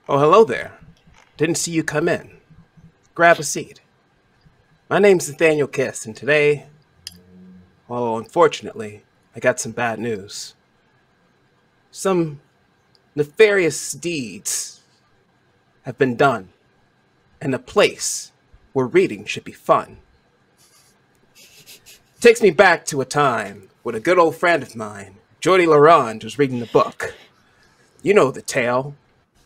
Oh, hello there. Didn't see you come in. Grab a seat. My name's Nathaniel Kiss, and today, well, unfortunately, I got some bad news. Some nefarious deeds have been done in a place where reading should be fun. Takes me back to a time when a good old friend of mine, Jordy Laurent, was reading the book. You know the tale,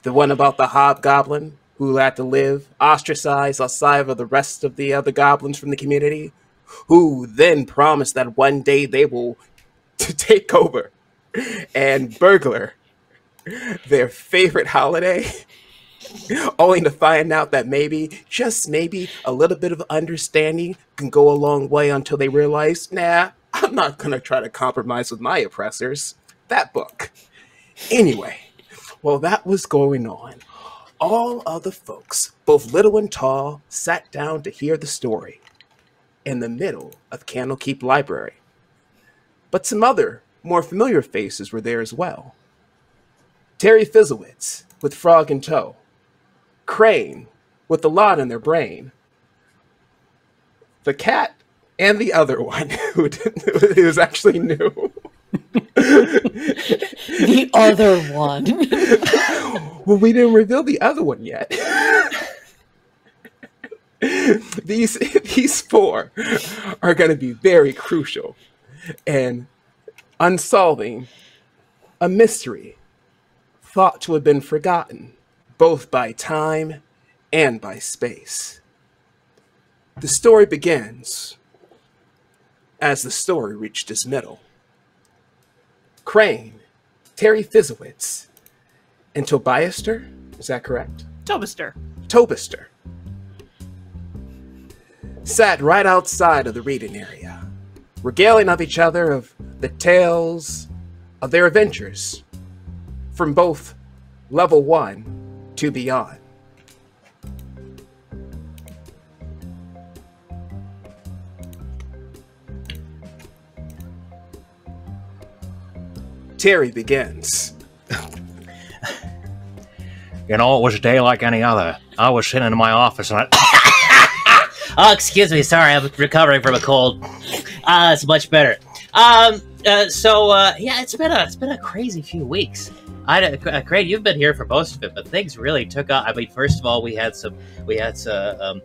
the one about the hobgoblin who had to live ostracized outside of the rest of the other goblins from the community, who then promised that one day they will take over and burglar their favorite holiday, only to find out that maybe, just maybe, a little bit of understanding can go a long way until they realize, nah, I'm not going to try to compromise with my oppressors. That book. Anyway, while that was going on, all other folks, both little and tall, sat down to hear the story in the middle of Candlekeep Library. But some other, more familiar faces were there as well. Terry Fizzlewitz with Frog in Tow, Crane with a lot in their brain, the cat, and the other one who was actually new. The other one. Well, we didn't reveal the other one yet. These four are going to be very crucial in unsolving a mystery thought to have been forgotten, both by time and by space. The story begins as the story reached its middle. Crane, Terry Fizzlewitz, and Tobiaster, is that correct? Tobister. Sat right outside of the reading area, regaling of each other of the tales of their adventures from both level 1 to beyond. Terry begins. You know, it was a day like any other. I was sitting in my office and I... Oh, excuse me. Sorry, I'm recovering from a cold. It's much better. Yeah, it's been a crazy few weeks. Craig, you've been here for most of it, but things really took off. I mean, first of all, we had some, I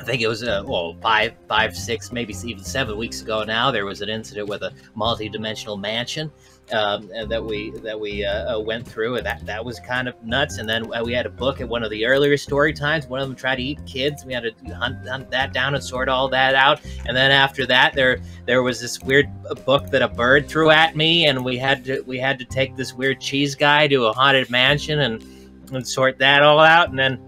think it was, 5, 6, maybe even 7 weeks ago now, there was an incident with a multi-dimensional mansion that we went through, and that was kind of nuts. And then we had a book at one of the earlier story times. One of them tried to eat kids. We had to hunt that down and sort all that out. And then after that, there was this weird book that a bird threw at me, and we had to take this weird cheese guy to a haunted mansion and sort that all out. And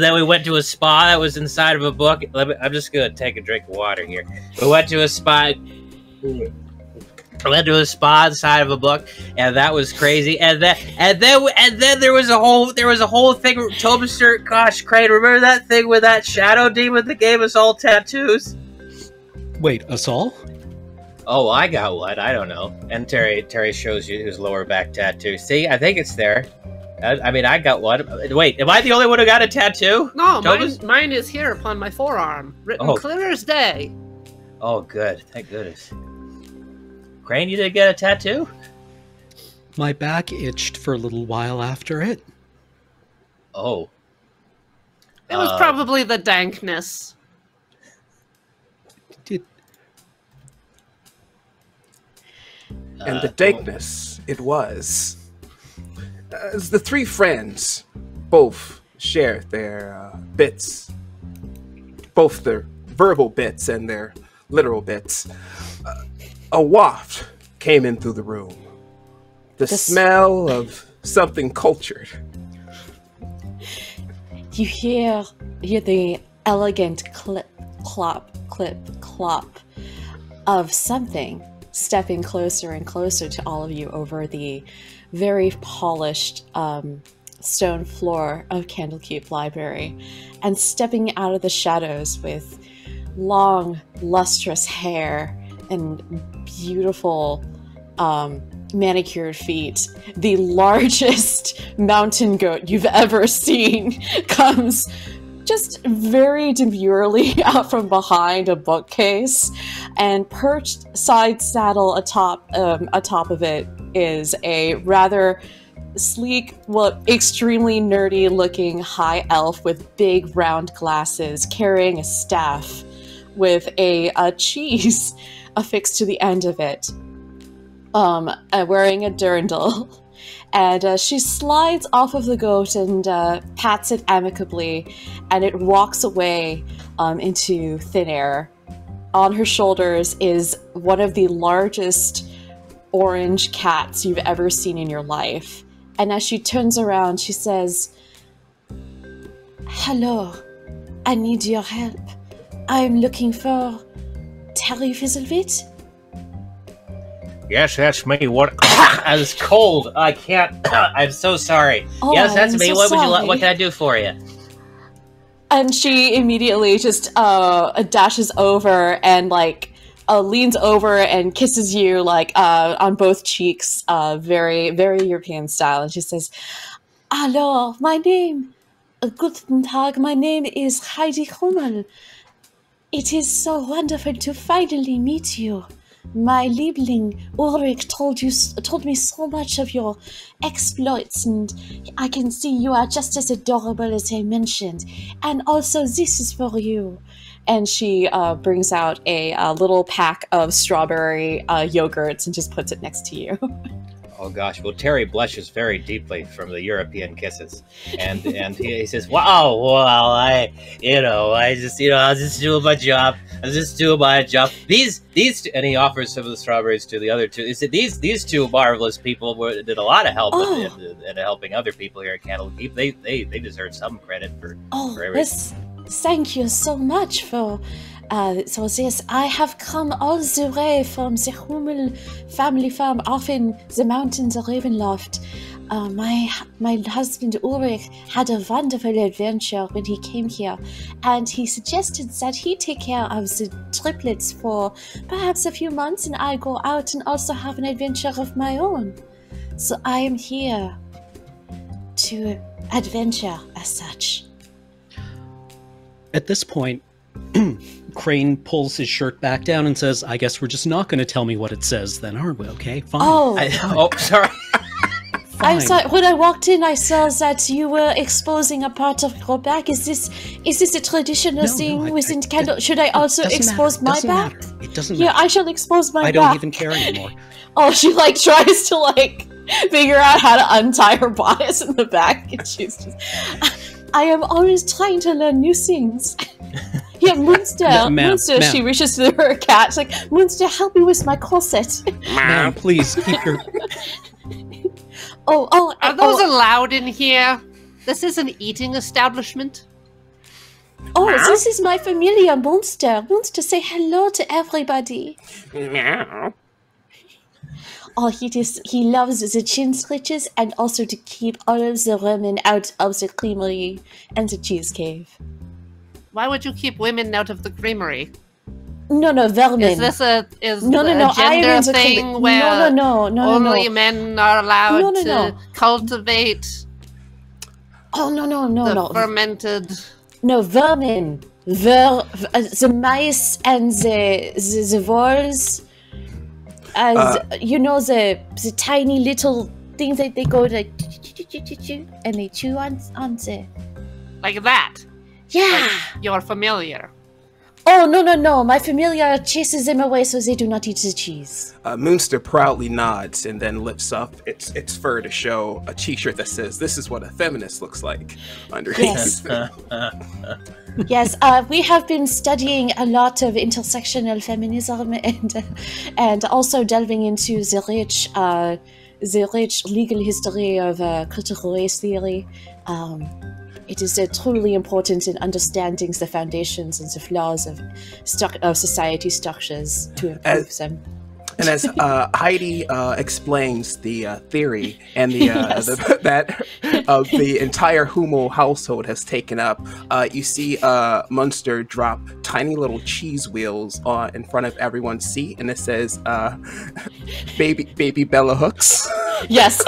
then we went to a spa that was inside of a book. I'm just gonna take a drink of water here. We went to a spa. I went to a spa inside of a book, and that was crazy. And then there was a whole thing. Tobister, gosh, Crane, remember that thing with that shadow demon that gave us all tattoos? Wait, us all? Oh, I got one. I don't know. And Terry shows you his lower back tattoo. See, I think it's there. I mean, I got one. Wait, am I the only one who got a tattoo? No, mine is here upon my forearm, written clear as day. Oh, good. Thank goodness. Crane, you did get a tattoo? My back itched for a little while after it. Oh. It was probably the dankness. And the dankness it was. As the three friends both share their bits, both their verbal bits and their literal bits, a waft came in through the room. The smell of something cultured. You hear the elegant clip, clop of something stepping closer and closer to all of you over the very polished stone floor of Candlekeep Library, and stepping out of the shadows with long, lustrous hair and beautiful manicured feet, the largest mountain goat you've ever seen comes just very demurely out from behind a bookcase, and perched side saddle atop of it is a rather sleek, well, extremely nerdy looking high elf with big round glasses, carrying a staff with a cheese affixed to the end of it, wearing a dirndl. And she slides off of the goat and pats it amicably, and it walks away into thin air. On her shoulders is one of the largest orange cats you've ever seen in your life. And as she turns around, she says, "Hello, I need your help. I'm looking for Terry Fizzlewit." Yes, that's me. What? I was cold. I can't. I'm so sorry. Oh, yes, that's me. so What would you sorry. What can I do for you? And she immediately just dashes over and leans over and kisses you on both cheeks, very, very European style. And she says, "Hallo, guten Tag, my name is Heidi Hummel. It is so wonderful to finally meet you. My Liebling Ulrich told me so much of your exploits, and I can see you are just as adorable as I mentioned. And also, this is for you." And she brings out a little pack of strawberry yogurts and just puts it next to you. Oh gosh, well Terry blushes very deeply from the European kisses, and he says, "Wow, well I was just doing my job. I was just doing my job. These two," and he offers some of the strawberries to the other two. He said, "These two marvelous people did a lot of help in helping other people here at Candlekeep. They deserve some credit for everything." Yes, thank you so much for. So yes, I have come all the way from the Hummel family farm off in the mountains of Ravenloft. My husband Ulrich had a wonderful adventure when he came here, and he suggested that he take care of the triplets for perhaps a few months, and I go out and also have an adventure of my own. So I am here to adventure as such. At this point, Crane pulls his shirt back down and says, "I guess we're just not going to tell me what it says then, are we? Okay, fine." Oh, Sorry. I'm sorry. When I walked in, I saw that you were exposing a part of your back. Is this a traditional thing within Candle? Should I also expose my back? It doesn't Yeah, matter. I shall expose my back. I don't even care anymore. Oh, she tries to figure out how to untie her bodice in the back, and she's just. I am always trying to learn new things. Yeah, Moonster. Ma'am. She reaches to her cat. She's like, "Moonster, help me with my corset." Ma'am, please keep your... Are those allowed in here? This is an eating establishment. Oh, this is my familiar Moonster. Moonster, say hello to everybody. Meow. Oh, he loves the chin stretches and also to keep all of the women out of the creamery and the cheese cave. Why would you keep women out of the creamery? No, vermin. Is this a No, I am gender in the thing where only men are allowed to cultivate the fermented? No, vermin. The mice and the voles. The tiny little things that they go like and they chew on the. Like that? Yeah. Like you're familiar. Oh, no. My familiar chases them away so they do not eat the cheese. Moonster proudly nods and then lifts up its fur to show a t-shirt that says, "This is what a feminist looks like," underneath. Yes. Yes, we have been studying a lot of intersectional feminism and also delving into the rich legal history of critical race theory. It is truly important in understanding the foundations and the flaws of society structures to improve them. And as Heidi explains the theory and the entire Hummel household has taken up, you see Munster drop tiny little cheese wheels in front of everyone's seat, and it says, baby Bella Hooks. Yes.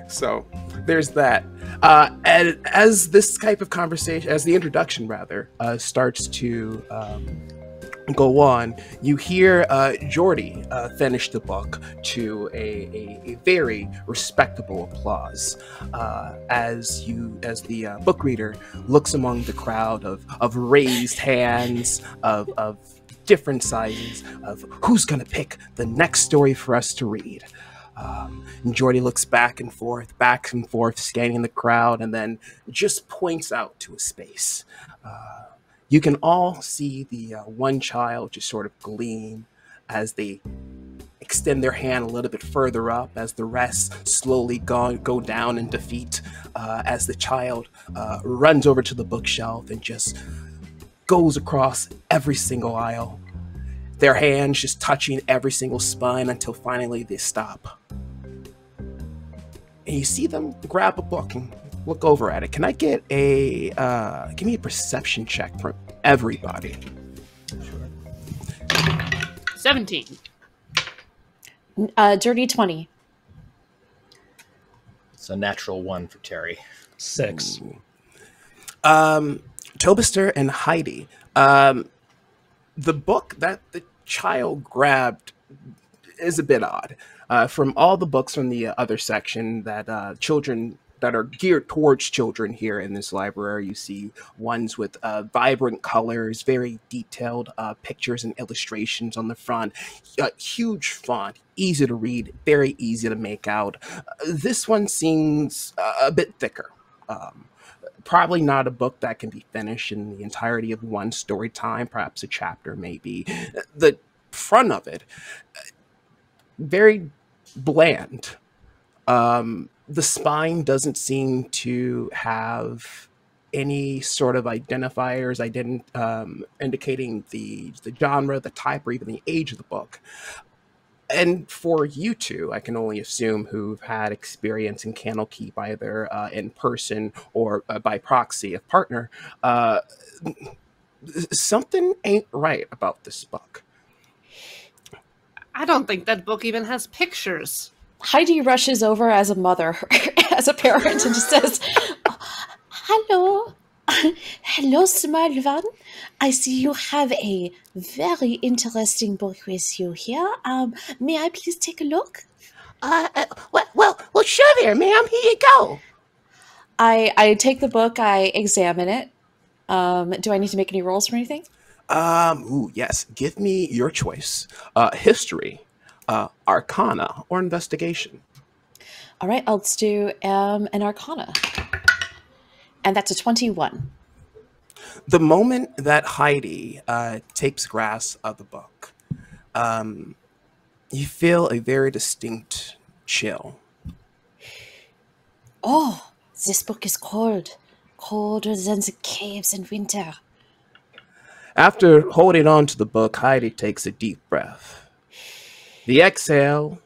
So there's that. And as this type of conversation, as the introduction rather, starts to go on, you hear Jordy finish the book to a very respectable applause as the book reader looks among the crowd of raised hands of different sizes of who's gonna pick the next story for us to read. And Jordy looks back and forth, scanning the crowd, and then just points out to a space. You can all see the one child just sort of gleam as they extend their hand a little bit further up, as the rest slowly go down in defeat, as the child runs over to the bookshelf and just goes across every single aisle, their hands just touching every single spine until finally they stop. And you see them grab a book and look over at it. Can I get give me a perception check from everybody? Sure. 17. Dirty 20. It's a natural 1 for Terry. 6. Tobister and Heidi, the book that the child grabbed is a bit odd. From all the books from the other section that children that are geared towards children here in this library, you see ones with vibrant colors, very detailed pictures and illustrations on the front, huge font, easy to read, very easy to make out. This one seems a bit thicker. Probably not a book that can be finished in the entirety of one story time, perhaps a chapter maybe. The front of it, very bland. The spine doesn't seem to have any sort of identifiers indicating the genre, the type, or even the age of the book. And for you two, I can only assume who've had experience in Candlekeep, either in person or by proxy of partner, something ain't right about this book. I don't think that book even has pictures. Heidi rushes over as a mother, as a parent, and just says, "Hello. Hello, small one. I see you have a very interesting book with you here. May I please take a look?" Well, sure there, ma'am. Here you go. I take the book, I examine it. Do I need to make any rolls or anything? Yes. Give me your choice. History, Arcana, or Investigation. All right, let's do an Arcana. And that's a 21. The moment that Heidi takes grasp of the book, you feel a very distinct chill. Oh, this book is cold. Colder than the caves in winter. After holding on to the book, Heidi takes a deep breath. The exhale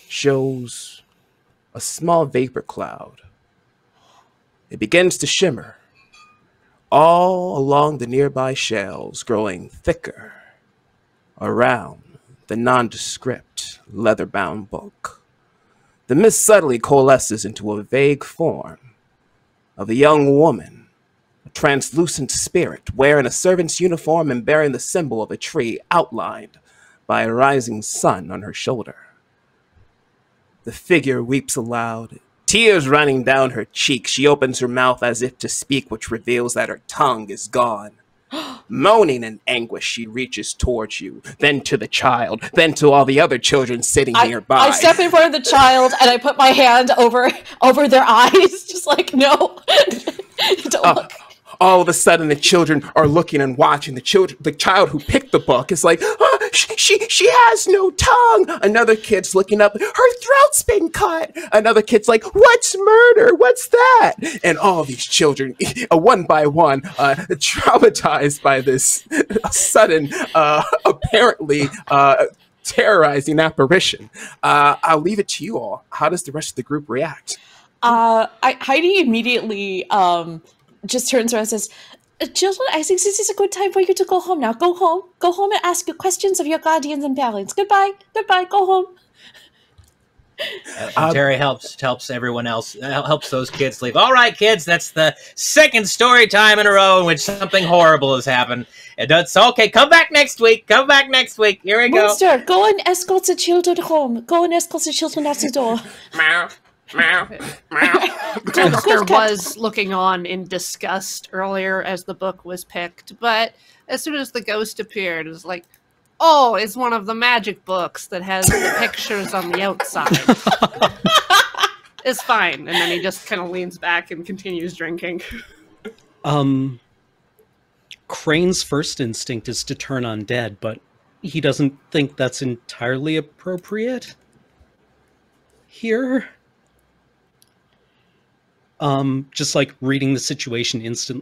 shows a small vapor cloud. It begins to shimmer all along the nearby shelves, growing thicker around the nondescript leather-bound book. The mist subtly coalesces into a vague form of a young woman, a translucent spirit wearing a servant's uniform and bearing the symbol of a tree outlined by a rising sun on her shoulder. The figure weeps aloud, tears running down her cheeks. She opens her mouth as if to speak, which reveals that her tongue is gone. Moaning in anguish, she reaches towards you, then to the child, then to all the other children sitting nearby. I step in front of the child and I put my hand over their eyes, just like, no, don't look. All of a sudden, the children are looking and watching. The child who picked the book is like, oh, she has no tongue. Another kid's looking up, her throat's been cut. Another kid's like, what's murder? What's that? And all these children, one by one, traumatized by this sudden, apparently terrorizing apparition. I'll leave it to you all. How does the rest of the group react? Heidi immediately just turns around and says, Children, I think this is a good time for you to go home now. Go home. Go home and ask your questions of your guardians and parents. Goodbye. Goodbye. Go home. Terry helps everyone else, helps those kids leave. All right, kids, that's the second story time in a row in which something horrible has happened. It's okay. Come back next week. Come back next week. Here we go. Monster, go and escort the children home. Go and escort the children out the door. Meow, meow, meow. Monster was looking on in disgust earlier as the book was picked, but as soon as the ghost appeared, it was like, oh, it's one of the magic books that has the pictures on the outside. It's fine. And then he just kind of leans back and continues drinking. Crane's first instinct is to turn undead, but he doesn't think that's entirely appropriate here. Just like reading the situation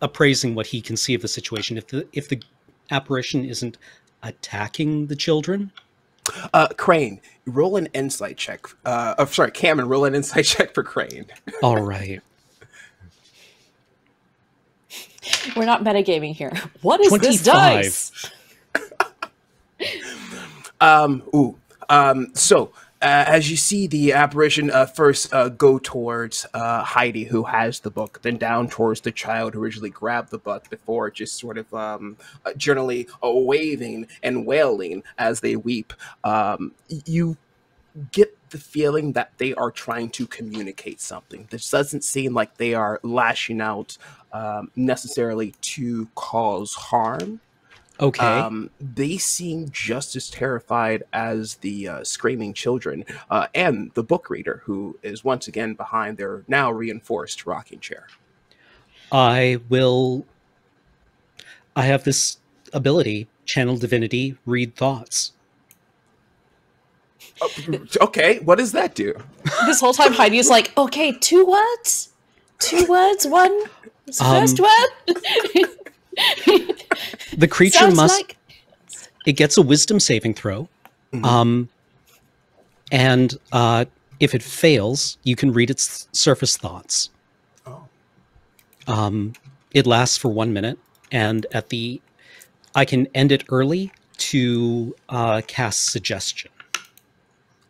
appraising what he can see of the situation. If the apparition isn't attacking the children. Crane, roll an insight check. Cameron, roll an insight check for Crane. All right. We're not metagaming here. What is 25. this dice? As you see the apparition first go towards Heidi, who has the book, then down towards the child who originally grabbed the book before, just sort of generally waving and wailing as they weep. You get the feeling that they are trying to communicate something. This doesn't seem like they are lashing out necessarily to cause harm. Okay. They seem just as terrified as the screaming children and the book reader, who is once again behind their now reinforced rocking chair. I have this ability, channel divinity, read thoughts. Okay, what does that do? This whole time Heidi's like, okay, 2 words? 2 words? One first word? The creature it gets a wisdom saving throw. Mm-hmm. And if it fails, you can read its surface thoughts. Oh. It lasts for 1 minute, and I can end it early to cast suggestion.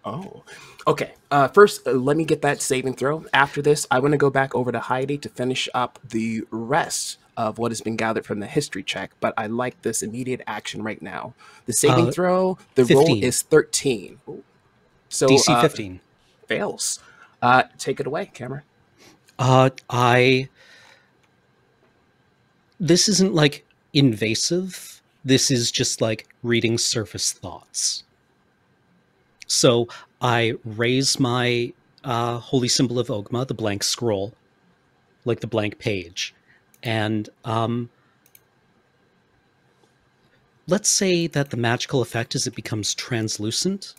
Oh, okay. First, let me get that saving throw. After this, I want to go back over to Heidi to finish up the rest of what has been gathered from the history check, but I like this immediate action right now. The saving throw, the 15. Roll is 13. Ooh. So DC 15. Fails. Take it away, Cameron. This isn't like invasive. This is just like reading surface thoughts. So I raise my holy symbol of Ogma, the blank scroll, like the blank page. And let's say that the magical effect is it becomes translucent,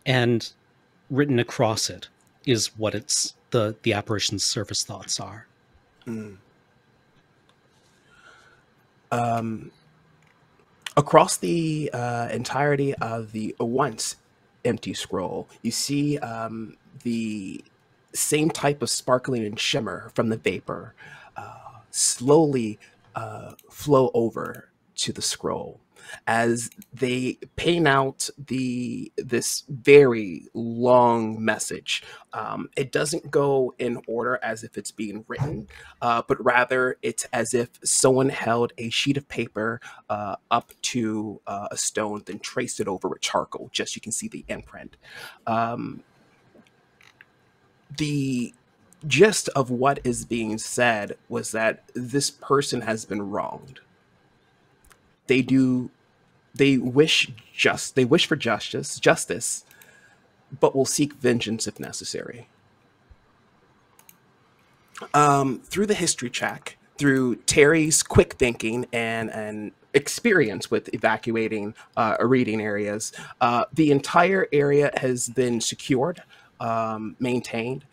and written across it is what the apparition's surface thoughts are. Across the entirety of the once empty scroll, you see the same type of sparkling and shimmer from the vapor slowly flow over to the scroll as they paint out this very long message. It doesn't go in order as if it's being written, but rather it's as if someone held a sheet of paper up to a stone, then traced it over with charcoal. Just you can see the imprint. The gist of what is being said was that this person has been wronged. They wish for justice, but will seek vengeance if necessary. Through the history check, through Terry's quick thinking and experience with evacuating reading areas, the entire area has been secured, maintained.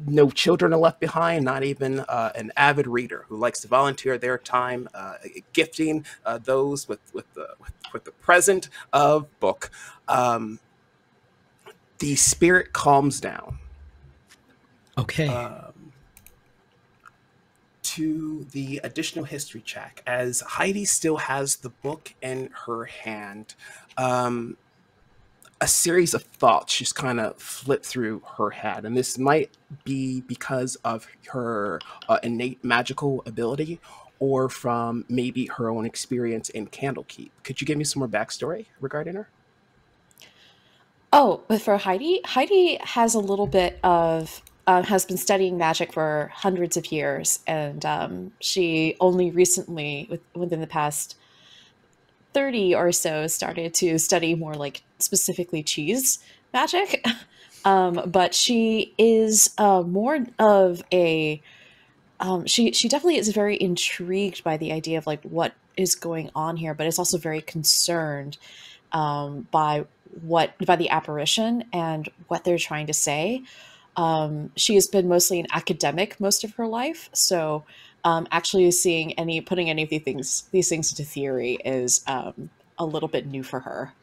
No children are left behind, not even an avid reader who likes to volunteer their time, gifting those with the present of book. The spirit calms down. Okay. to the additional history check. As Heidi still has the book in her hand, a series of thoughts just kind of flip through her head. And this might be because of her innate magical ability or from maybe her own experience in Candlekeep. Could you give me some more backstory regarding her? Oh, but for Heidi, Heidi has a little bit of has been studying magic for hundreds of years, and she only recently, within the past 30 or so, started to study more like specifically cheese magic. But she is more of a she definitely is very intrigued by the idea of like what is going on here, but is also very concerned by the apparition and what they're trying to say. She has been mostly an academic most of her life, so actually putting any of these things into theory is a little bit new for her.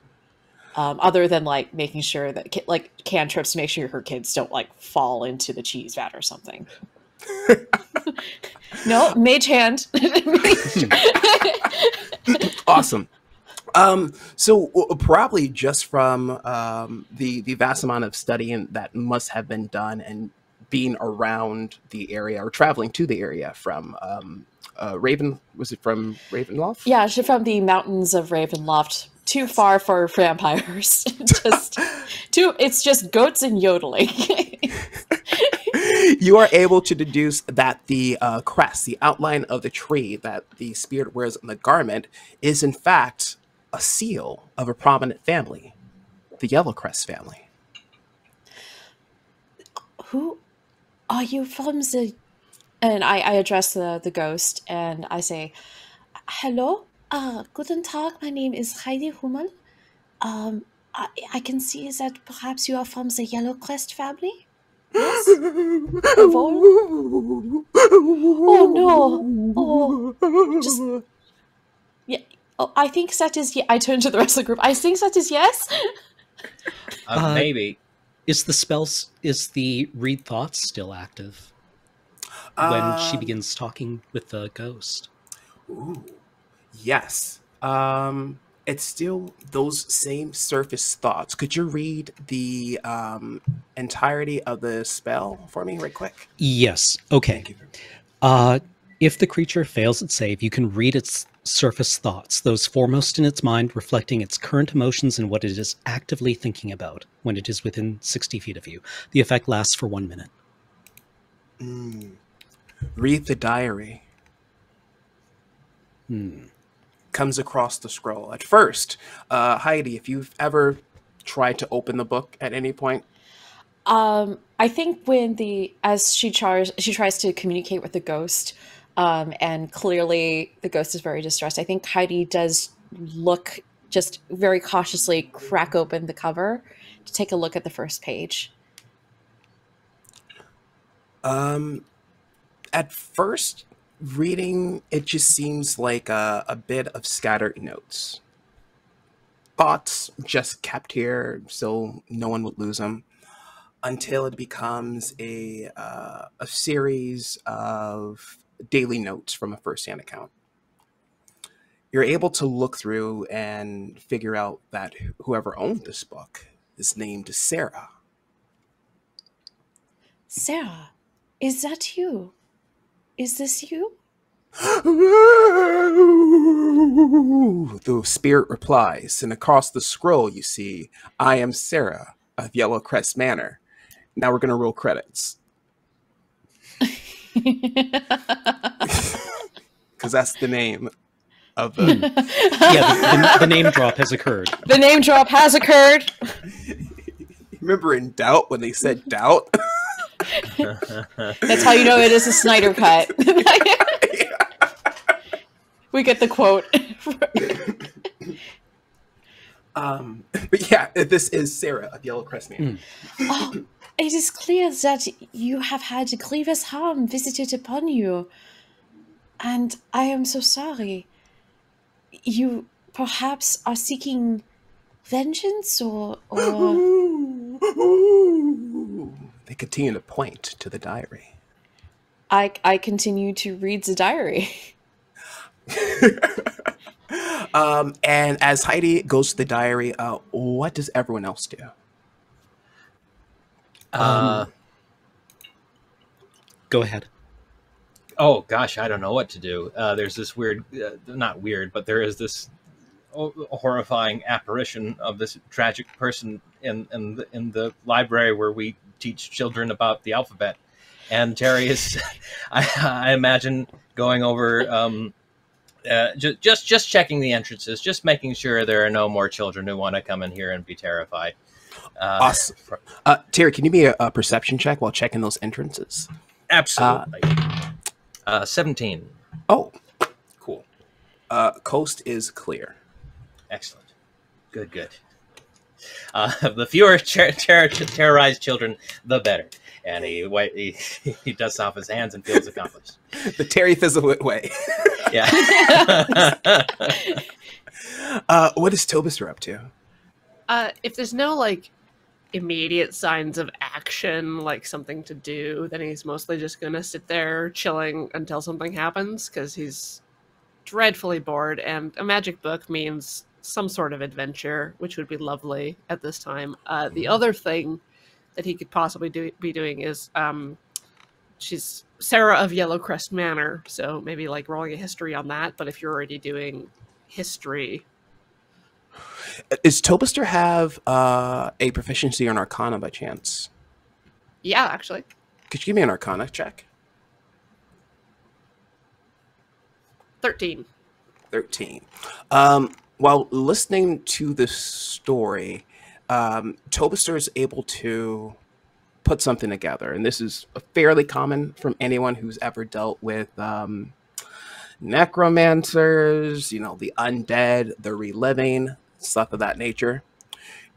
Other than like making sure that like cantrips to make sure her kids don't like fall into the cheese vat or something. No, mage hand. Awesome. So probably just from the vast amount of studying that must have been done and being around the area or traveling to the area from was it from Ravenloft? Yeah, she's from the mountains of Ravenloft. Too far for vampires. It's just goats and yodeling. You are able to deduce that the crest, the outline of the tree that the spirit wears on the garment, is in fact a seal of a prominent family, the Yellowcrest family. Who are you from the... And I address the ghost and I say, hello, guten Tag, my name is Heidi Hummel. I can see that perhaps you are from the Yellowcrest family? Yes? Oh no! Oh, just... Yeah. Oh, I think that is... I turn to the rest of the group. I think that is yes? Maybe. Is the read thoughts still active when she begins talking with the ghost? Ooh, yes. It's still those same surface thoughts. Could you read the entirety of the spell for me right quick? Yes. Okay. If the creature fails its save, you can read its surface thoughts, those foremost in its mind, reflecting its current emotions and what it is actively thinking about when it is within 60 feet of you. The effect lasts for 1 minute. Read the diary. Hmm. Comes across the scroll. At first, Heidi, if you've ever tried to open the book at any point. I think as she tries to communicate with the ghost, and clearly the ghost is very distressed, I think Heidi does look, just very cautiously crack open the cover to take a look at the first page. At first reading, it just seems like a bit of scattered notes. Thoughts just kept here so no one would lose them, until it becomes a series of daily notes from a first-hand account. You're able to look through and figure out that whoever owned this book is named Sarah. Sarah, is that you? Is this you? The spirit replies, and across the scroll you see, I am Sarah of Yellowcrest Manor. Now we're going to roll credits. Because that's the name of the... Yeah, the name drop has occurred. The name drop has occurred. Remember in Doubt when they said Doubt? That's how you know it is a Snyder cut. We get the quote. But yeah, this is Sarah of Yellowcrest Manor. Oh, it is clear that you have had grievous harm visited upon you. And I am so sorry. You perhaps are seeking vengeance or... They continue to point to the diary. I continue to read the diary. And as Heidi goes to the diary, what does everyone else do? Go ahead. Oh gosh, I don't know what to do. There's this weird, not weird, but there is this horrifying apparition of this tragic person in the library where we teach children about the alphabet. And Terry is, I imagine, going over, just checking the entrances, just making sure there are no more children who want to come in here and be terrified. Awesome. Terry, can you be a perception check while checking those entrances? Absolutely. 17. Oh, cool. Coast is clear. Excellent. Good. The fewer terrorized children, the better. And he dusts off his hands and feels accomplished. The Terry Fizzlewood way. Yeah. What is Tobister up to? If there's no like immediate signs of action, like something to do, then he's mostly just gonna sit there chilling until something happens, because he's dreadfully bored, and a magic book means some sort of adventure, which would be lovely at this time. The other thing that he could possibly be doing is she's Sarah of Yellowcrest Manor, so maybe like rolling a history on that. But if you're already doing history, Does Tobister have a proficiency in Arcana by chance? yeah, actually. Could you give me an Arcana check? 13. 13. While listening to this story, Tobister is able to put something together, and this is fairly common from anyone who's ever dealt with necromancers, the undead, the reliving, stuff of that nature.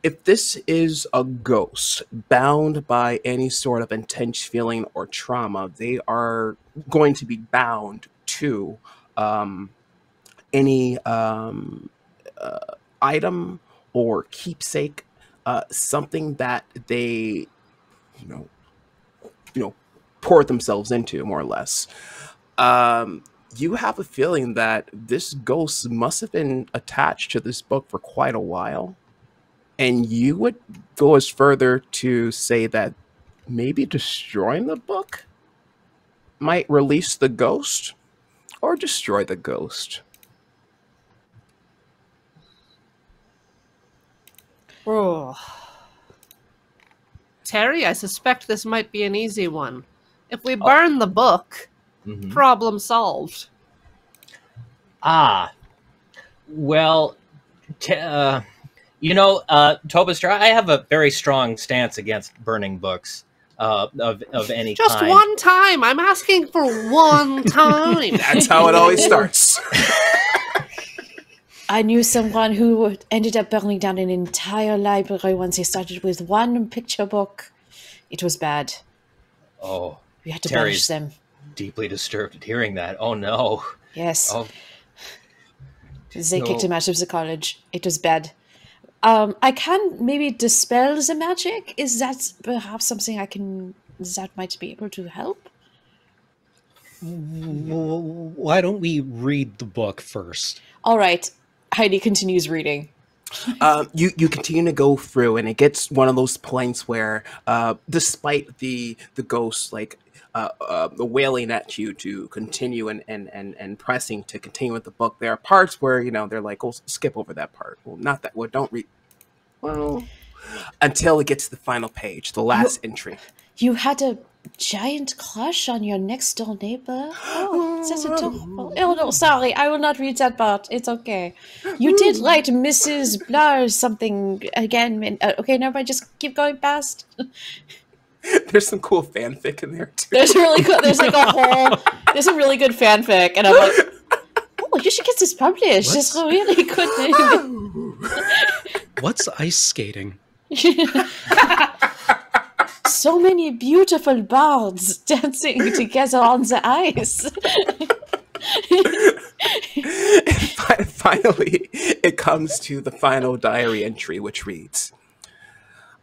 If this is a ghost bound by any sort of intense feeling or trauma, they are going to be bound to any item or keepsake, something that they, pour themselves into, more or less. You have a feeling that this ghost must have been attached to this book for quite a while. And you would go as further to say that maybe destroying the book might release the ghost or destroy the ghost. Oh. Terry, I suspect this might be an easy one. If we burn the book, problem solved. Well, Tobister, I have a very strong stance against burning books of any Just kind. one time. I'm asking for one time. That's how it always starts. I knew someone who ended up burning down an entire library once they started with one picture book. It was bad. Oh, We had to Terry's banish them. deeply disturbed at hearing that. Oh no. Yes. Oh, They kicked him out of the college. It was bad. I can maybe dispel the magic. Is that perhaps something that might be able to help? Why don't we read the book first? All right. Heidi continues reading. You continue to go through, and it gets one of those points where, despite the ghosts wailing at you to continue and pressing to continue with the book, there are parts where they're like, "Oh, skip over that part." Well, not that. Well, don't read. Well, until it gets to the final page, the last entry. You had a giant crush on your next door neighbor? Oh, that's adorable. Oh, no, sorry. I will not read that part. It's okay. You did write Mrs. Blah something again. Okay, never mind. Just keep going past. There's some cool fanfic in there, too. There's some really good fanfic. And I'm like, oh, you should get this published. It's a really good thing. What's ice skating? So many beautiful bards dancing together on the ice. Finally, it comes to the final diary entry, which reads,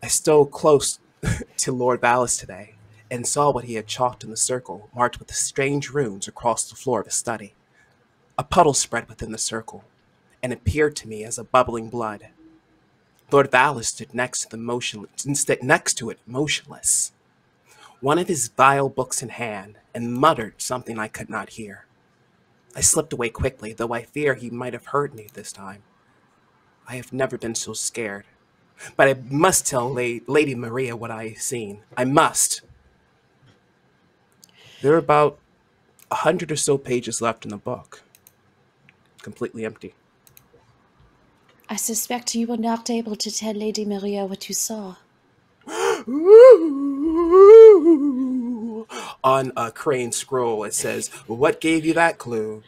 "I stole close to Lord Valis today, and saw what he had chalked in the circle, marked with strange runes across the floor of his study. A puddle spread within the circle, and appeared to me as a bubbling blood. Lord Valor stood next to it, motionless, one of his vile books in hand, and muttered something I could not hear. I slipped away quickly, though I fear he might have heard me this time. I have never been so scared. But I must tell Lady Maria what I have seen. I must. There are about 100 or so pages left in the book. Completely empty. I suspect you were not able to tell Lady Maria what you saw. On a crane scroll, it says, "What gave you that clue?"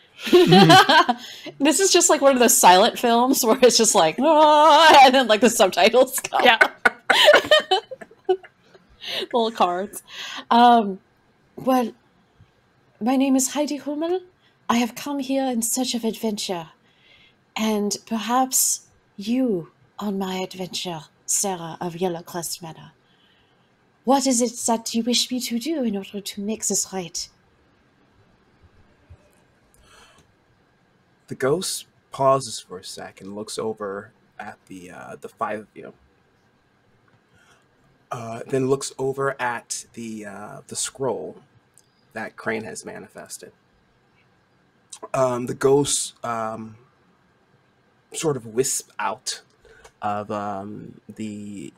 This is just like one of those silent films where it's just like, "Ah," and then like the subtitles come. Yeah. Little cards. Well, my name is Heidi Hummel. I have come here in search of adventure. And perhaps you on my adventure, Sarah of Yellowcrest Manor. What is it that you wish me to do in order to make this right? The ghost pauses for a second and looks over at the five of you. Then looks over at the scroll that Crane has manifested. The ghost sort of wisp out of the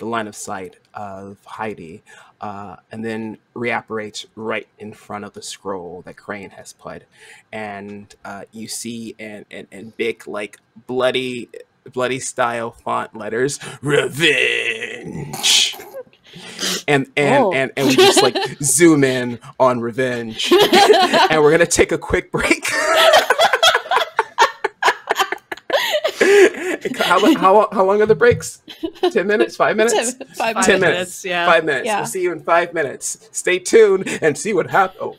line of sight of Heidi, and then reapparates right in front of the scroll that Crane has put, and you see in big like bloody style font letters, "Revenge." And we just like zoom in on revenge, and we're gonna take a quick break. How long are the breaks? 10 minutes? 5 minutes? 5 minutes. Yeah. 5 minutes. Yeah. We'll see you in 5 minutes. Stay tuned and see what happens. Oh.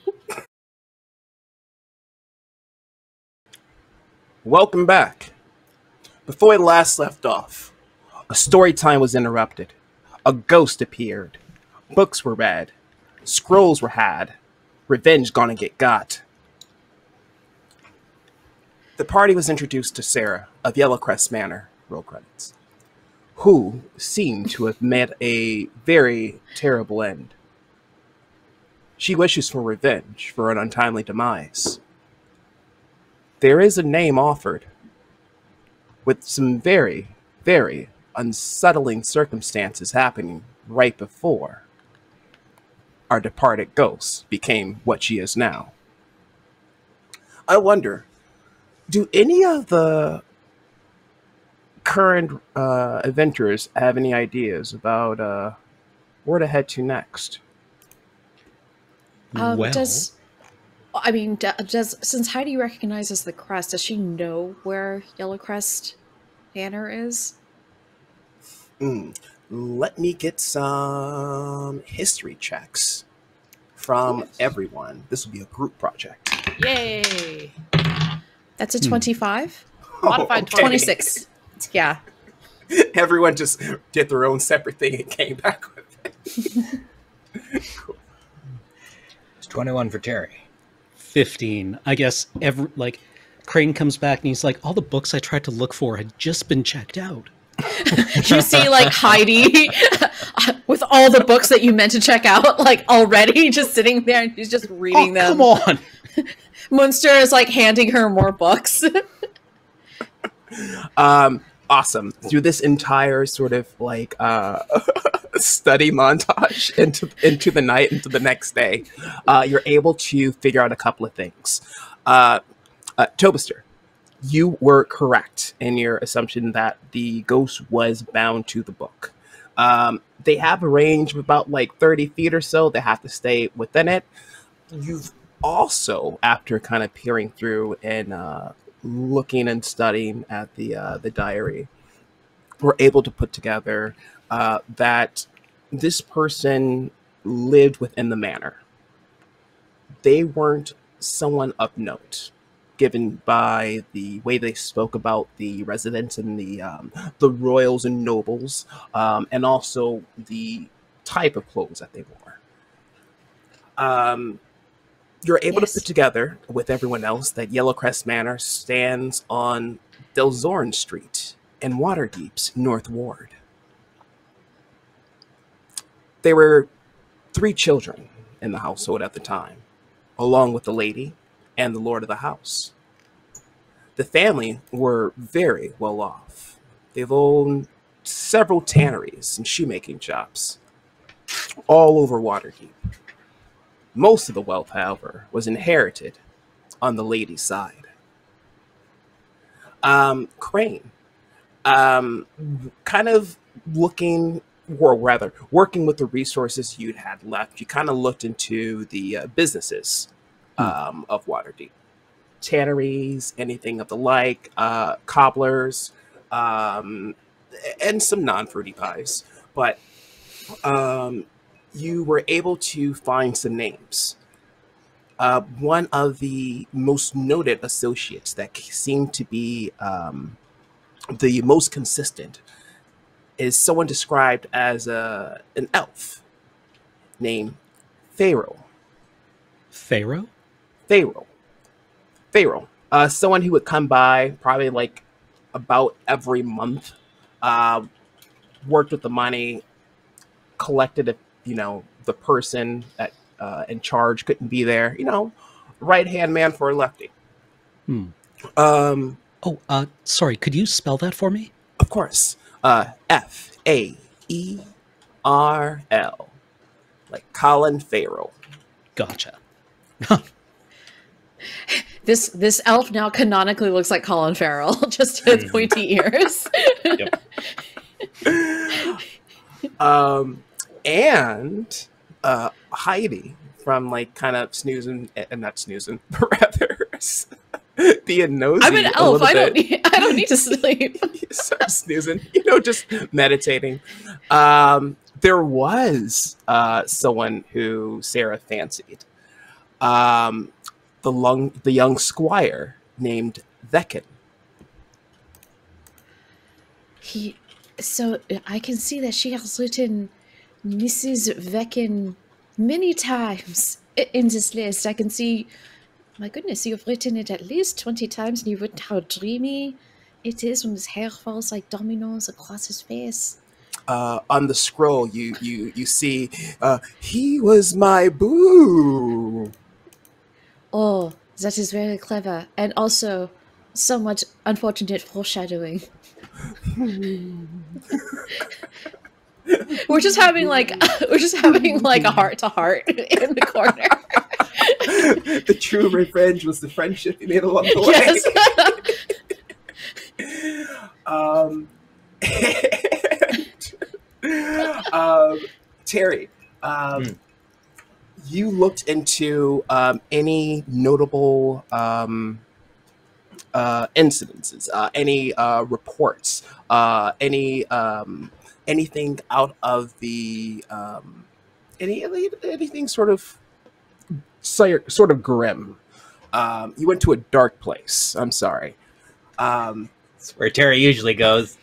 Welcome back. Before we last left off, a story time was interrupted. A ghost appeared. Books were read. Scrolls were had. Revenge gonna get got. The party was introduced to Sarah of Yellowcrest Manor, roll credits, who seemed to have met a very terrible end. She wishes for revenge for an untimely demise. There is a name offered, with some very, very unsettling circumstances happening right before our departed ghost became what she is now. I wonder, do any of the current adventurers have any ideas about where to head to next? Does since Heidi recognizes the crest, does she know where Yellowcrest Manor is? Let me get some history checks from everyone. This will be a group project. Yay! That's a 25? Modified 20. 26. Yeah. Everyone just did their own separate thing and came back with it. Cool. It's 21 for Terry. 15. I guess Crane comes back and he's like, all the books I tried to look for had just been checked out. You see, like, Heidi with all the books that you meant to check out, like, already just sitting there and she's just reading them. Come on! Munster is, like, handing her more books. Awesome. Through this entire sort of, like, study montage into the night, into the next day, you're able to figure out a couple of things. Tobister, you were correct in your assumption that the ghost was bound to the book. They have a range of about like 30 feet or so. They have to stay within it. You've also, after kind of peering through and looking and studying at the diary, were able to put together that this person lived within the manor. They weren't someone of note, given by the way they spoke about the residents and the royals and nobles, and also the type of clothes that they wore. You're able Yes. to put together with everyone else that Yellowcrest Manor stands on Delzorn Street in Waterdeep's North Ward. There were 3 children in the household at the time, along with the lady and the lord of the house. The family were very well off. They've owned several tanneries and shoemaking shops all over Waterdeep. Most of the wealth, however, was inherited on the lady's side. Crane, kind of looking, or rather, working with the resources you'd had left, you kind of looked into the businesses of Waterdeep. Tanneries, anything of the like, cobblers, and some non-fruity pies. But you were able to find some names. One of the most noted associates that seemed to be the most consistent is someone described as an elf named Pharaoh. Pharaoh? Pharaoh. Someone who would come by probably like about every month, worked with the money, collected if, the person that in charge couldn't be there, right-hand man for a lefty. Sorry, could you spell that for me? Of course. Faerl. Like Colin Farrell. Gotcha. This elf now canonically looks like Colin Farrell, just with pointy ears. Yep. And Heidi from kind of snoozing, and not snoozing, but rather being nosy. I'm an elf. I don't need to sleep. Start snoozing, just meditating. There was someone who Sarah fancied. The young squire named Veckin. So I can see that she has written Mrs. Veckin many times in this list. I can see, my goodness, you've written it at least 20 times, and you've written how dreamy it is when his hair falls like dominoes across his face. On the scroll, you see, he was my boo. Oh, that is very clever, and also so much unfortunate foreshadowing. We're just having like a heart to heart in the corner. The true revenge was the friendship you made along the way. Yes. Terry, you looked into any notable incidences, any reports, anything out of the anything sort of grim. You went to a dark place. I'm sorry. That's where Terry usually goes.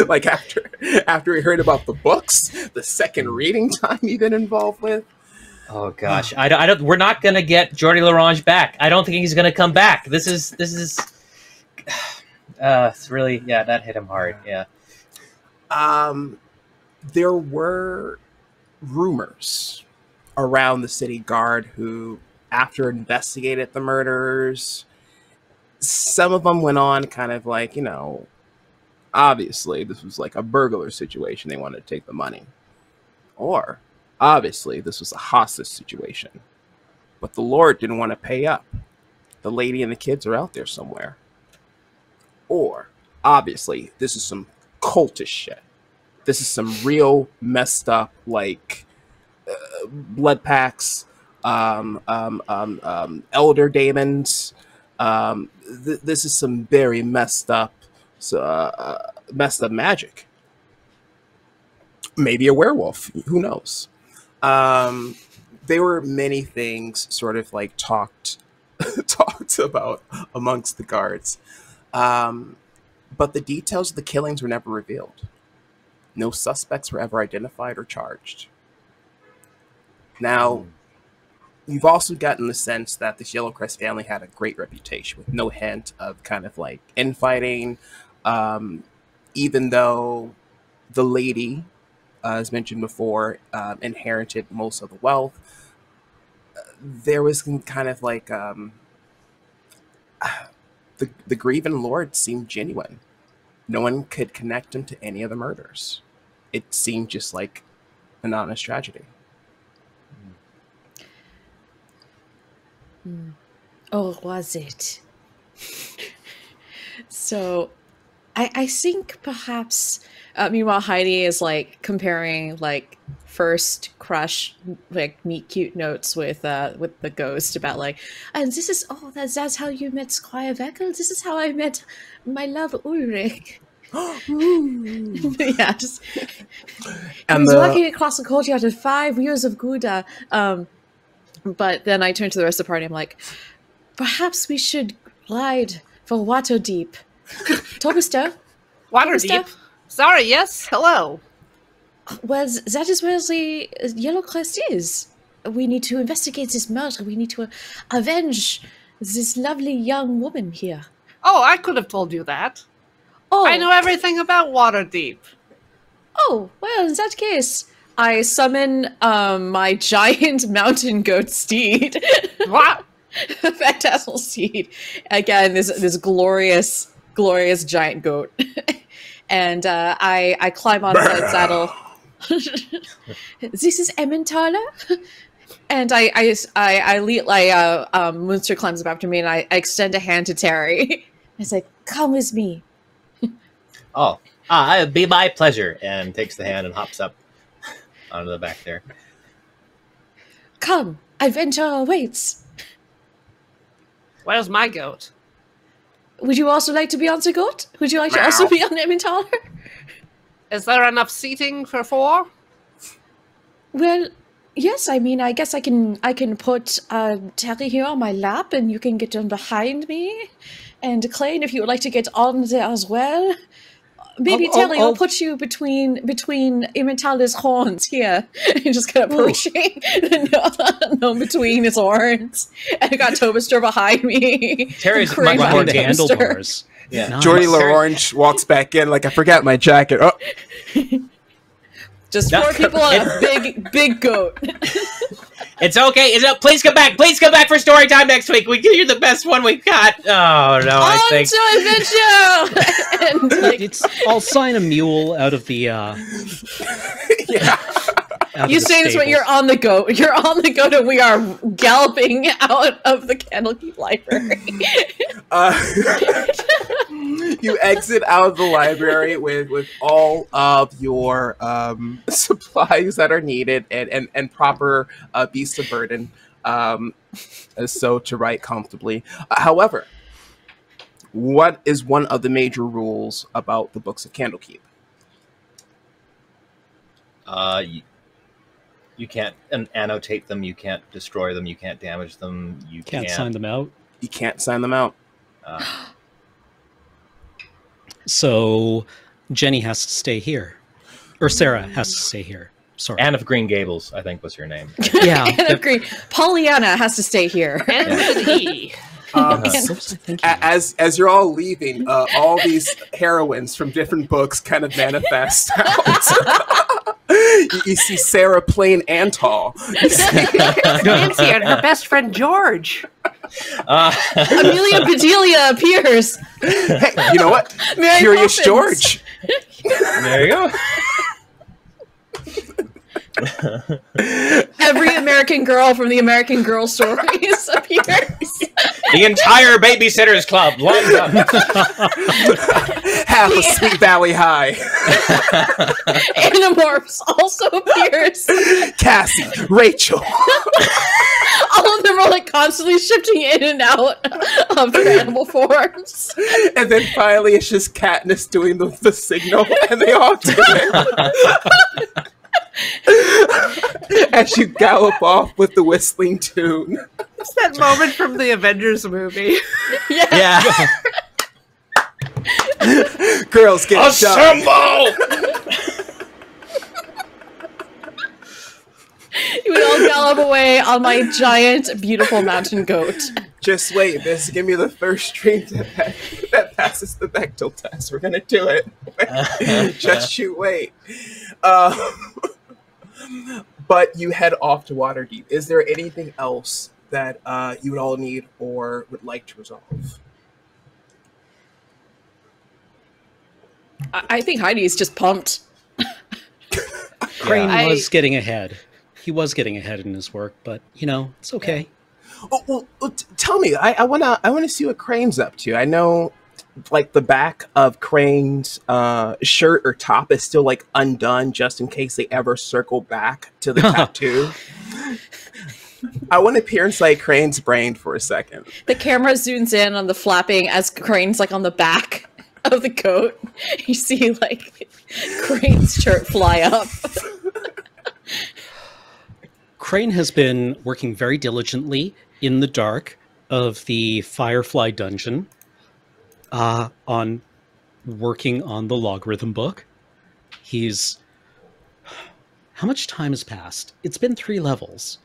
Like after we heard about the books, the second reading time you've been involved with. Oh gosh, I don't. We're not gonna get Jordi Larange back. I don't think he's gonna come back. This is. It's really, that hit him hard. Yeah. There were rumors around the city guard who, after investigated the murders, some of them went on kind of like, obviously this was like a burglar situation. They wanted to take the money. Or, obviously, this was a hostage situation. But the Lord didn't want to pay up. The lady and the kids are out there somewhere. Or, obviously, this is some cultish shit. This is some real messed up, blood packs, elder daemons. This is some very messed up magic. Maybe a werewolf. Who knows? There were many things sort of talked about amongst the guards. But the details of the killings were never revealed. No suspects were ever identified or charged. Now, you've also gotten the sense that this Yellowcrest family had a great reputation with no hint of kind of like infighting, even though the lady, as mentioned before, inherited most of the wealth. There was kind of like the Grieven Lord seemed genuine. No one could connect him to any of the murders. It seemed just like an honest tragedy. Oh, was it? So, I think perhaps. Meanwhile, Heidi is like comparing like first crush, like meet cute notes with the ghost about like, and this is that's how you met Squire Veckel. This is how I met my love Ulrich. Yeah, just I was walking across the courtyard of 5 years of Gouda. But then I turn to the rest of the party. I'm like, perhaps we should ride for Waterdeep. Torbister? Waterdeep? Sorry, yes? Hello. Well, that is where the Yellowcrest is. We need to investigate this murder. We need to avenge this lovely young woman here. Oh, I could have told you that. Oh, I know everything about Waterdeep. Oh, well, in that case, I summon my giant mountain goat steed. What? Phantasmal steed. Again, this glorious giant goat. And I climb onto its saddle. This is Emmentaler? And Munster climbs up after me, and I extend a hand to Terry. I say, come with me. It'd be my pleasure, and takes the hand and hops up onto the back there. Come, adventure awaits. Where's my goat? Would you also like to be on the goat? Would you like to also be on Emmentaler? Is there enough seating for 4? Well, yes. I mean, I guess I can put Terry here on my lap, and you can get on behind me. And Clayne, if you would like to get on there as well. Maybe Terry will put you between Emmentaler's horns here. And just kind of pushing no between his horns. And I got Tobister behind me. Terry's much behind the handlebars. Yeah. Nice. Jordy LaOrange walks back in like, I forgot my jacket. Oh. Just 4 people on a big goat. It's okay. Please come back. Please come back for story time next week. You're the best one we've got. Oh no! I think. On to adventure. I'll sign a mule out of the. Yeah. You say this when you're on the goat. You're on the goat, and we are galloping out of the Candlekeep library. You exit out of the library with all of your supplies that are needed and proper beasts of burden, so to write comfortably. However, what is one of the major rules about the books of Candlekeep? You can't annotate them. You can't destroy them. You can't damage them. You Can't sign them out. You can't sign them out. So Jenny has to stay here. Or Sarah has to stay here. Sorry. Anne of Green Gables, I think, was her name. Yeah. Anne of Green. Pollyanna has to stay here. As you're all leaving, all these heroines from different books kind of manifest out. You see Sarah playing Antal. Nancy and her best friend George. Amelia Bedelia appears. Hey, you know what? Mary Curious Poppins. George. There you go. Every American girl from the American Girl stories appears. The entire Babysitters Club lines up. Half of Sweet Valley High. Animorphs also appears. Cassie, Rachel. All of them are like constantly shifting in and out of their animal forms. And then finally it's just Katniss doing the signal, and they all do it. As you gallop off with the whistling tune. It's that moment from the Avengers movie. Yeah. Girls get done. Assemble! You would all gallop away on my giant, beautiful mountain goat. Just wait, this is gonna be the first stream that passes the Bechtel test. We're gonna do it. Just you wait. But you head off to Waterdeep. Is there anything else that you would all need or would like to resolve? I think Heidi's just pumped. Crane was getting ahead. He was getting ahead in his work, but it's okay. Oh, well, tell me. I wanna see what Crane's up to. I know, like, the back of Crane's shirt or top is still like undone, just in case they ever circle back to the tattoo. I want to peer inside Crane's brain for a second. The camera zooms in on the flapping as Crane's like on the back of the coat. You see like Crane's shirt fly up. Crane has been working very diligently in the dark of the Firefly dungeon on working on the logarithm book. How much time has passed? It's been 3 levels.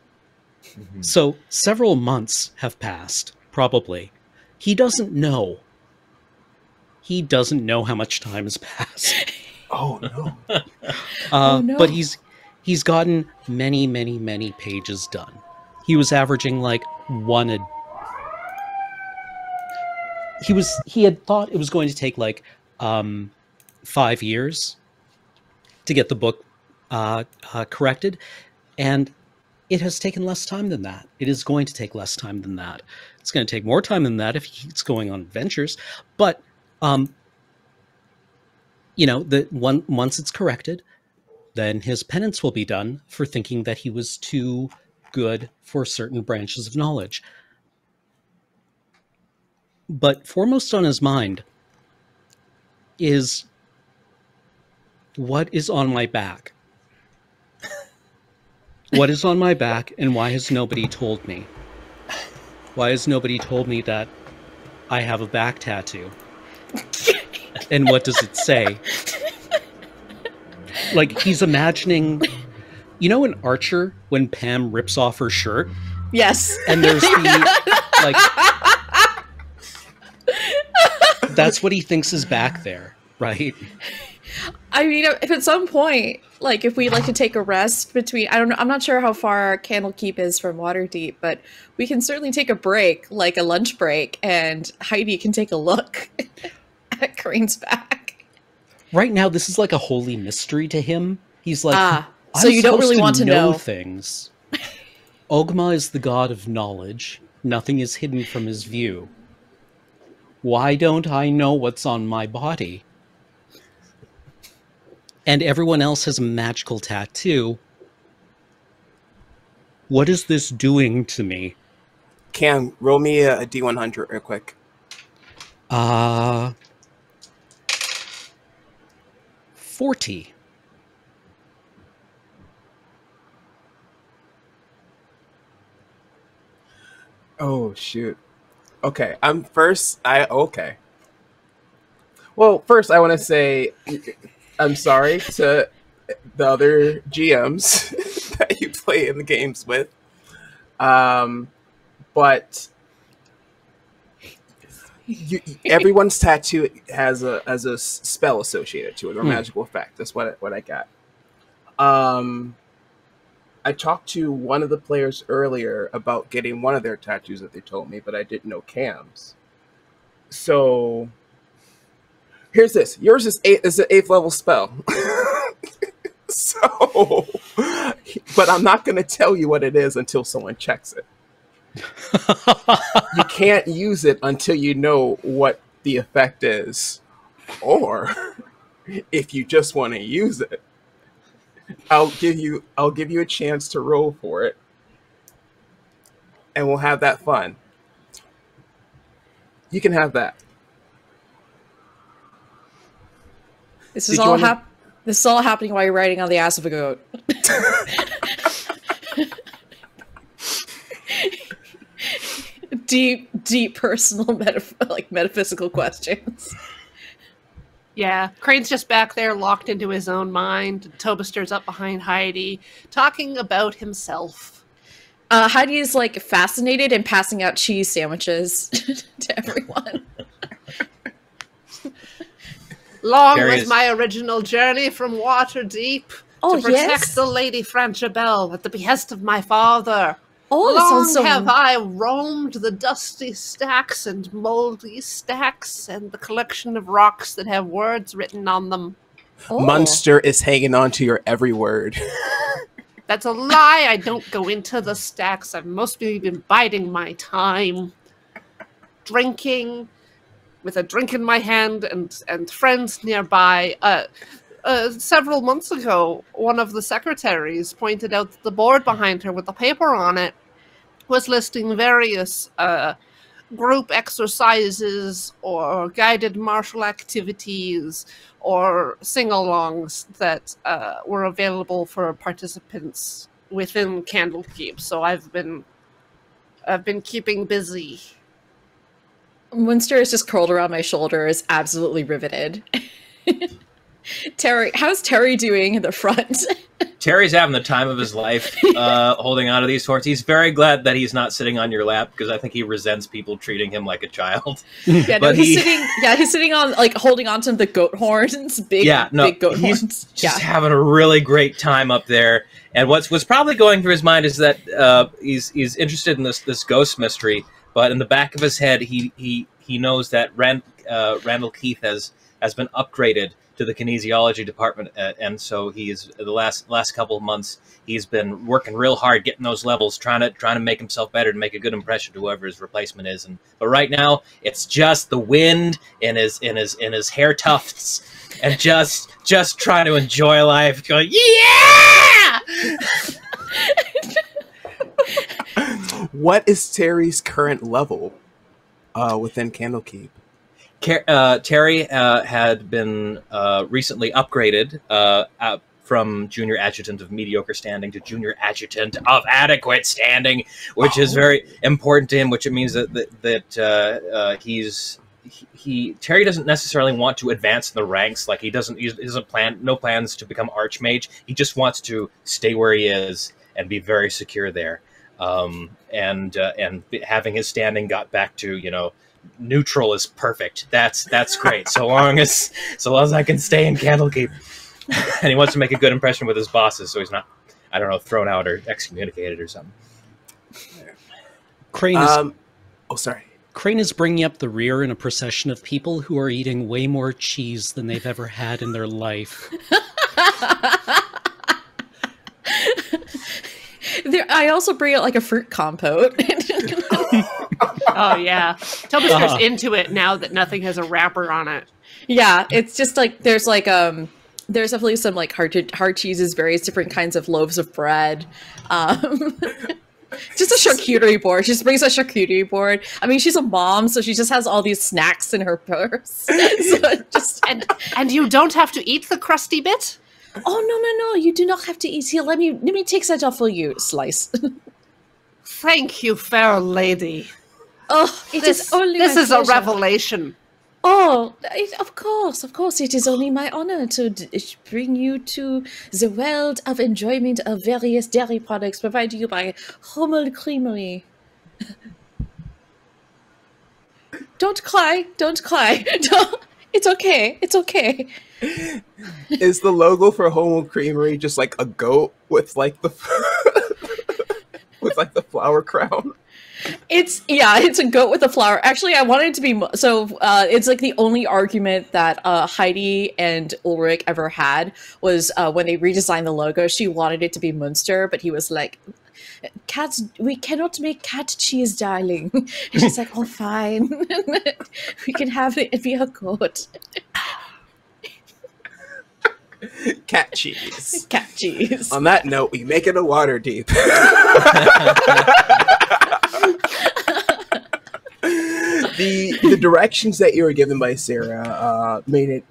Mm-hmm. So several months have passed, probably. He doesn't know. He doesn't know how much time has passed. Oh, no. Oh, no. But he's gotten many, many, many pages done. He was averaging like one a... He had thought it was going to take like 5 years to get the book corrected, and it has taken less time than that. It is going to take less time than that. It's going to take more time than that if he keeps going on adventures. But once it's corrected, then his penance will be done for thinking that he was too good for certain branches of knowledge. But foremost on his mind is, what is on my back? What is on my back, and why has nobody told me? Why has nobody told me that I have a back tattoo? And what does it say? Like, he's imagining... in Archer, when Pam rips off her shirt? Yes. And there's the... like... That's what he thinks is back there, right? I mean, if at some point, like, if we like to take a rest between, I don't know, I'm not sure how far Candlekeep is from Waterdeep, but we can certainly take a break, like a lunch break, and Heidi can take a look at Crane's back. Right now, this is like a holy mystery to him. He's like, so you don't really want to know things. Ogma is the god of knowledge. Nothing is hidden from his view. Why don't I know what's on my body? And everyone else has a magical tattoo. What is this doing to me? Cam, roll me a D100 real quick. 40. Oh, shoot. Okay, okay. Well, first I want to say I'm sorry to the other GMs that you play in the games with. But everyone's tattoo has a spell associated to it, or magical effect. That's what I got. I talked to one of the players earlier about getting one of their tattoos that they told me, but I didn't know Cam's. So here's this. Yours is an 8th level spell. So, but I'm not going to tell you what it is until someone checks it. You can't use it until you know what the effect is. Or if you just want to use it, I'll give you a chance to roll for it, and we'll have that fun. You can have that. This is all happening while you're riding on the ass of a goat. deep personal metaphysical questions. Yeah, Crane's just back there, locked into his own mind. Tobaster's up behind Heidi, talking about himself. Heidi is like fascinated and passing out cheese sandwiches to everyone. Long There was is- my original journey from Waterdeep Oh, to protect yes? the Lady Franchabelle at the behest of my father. Oh, that Long sounds so... have I roamed the dusty stacks and moldy stacks and the collection of rocks that have words written on them. Oh. Munster is hanging on to your every word. That's a lie. I don't go into the stacks. I've mostly been biding my time, drinking, with a drink in my hand and friends nearby. Several months ago, one of the secretaries pointed out that the board behind her with the paper on it was listing various group exercises or guided martial activities or sing-alongs that were available for participants within Candlekeep. So I've been keeping busy. Munster is just curled around my shoulder, is absolutely riveted. Terry, how's Terry doing in the front? Terry's having the time of his life, holding on to these horns. He's very glad that he's not sitting on your lap because I think he resents people treating him like a child. Yeah, no, But he's sitting on, like, holding on to the goat horns, big goat he's horns. just having a really great time up there. And what's probably going through his mind is that he's interested in this ghost mystery, but in the back of his head, he knows that Randall Keith has been upgraded to the kinesiology department, and so he is the last couple of months he's been working real hard getting those levels, trying to make himself better, to make a good impression to whoever his replacement is. But right now it's just the wind in his hair tufts, and just trying to enjoy life, going yeah. What is Terry's current level within Candlekeep? Terry had been recently upgraded from junior adjutant of mediocre standing to junior adjutant of adequate standing, which is very important to him. Which it means that Terry doesn't necessarily want to advance in the ranks. Like he doesn't no plans to become archmage. He just wants to stay where he is and be very secure there. And having his standing got back to, neutral is perfect. That's great. So long as I can stay in Candlekeep. And he wants to make a good impression with his bosses, so he's not, I don't know, thrown out or excommunicated or something. Crane is sorry. Crane is bringing up the rear in a procession of people who are eating way more cheese than they've ever had in their life. I also bring out like a fruit compote. Oh yeah, Tobister's into it now that nothing has a wrapper on it. Yeah, it's just like there's definitely some like hard cheeses, various different kinds of loaves of bread. Just a charcuterie board. She just brings a charcuterie board. I mean, she's a mom, so she just has all these snacks in her purse. And you don't have to eat the crusty bit? Oh, no, you do not have to eat. Here, let me take that off for you. Slice. Thank you, fair lady. Oh, this is a revelation. Oh, of course, it is only my honor to bring you to the world of enjoyment of various dairy products provided to you by Hummel Creamery. Don't cry. It's okay. Is the logo for Hummel Creamery just like a goat with like the flower crown? It's a goat with a flower. Actually, I wanted it to be it's like the only argument that Heidi and Ulrich ever had was when they redesigned the logo. She wanted it to be Munster, but he was like, "Cats, we cannot make cat cheese, darling." And she's like, "Oh, fine, we can have it be a goat." Cat cheese. Cat cheese. On that note, we make it a water deep. The directions that you were given by Sarah made it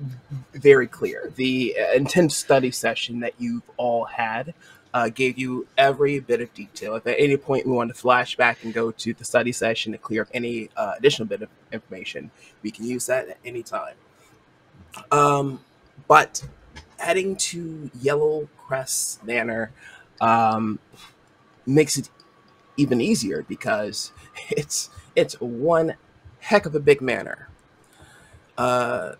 very clear. The intense study session that you've all had gave you every bit of detail. If at any point we want to flash back and go to the study session to clear up any additional bit of information, we can use that at any time. But heading to Yellowcrest Manor makes it even easier because it's one heck of a big manor. No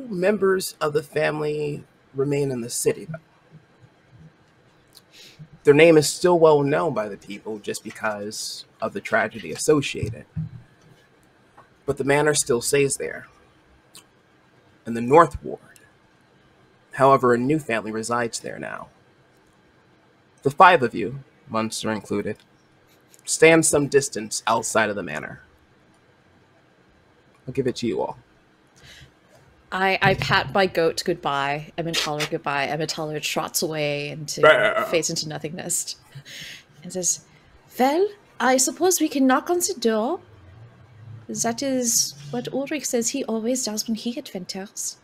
members of the family remain in the city, though. Their name is still well known by the people just because of the tragedy associated. But the manor still stays there, in the North Ward. However, a new family resides there now. The 5 of you, Munster included, stand some distance outside of the manor. I'll give it to you all. I pat my goat goodbye. Emmentaler goodbye. Emmentaler trots away into fades into nothingness, and says, "Well, I suppose we can knock on the door. That is what Ulrich says he always does when he adventures."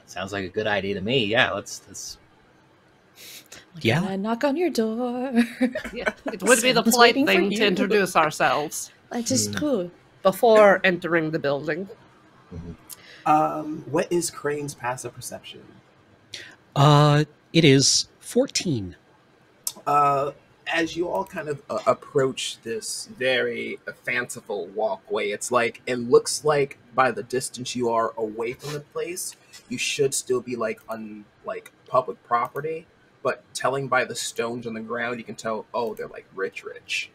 Sounds like a good idea to me. Yeah, let's. Can I knock on your door? Yeah, it would be the polite thing to introduce ourselves. That is true. Before entering the building. What is Crane's passive perception? It is 14. As you all kind of approach this very fanciful walkway, it looks like by the distance you are away from the place, you should still be on public property, but telling by the stones on the ground, you can tell, oh, they're rich.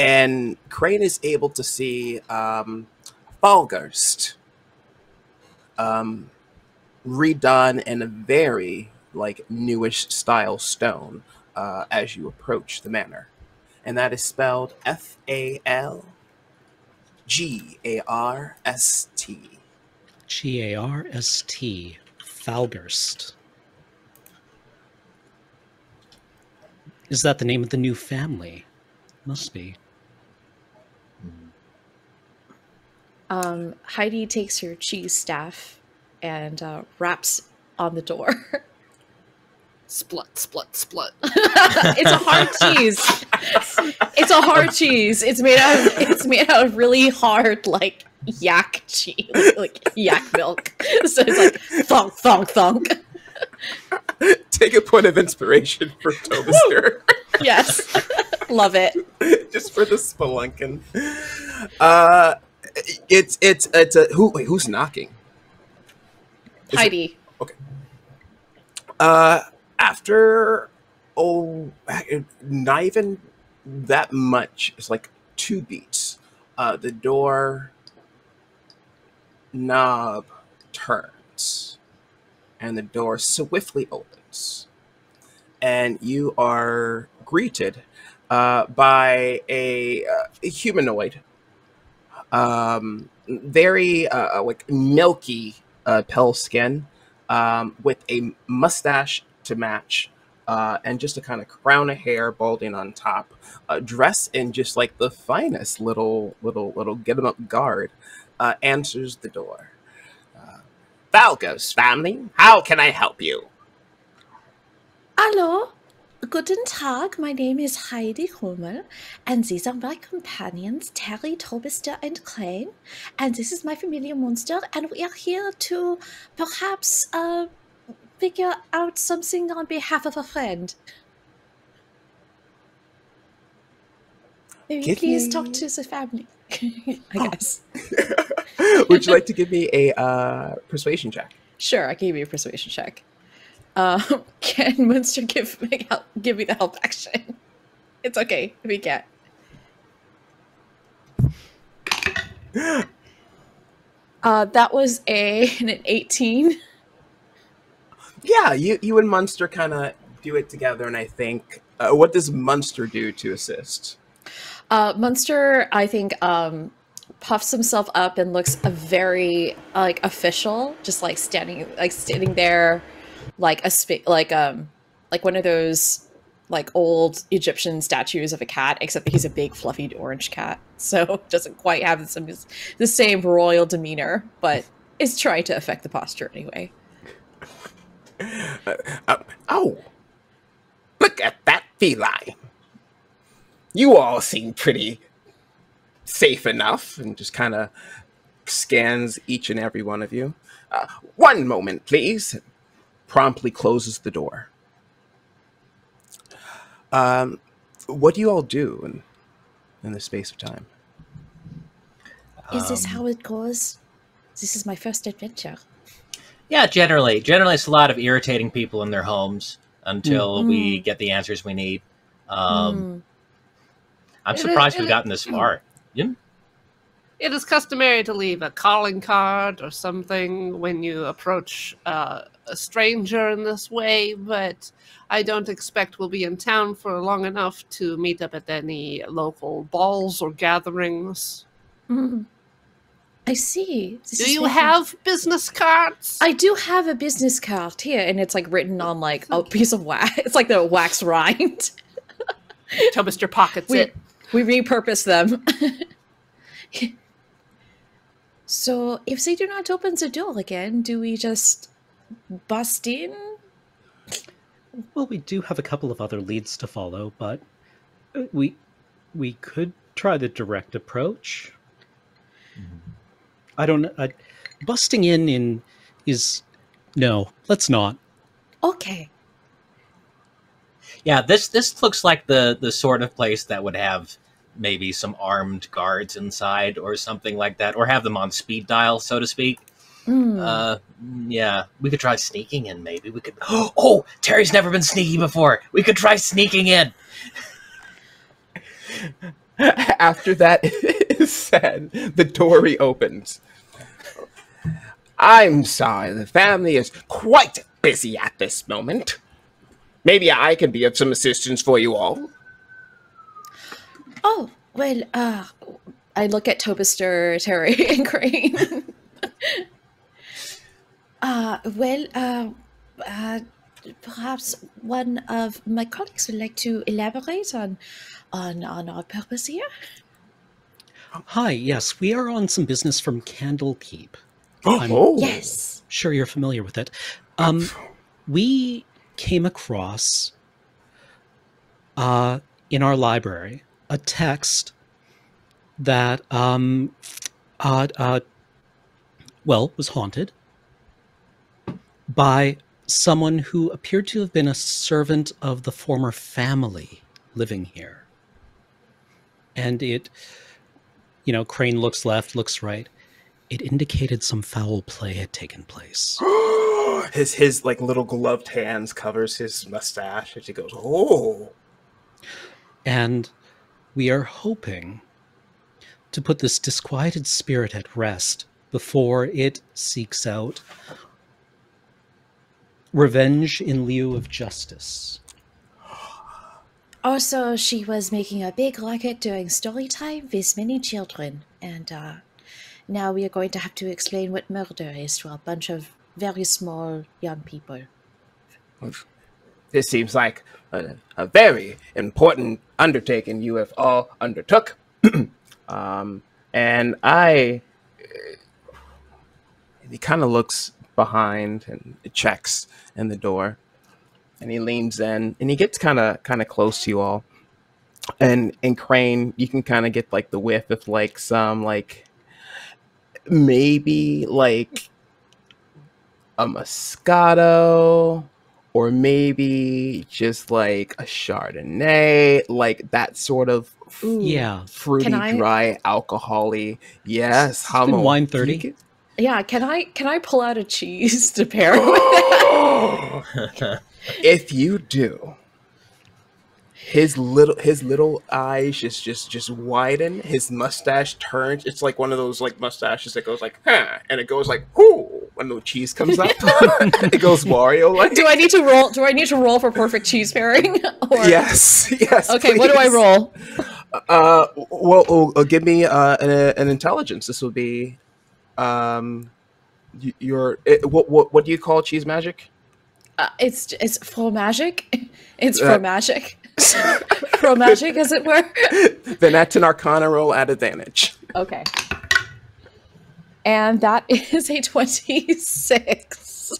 And Crane is able to see Falgurst redone in a very newish style stone as you approach the manor. And that is spelled Falgarst. Garst. Falgurst. Is that the name of the new family? Must be. Heidi takes her cheese staff and raps on the door. Splut, splut, splut. It's a hard cheese. It's a hard cheese. It's made out of really hard yak cheese, like yak milk. So it's thunk, thunk, thunk. Take a point of inspiration for Tobister. Yes. Love it. Just for the spelunking. Who's knocking? Heidi. Okay. After not even that much, it's 2 beats. The door knob turns, and the door swiftly opens, and you are greeted by a humanoid, very milky pale skin, with a mustache to match, and just a kind of crown of hair balding on top, dressed in just the finest little get 'em up guard, answers the door. Falgos family, how can I help you? Hallo, guten Tag. My name is Heidi Hummel, and these are my companions, Terry, Tobister, and Crane. And this is my familiar Munster, and we are here to perhaps figure out something on behalf of a friend. Maybe please talk to the family. I guess. Would you like to give me a persuasion check? Sure, I can give you a persuasion check. Can Munster give me the help action? It's okay if he can't. That was an 18. Yeah, you and Munster kind of do it together, and I think what does Munster do to assist? Munster, I think, puffs himself up and looks very official, just standing there, like one of those old Egyptian statues of a cat, except that he's a big fluffy orange cat, so doesn't quite have the same royal demeanor, but is trying to affect the posture anyway. Oh, look at that feline. You all seem pretty safe enough, and just kind of scans each and every one of you. One moment, please. promptly closes the door. What do you all do in the space of time? Is this how it goes? This is my first adventure. Yeah, generally it's a lot of irritating people in their homes until we get the answers we need. I'm surprised we've gotten this far. Yeah. It is customary to leave a calling card or something when you approach a stranger in this way, but I don't expect we'll be in town for long enough to meet up at any local balls or gatherings. I see. Do you have business cards? I do have a business card here, and it's like written on like a piece of wax. It's like the wax rind. Tobister pockets it. We repurpose them. So, if they do not open the door again, do we just bust in? Well, we do have a couple of other leads to follow, but we could try the direct approach. I don't know. Busting in is... No, let's not. Okay. Yeah, this looks like the sort of place that would have maybe some armed guards inside or something like that, or have them on speed dial, so to speak. Yeah, we could try sneaking in, maybe. We could... Oh, Terry's never been sneaky before. We could try sneaking in. After that is said, the door reopens. I'm sorry, the family is quite busy at this moment. Maybe I can be of some assistance for you all. Oh, well, I look at Tobister, Terry, and Crane. Perhaps one of my colleagues would like to elaborate on our purpose here. Hi, yes, we are on some business from Candlekeep. Yes. Sure you're familiar with it. We came across in our library a text that was haunted by someone who appeared to have been a servant of the former family living here. And it, Crane looks left, looks right. It indicated some foul play had taken place. His like little gloved hands covers his mustache as he goes, oh. And we are hoping to put this disquieted spirit at rest before it seeks out revenge in lieu of justice. Also, she was making a big racket during story time with many children, and now we are going to have to explain what murder is to a bunch of very small young people. This seems like a very important undertaking you have all undertook. And he kind of looks behind and checks in the door, and he leans in and he gets kind of close to you all. And in Crane, you can kind of get like the whiff of like some like maybe like a Moscato, or maybe just like a Chardonnay, like that sort of fruity, dry, alcohol-y. Yes, Hummel. Wine 30. Yeah, can I pull out a cheese to pair with it? If you do, his little eyes just widen. His mustache turns. It's like one of those like mustaches that goes like, huh, and it goes like, whoo, when the cheese comes up. It goes Mario like. Do I need to roll for perfect cheese pairing? Or... Yes. Okay, please. What do I roll? Give me an intelligence. This will be, what do you call cheese magic? It's fromagic. It's fromagic. Fromagic, as it were. Then that's an Arcana roll at advantage. Okay. And that is a 26.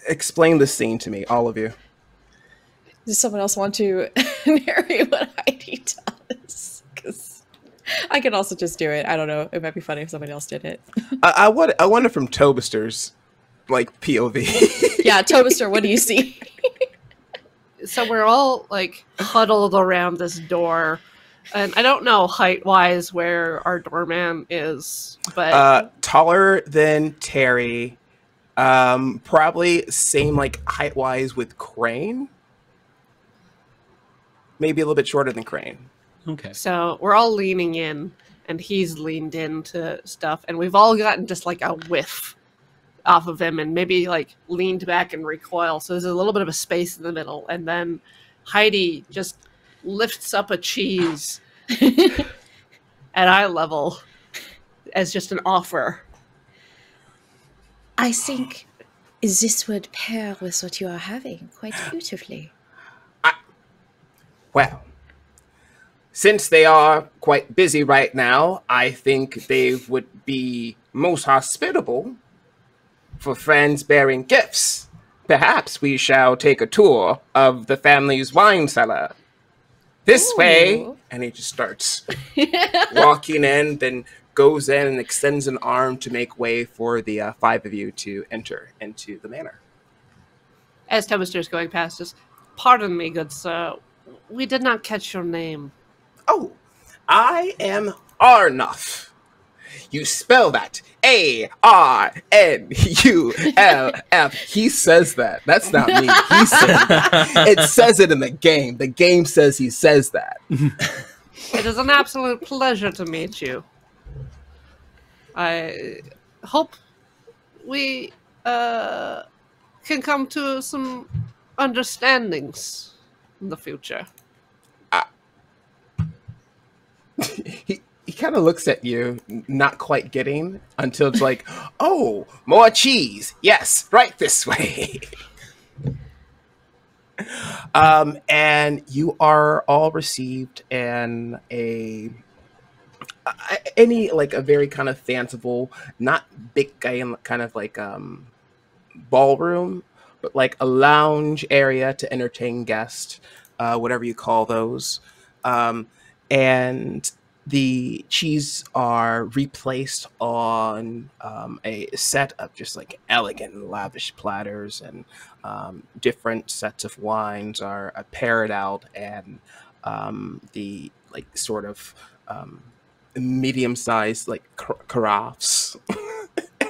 Explain the scene to me, all of you. Does someone else want to narrate what Heidi does? I could also just do it. I don't know. It might be funny if somebody else did it. I wonder from Tobester's like POV. Yeah, Tobister, what do you see? So we're all like huddled around this door, and I don't know height-wise where our doorman is, but Taller than Terry, probably same like height-wise with Crane. Maybe a little bit shorter than Crane. Okay. so we're all leaning in, and he's leaned into stuff, and we've all gotten just like a whiff off of him, and maybe like leaned back and recoil. So there's a little bit of a space in the middle, and then Heidi just lifts up a cheese at eye level as just an offer. I think this would pair with what you are having quite beautifully. Well, since they are quite busy right now, I think they would be most hospitable for friends bearing gifts. Perhaps we shall take a tour of the family's wine cellar. This way, Ooh. and he just starts walking in, then goes in and extends an arm to make way for the five of you to enter into the manor. As Tobister's going past us, pardon me, good sir, we did not catch your name. Oh, I am Arnuff. You spell that Arnuff. He says that. That's not me. He says that. It says it in the game. The game says he says that. It is an absolute pleasure to meet you. I hope we can come to some understandings in the future. He kind of looks at you, not quite getting, until it's like, oh, more cheese. Yes, right this way. And you are all received in a very kind of fanciful, not big guy kind of like ballroom, but like a lounge area to entertain guests, whatever you call those. And the cheese are replaced on a set of just like elegant and lavish platters, and different sets of wines are paired out, and the like sort of medium-sized like carafes.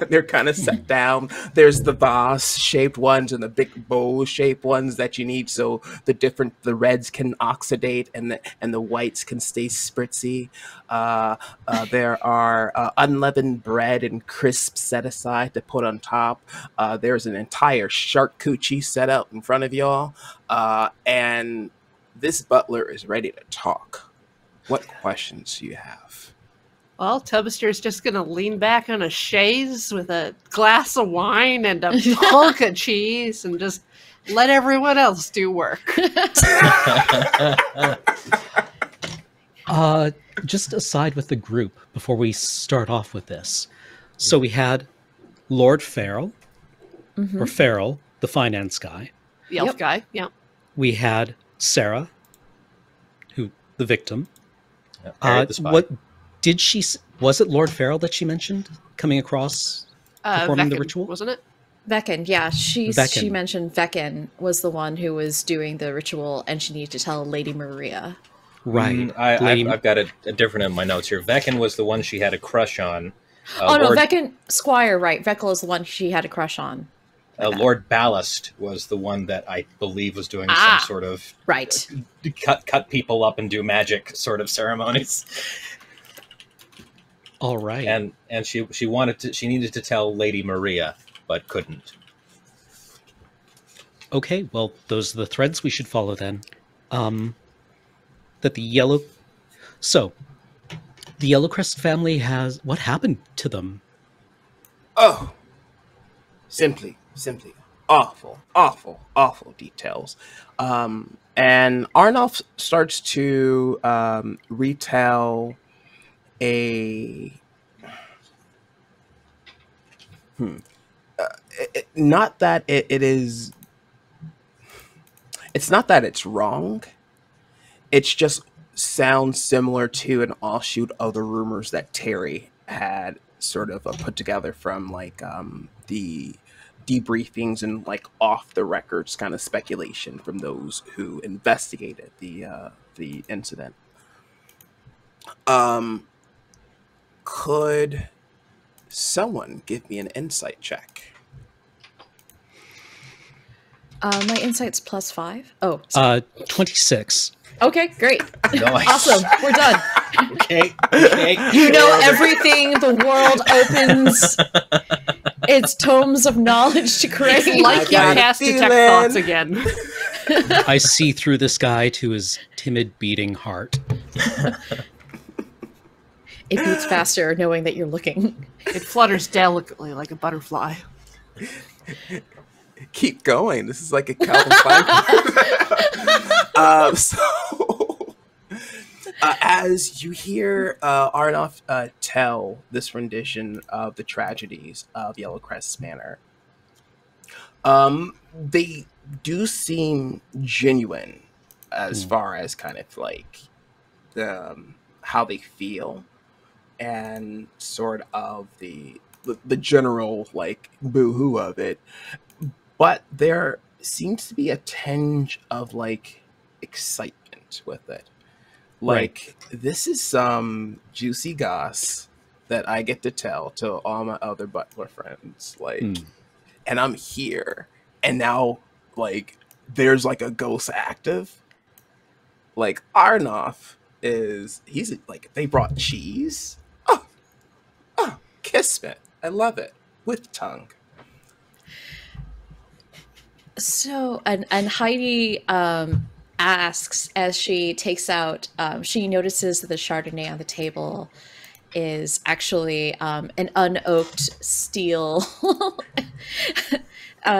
They're kind of set down. There's the vase-shaped ones and the big bowl-shaped ones that you need, so the reds can oxidate and the whites can stay spritzy. There are unleavened bread and crisps set aside to put on top. There's an entire charcuterie set out in front of y'all, and this butler is ready to talk. What questions do you have? Well, Tobister's just going to lean back on a chaise with a glass of wine and a hunk of cheese and just let everyone else do work. Just aside with the group before we start off with this. So we had Lord Farrell, or Farrell, the finance guy. The elf guy, yeah. We had Sarah, the victim. The spy. What did she? Was it Lord Farrell that she mentioned coming across performing the Vecin, ritual? wasn't it? Vecin, yeah. She Vecin. mentioned Vecin was the one who was doing the ritual, and she needed to tell Lady Maria. Right. I've got a different in my notes here. Vecin was the one she had a crush on. No, Vecin Squire, right. Vecil is the one she had a crush on. Lord Ballast was the one that I believe was doing some sort of Right. cut people up and do magic sort of ceremonies. All right. And she needed to tell Lady Maria, but couldn't. Okay, well, those are the threads we should follow then. That the Yellowcrest family has... What happened to them? Oh, simply awful details. And Arnulf starts to retell not that it's not that it's wrong. It's just sounds similar to an offshoot of the rumors that Terry had sort of put together from like the debriefings and like off the records kind of speculation from those who investigated the incident. Could someone give me an insight check? My insight's +5. Oh, sorry. 26. Okay, great. Nice. Awesome. We're done. Okay. You know everything. The world opens its tomes of knowledge to create. It's like you got a cast detect feeling. thoughts again. I see through this guy to his timid beating heart. It beats faster knowing that you're looking. It flutters delicately like a butterfly. Keep going. This is like a Calvin Klein. As you hear Arnoff tell this rendition of the tragedies of Yellowcrest Manor, they do seem genuine as far as kind of like how they feel and sort of the general like boo-hoo of it. But there seems to be a tinge of like excitement with it. Like, this is some juicy goss that I get to tell to all my other butler friends. Like, and I'm here. And now, like, there's like a ghost active. Like, Arnoff he's like, they brought cheese. Oh, Kismet. I love it. With tongue. So, and Heidi asks as she takes out, she notices that the Chardonnay on the table is actually an unoaked steel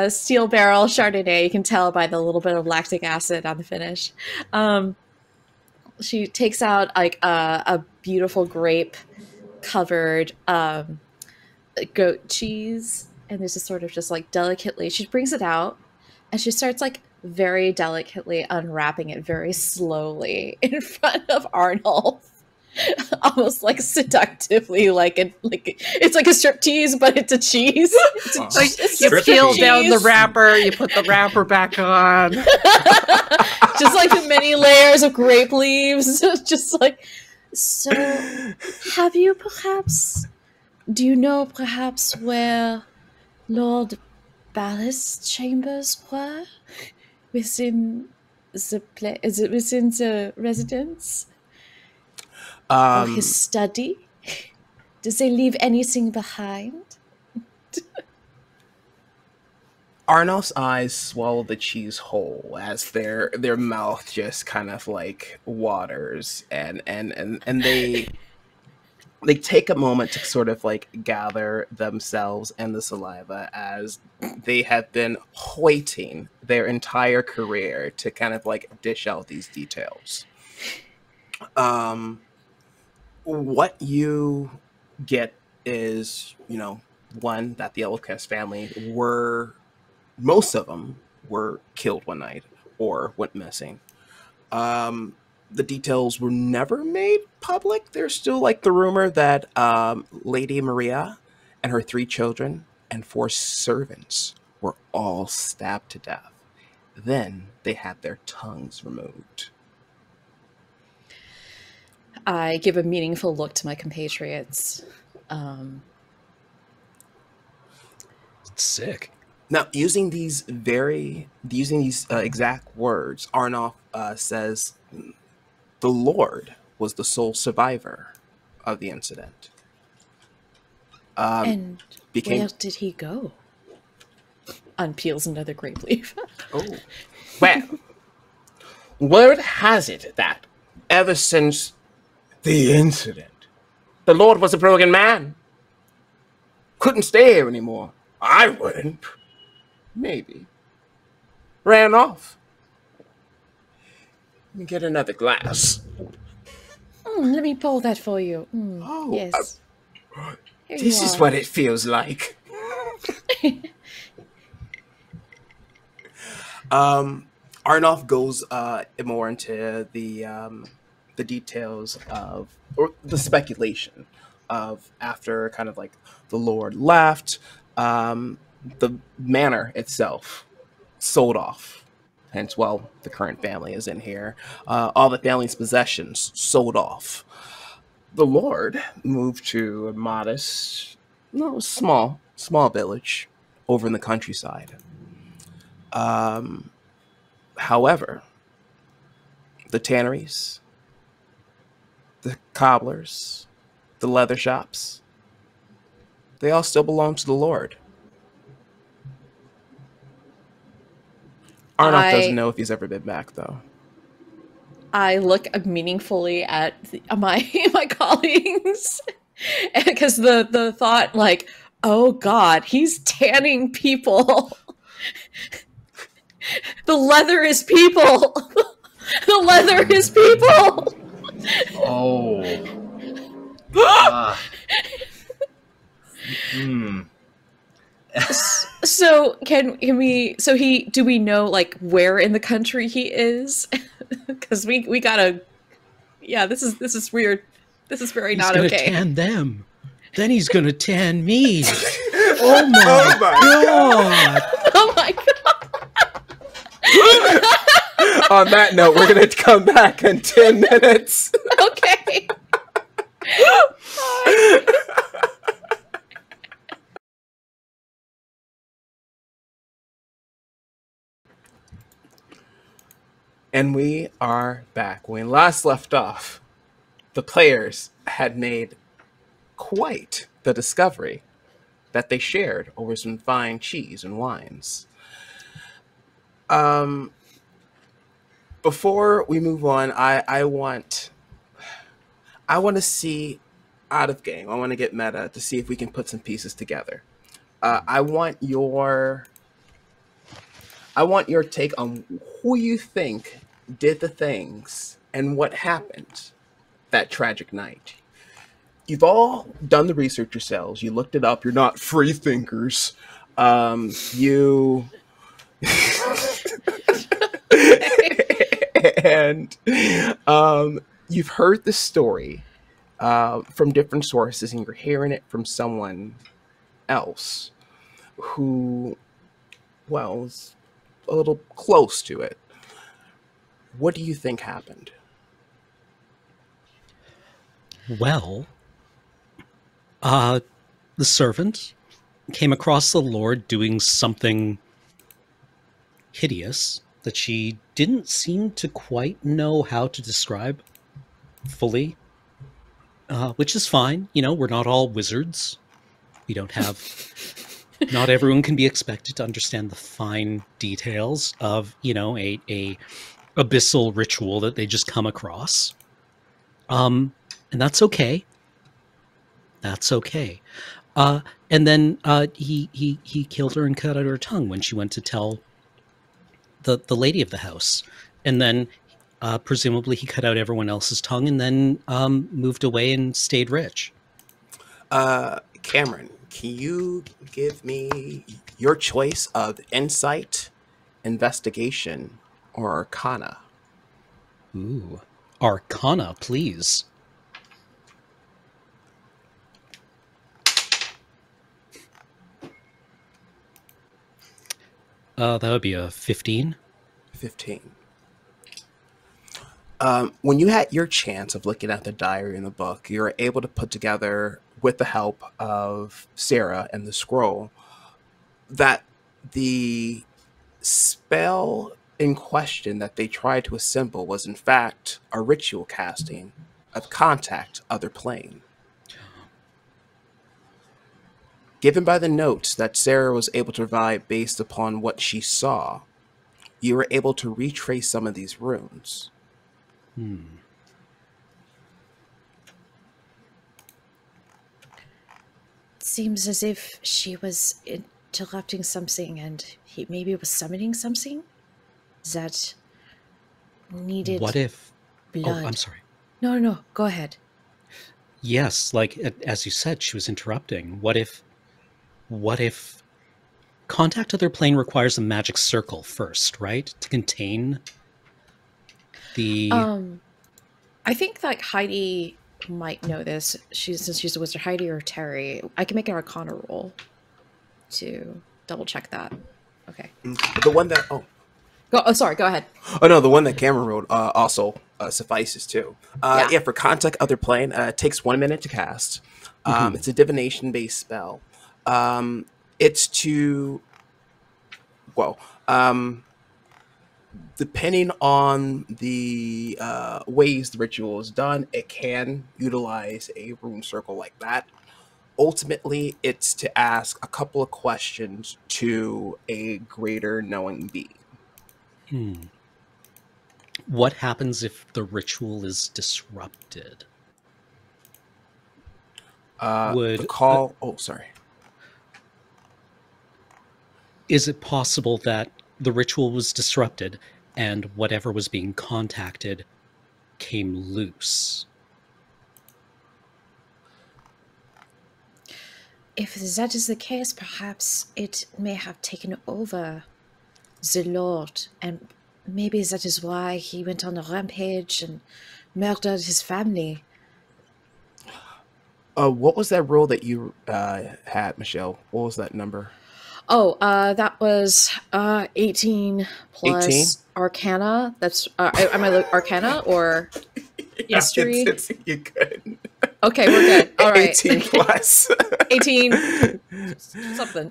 steel barrel Chardonnay. You can tell by the little bit of lactic acid on the finish. She takes out like a beautiful grape covered goat cheese, and there's just sort of just like delicately, she brings it out and she starts like very delicately unwrapping it very slowly in front of Arnold. Almost like seductively, like it's like a striptease, but it's a cheese. It's Like you peel down the wrapper, you put the wrapper back on. Just like the many layers of grape leaves. Just like, so have you do you know perhaps where Lord Ballast chambers were within the is it within the residence? Or his study? Does they leave anything behind? Arnoff's eyes swallow the cheese whole as their mouth just kind of like waters, and they take a moment to sort of like gather themselves and the saliva as they have been waiting their entire career to kind of like dish out these details. What you get is, one, that the Yellowcrest family most of them were killed one night or went missing. The details were never made public. There's still like the rumor that Lady Maria and her 3 children and 4 servants were all stabbed to death. Then they had their tongues removed. I give a meaningful look to my compatriots. It's sick. Now, using these exact words, Arnoff says the Lord was the sole survivor of the incident. And where did he go? Unpeels another grape leaf. Well, word has it that ever since the incident, the Lord was a broken man. Couldn't stay here anymore. I wouldn't. Maybe. Ran off. Let me get another glass. Let me pour that for you. Oh, yes. This is what it feels like. Arnoff goes more into the the details of, or the speculation of, after kind of like the Lord left, the manor itself sold off. Hence, well, the current family is in here. All the family's possessions sold off. The Lord moved to a modest, no, small village over in the countryside. However, the tanneries, the cobblers, the leather shops, they all still belong to the Lord. Arnott doesn't know if he's ever been back, though. I look meaningfully at my my colleagues because the thought, like, oh God, he's tanning people. The leather is people. The leather is people. Oh. So can we? So do we know like where in the country he is? Because we gotta. Yeah, this is weird. This is very not okay. He's gonna tan them. Then he's gonna tan me. Oh my god! Oh my god! On that note, we're going to come back in 10 minutes. Okay. And we are back. When we last left off, the players had made quite the discovery that they shared over some fine cheese and wines. Before we move on, I want to see out of game. I want to get meta to see if we can put some pieces together. I want your take on who you think did the things and what happened that tragic night. You've all done the research yourselves. You looked it up. You're not free thinkers. And you've heard the story from different sources, and you're hearing it from someone else who, well, is a little close to it. What do you think happened? Well, the servant came across the Lord doing something hideous that she didn't seem to quite know how to describe fully, which is fine. You know, we're not all wizards. We don't have... Not everyone can be expected to understand the fine details of, you know, a abyssal ritual that they just come across. And that's okay. That's okay. And then he killed her and cut out her tongue when she went to tell the lady of the house. And then presumably he cut out everyone else's tongue and then moved away and stayed rich. Cameron, can you give me your choice of insight, investigation, or arcana? Ooh, arcana, please. That would be a 15. 15. When you had your chance of looking at the diary in the book, you were able to put together, with the help of Sarah and the scroll, that the spell in question that they tried to assemble was in fact a ritual casting of contact other plane. Given by the notes that Sarah was able to provide based upon what she saw, you were able to retrace some of these runes. Seems as if she was interrupting something and he maybe was summoning something that needed What if... blood. Oh, I'm sorry. No, go ahead. Yes, like, as you said, she was interrupting. What if contact other plane requires a magic circle first, right? To contain the... I think like Heidi might know this. Since she's a wizard, Heidi or Terry. I can make an Arcana roll to double check that. Okay. The one that Sorry. Go ahead. oh no, the one that Cameron wrote also suffices too. Yeah. For contact other plane, it takes 1 minute to cast. It's a divination based spell. It's to depending on the ways the ritual is done, it can utilize a rune circle like that. Ultimately, it's to ask a couple of questions to a greater knowing being. What happens if the ritual is disrupted? The call. Sorry. Is it possible that the ritual was disrupted and whatever was being contacted came loose? If that is the case, perhaps it may have taken over the Lord, and maybe that is why he went on a rampage and murdered his family. What was that roll that you had, Michelle? What was that number? That was 18 plus 18? Arcana. That's am I Arcana or history? You're good. Okay, we're good. All right. 18 plus. 18 something.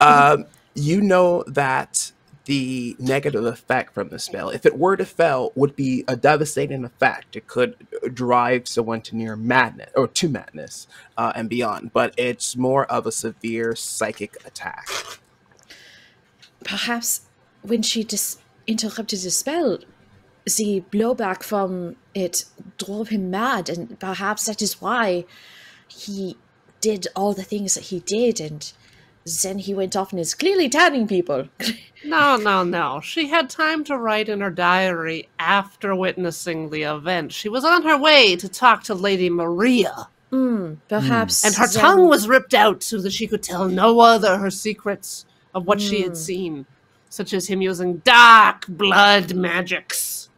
You know that the negative effect from the spell, if it were to fail, would be a devastating effect. It could drive someone to near madness or to madness and beyond, but it's more of a severe psychic attack. Perhaps when she interrupted the spell, the blowback from it drove him mad, and perhaps that is why he did all the things that he did, and then he went off and is clearly tanning people. No. She had time to write in her diary after witnessing the event. She was on her way to talk to Lady Maria. Perhaps. And her tongue was ripped out so that she could tell no other her secrets of what she had seen, such as him using dark blood magics.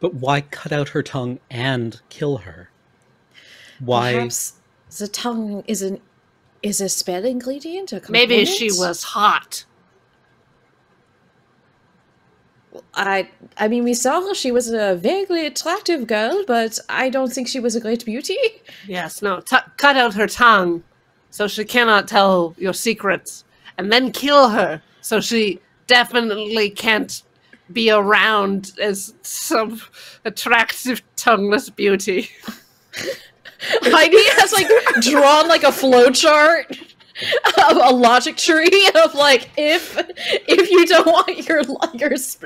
But why cut out her tongue and kill her? Why? Perhaps the tongue is a spell ingredient? A Maybe component? she was hot. I mean, we saw her. She was a vaguely attractive girl, but I don't think she was a great beauty. Yes, no. Cut out her tongue so she cannot tell your secrets. And then kill her so she definitely can't be around as some attractive tongueless beauty. Heidi has drawn a flowchart of a logic tree of if you don't want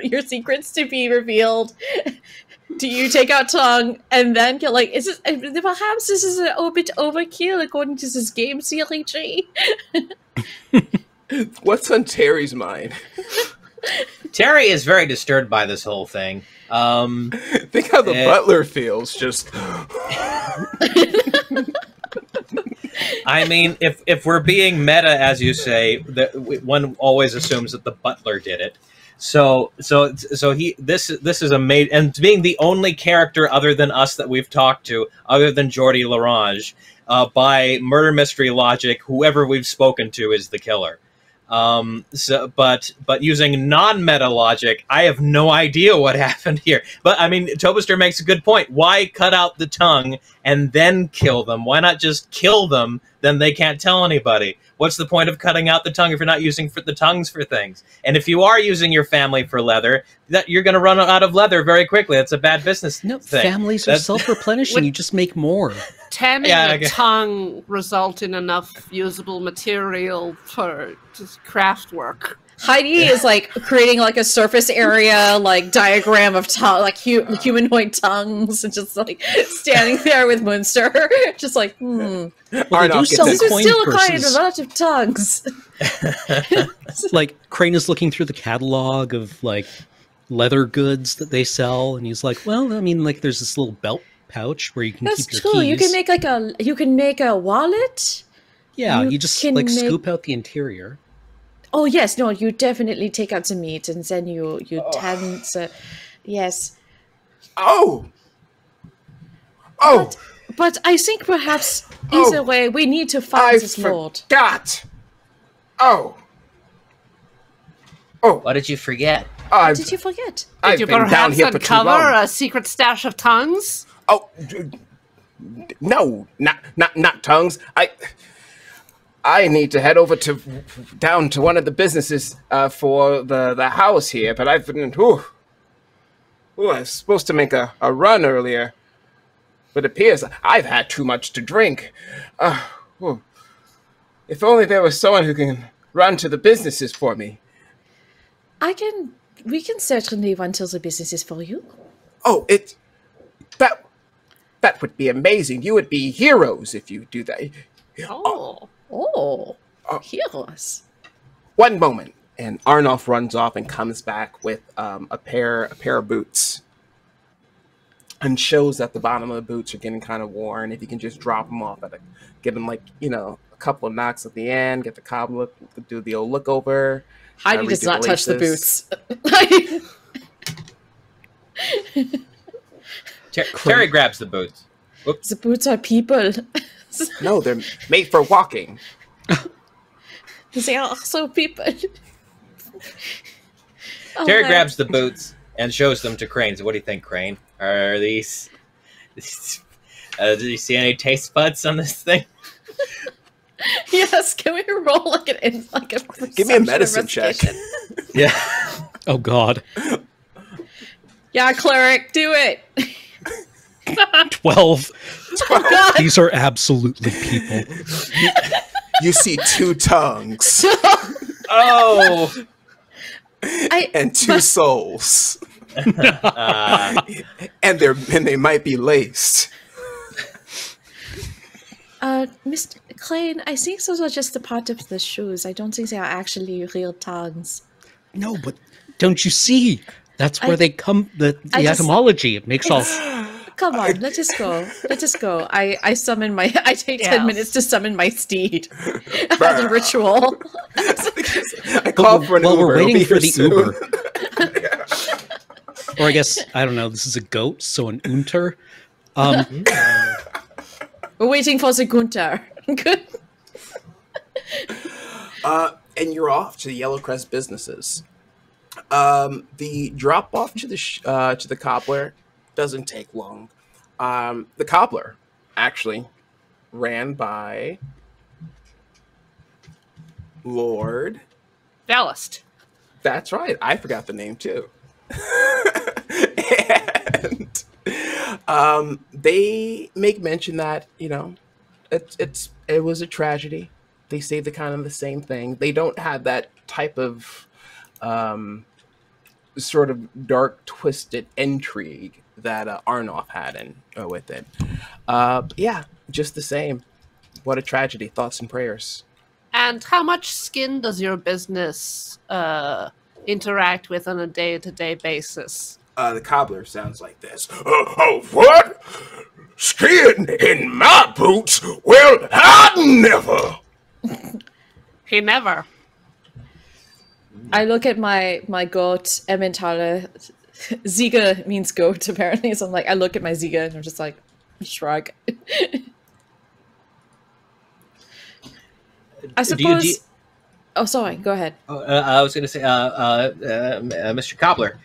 your secrets to be revealed, do you take out tongue and then kill? Perhaps this is a bit overkill according to this game theory tree. What's on Terry's mind? Terry is very disturbed by this whole thing. Think how the butler feels. Just. I mean, if we're being meta, as you say, one always assumes that the butler did it. So this is a made, and being the only character other than us that we've talked to, other than Geordie Larange, by murder mystery logic, whoever we've spoken to is the killer. But using non-meta logic, I have no idea what happened here. But I mean, Tobister makes a good point. Why cut out the tongue and then kill them? Why not just kill them? Then they can't tell anybody. What's the point of cutting out the tongue if you're not using the tongues for things? And if you are using your family for leather, that you're going to run out of leather very quickly. That's a bad business thing. Families are self-replenishing. You just make more. Tanning a tongue result in enough usable material for just craft work. Heidi is creating a surface area diagram of tongue, humanoid tongues, and just standing there with Munster, just Well, they do sell this is coin still purses. quite a lot of tongues. Crane is looking through the catalog of leather goods that they sell, and he's like, well, I mean, there's this little belt pouch where you can That's keep your true. keys. You can make a wallet. Yeah, you just can scoop out the interior. Oh yes, no, you definitely take out some meat and then you tan. Yes. Oh, Oh, But I think perhaps either way, we need to find I this lord. forgot. Oh. What did you forget? What did you forget? I've Did you been down perhaps here for too uncover long. a secret stash of tongues? Oh, no, not tongues. I need to head over down to one of the businesses for the house here, but I've been. I was supposed to make a run earlier, but it appears I've had too much to drink. If only there was someone who can run to the businesses for me. We can certainly run to the businesses for you. Oh, that would be amazing. You would be heroes if you do that. Oh, heroes. One moment, and Arnulf runs off and comes back with a pair of boots, and shows that the bottom of the boots are getting kind of worn. If you can just drop them off give them a couple of knocks at the end, get the cobbler, do the old look over. Heidi does not touch the boots. Terry grabs the boots. Whoops. The boots are people. No, they're made for walking. They are also people. Terry grabs the boots and shows them to Crane. So what do you think, Crane? Are these do you see any taste buds on this thing? Yes, can we roll like a Give me a medicine check. Yeah. Oh God. Yeah, cleric, do it. 12. Oh God. These are absolutely people. You see 2 tongues Oh. and 2 souls, and they might be laced. Mr. Crane, I think those are just a part of the shoes. I don't think they are actually real tongues. No, but don't you see? That's where they come. The just- etymology. It makes all. Come on, let us go. Let us go. I summon my. I take 10 minutes to summon my steed as a ritual. I call for an While Uber. we're It'll waiting be for here the soon. Uber. Or I guess I don't know. This is a goat, so an unter. We're waiting for the Gunther. Good. And you're off to the Yellowcrest businesses. The drop off to the cobbler doesn't take long. The cobbler actually ran by Lord. Ballast. That's right. I forgot the name too. And they make mention that it was a tragedy. They say the same thing. They don't have that type of sort of dark, twisted intrigue that Arnulf had with it. Yeah, just the same. What a tragedy. Thoughts and prayers. And how much skin does your business interact with on a day-to-day basis? The cobbler sounds like this. What? Skin in my boots? Well, I never. He never. I look at my goat, Emmentaler. Ziga means goat, apparently. So I'm like, I look at my Ziga and I'm just like, shrug. I suppose. Oh, sorry. Go ahead. I was going to say, Mr. Cobbler,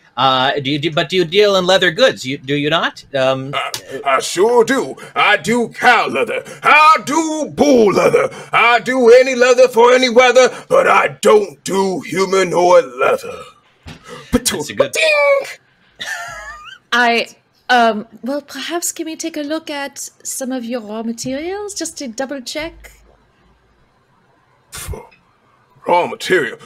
do you deal in leather goods? Do you not? I sure do. I do cow leather. I do bull leather. I do any leather for any weather, but I don't do humanoid leather. That's a good. Well, perhaps can we take a look at some of your raw materials just to double check? Raw material.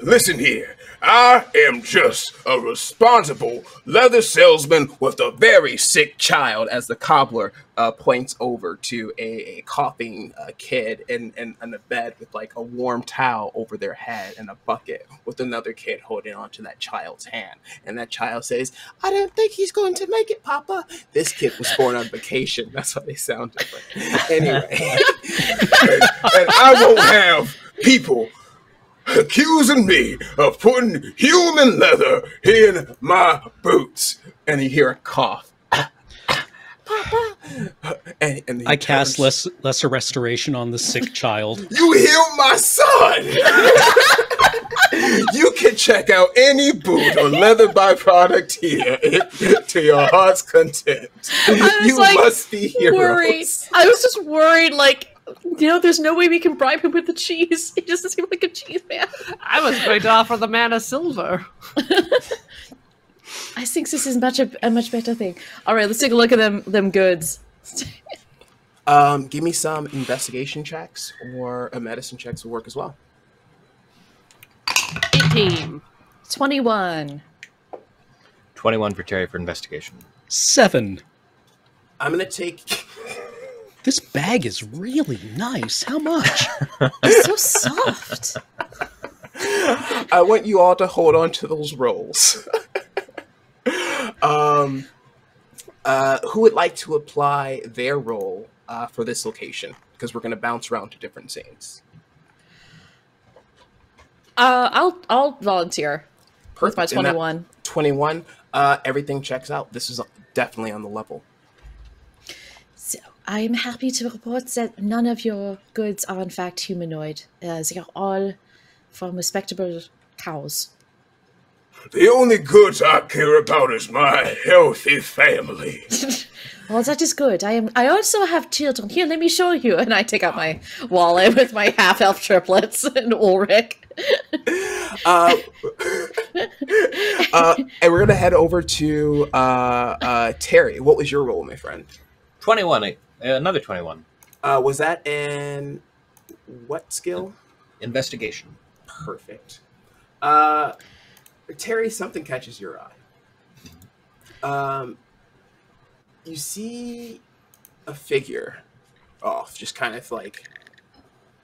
Listen here. I am just a responsible leather salesman with a very sick child, as the cobbler points over to a coughing kid in a bed with like a warm towel over their head and a bucket with another kid holding onto that child's hand. And that child says, I don't think he's going to make it, Papa. This kid was born on vacation. That's why they sound different. Anyway. and I won't have people accusing me of putting human leather in my boots. And you hear a cough. Papa, And he I cast turns, lesser restoration on the sick child. You healed my son! You can check out any boot or leather byproduct here to your heart's content. was You like, must be heroes. Worried. I was just worried, like, there's no way we can bribe him with the cheese. He doesn't seem like a cheese man. I was going to offer the man a silver. I think this is a much better thing. All right, let's take a look at them goods. Give me some investigation checks or a medicine checks will work as well. 18. 21. 21 for Terry for investigation. 7. I'm gonna take. This bag is really nice. How much? It's so soft. I want you all to hold on to those rolls. Who would like to apply their role for this location? Because we're going to bounce around to different scenes. I'll volunteer. With my Perfect. And that 21. 21. Everything checks out. This is definitely on the level. So I'm happy to report that none of your goods are in fact humanoid. They are all from respectable cows. The only goods I care about is my healthy family. Well, that is good. I also have children. Here, let me show you. And I take out my wallet with my half-elf triplets and Ulrich. And we're going to head over to Terry. What was your role, my friend? 21. Another 21. Was that in what skill? Investigation. Perfect. Terry, something catches your eye. You see a figure off, just kind of like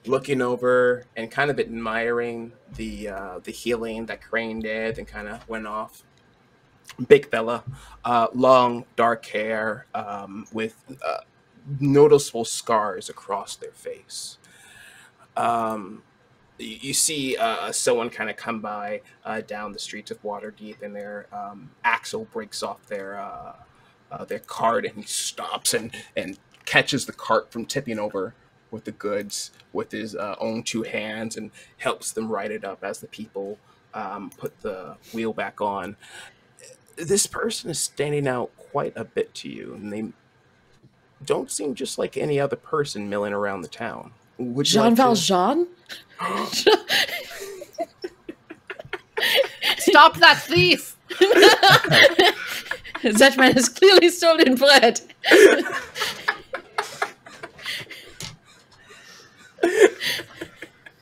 looking over and kind of admiring the healing that Crane did and kind of went off. Big fella, long dark hair, with noticeable scars across their face. You see someone kind of come by down the streets of Waterdeep, and their axle breaks off their cart, and he stops and catches the cart from tipping over with the goods with his own two hands and helps them right it up as the people put the wheel back on. This person is standing out quite a bit to you, and they don't seem just like any other person milling around the town. Would you Jean like to- Valjean? Stop that thief! That man has clearly stolen bread. I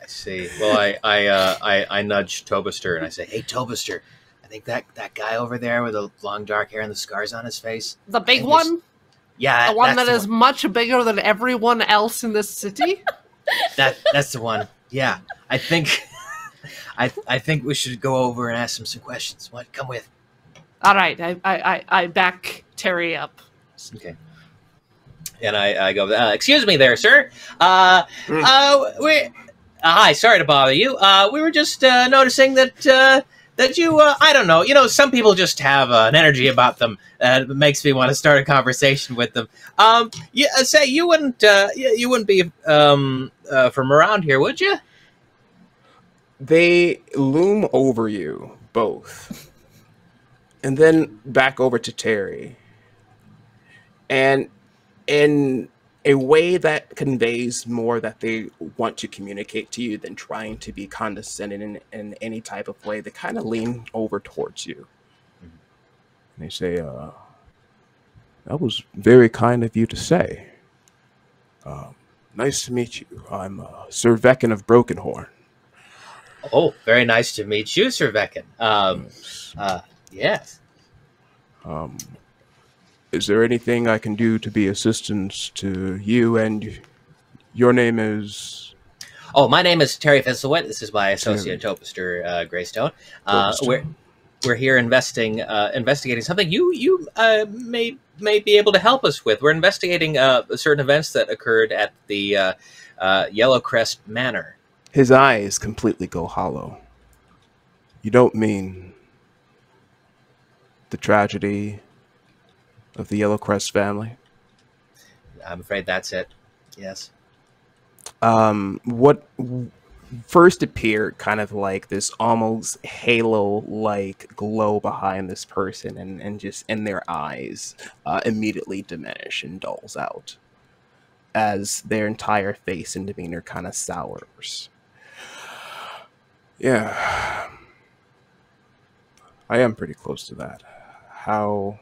see. Well, I nudge Tobister and I say, "Hey, Tobister, I think that guy over there with the long dark hair and the scars on his face. The big think one? Yeah, The one that's that is much bigger than everyone else in this city? That's the one. Yeah, I think I think we should go over and ask him some questions. What? Come with. All right, I back Terry up. Okay. And I go, excuse me there, sir. Hi, sorry to bother you. We were just noticing that you, I don't know, some people just have an energy about them that makes me want to start a conversation with them. Say you wouldn't be from around here, would you? They loom over you both, and then back over to Terry. And in a way that conveys more that they want to communicate to you than trying to be condescending in any type of way, they kind of lean over towards you. And they say, that was very kind of you to say. Nice to meet you. I'm Sir Veckin of Brokenhorn. Oh, very nice to meet you, Sir Veckin. Yes. Is there anything I can do to be assistance to you? And your name is? Oh, my name is Terry Fizzlewit. This is my associate, Topister Greystone. We're here investigating something you may be able to help us with. We're investigating certain events that occurred at the Yellowcrest Manor. His eyes completely go hollow. You don't mean the tragedy of the Yellowcrest family? I'm afraid that's it. Yes. What first appeared kind of like this almost halo-like glow behind this person, and just in their eyes immediately diminish and dulls out as their entire face and demeanor kind of sours. Yeah, I am pretty close to that. How?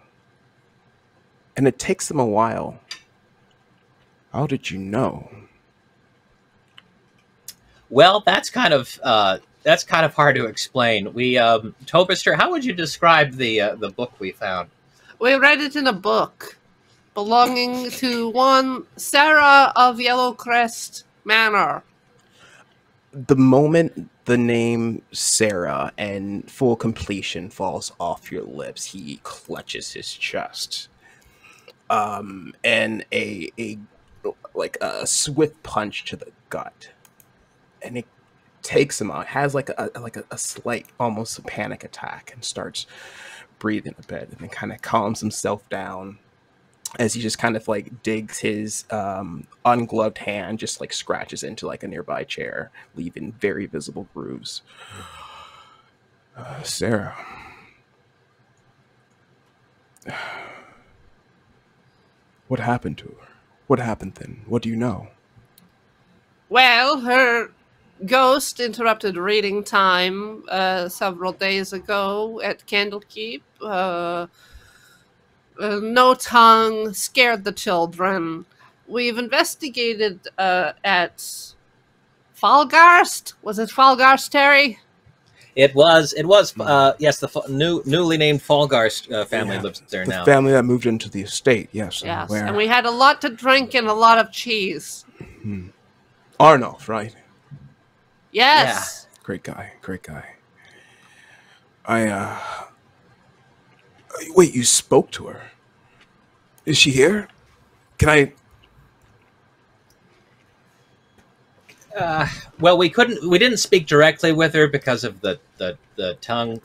And it takes them a while. How did you know? Well, that's kind of hard to explain. We, Tobister, how would you describe the book we found? We read it in a book belonging to one Sarah of Yellowcrest Manor. The moment the name Sarah and full completion falls off your lips, he clutches his chest. And a like a swift punch to the gut, and it takes him out. Has like a slight, almost a panic attack, and starts breathing a bit, and then kind of calms himself down as he just kind of like digs his ungloved hand, just like scratches into like a nearby chair, leaving very visible grooves. Sarah. What happened to her? What happened then? What do you know? Well, her ghost interrupted reading time several days ago at Candlekeep. No tongue scared the children. We've investigated at Falgarst. Was it Falgarst, Terry? It was. Yes, the newly named Falgarst family lives there now. The family that moved into the estate, yes. Yes, and we had a lot to drink and a lot of cheese. Arnulf, right? Yes. Yeah. Great guy. Wait, you spoke to her? Is she here? Can I... Well, we didn't speak directly with her because of the tongue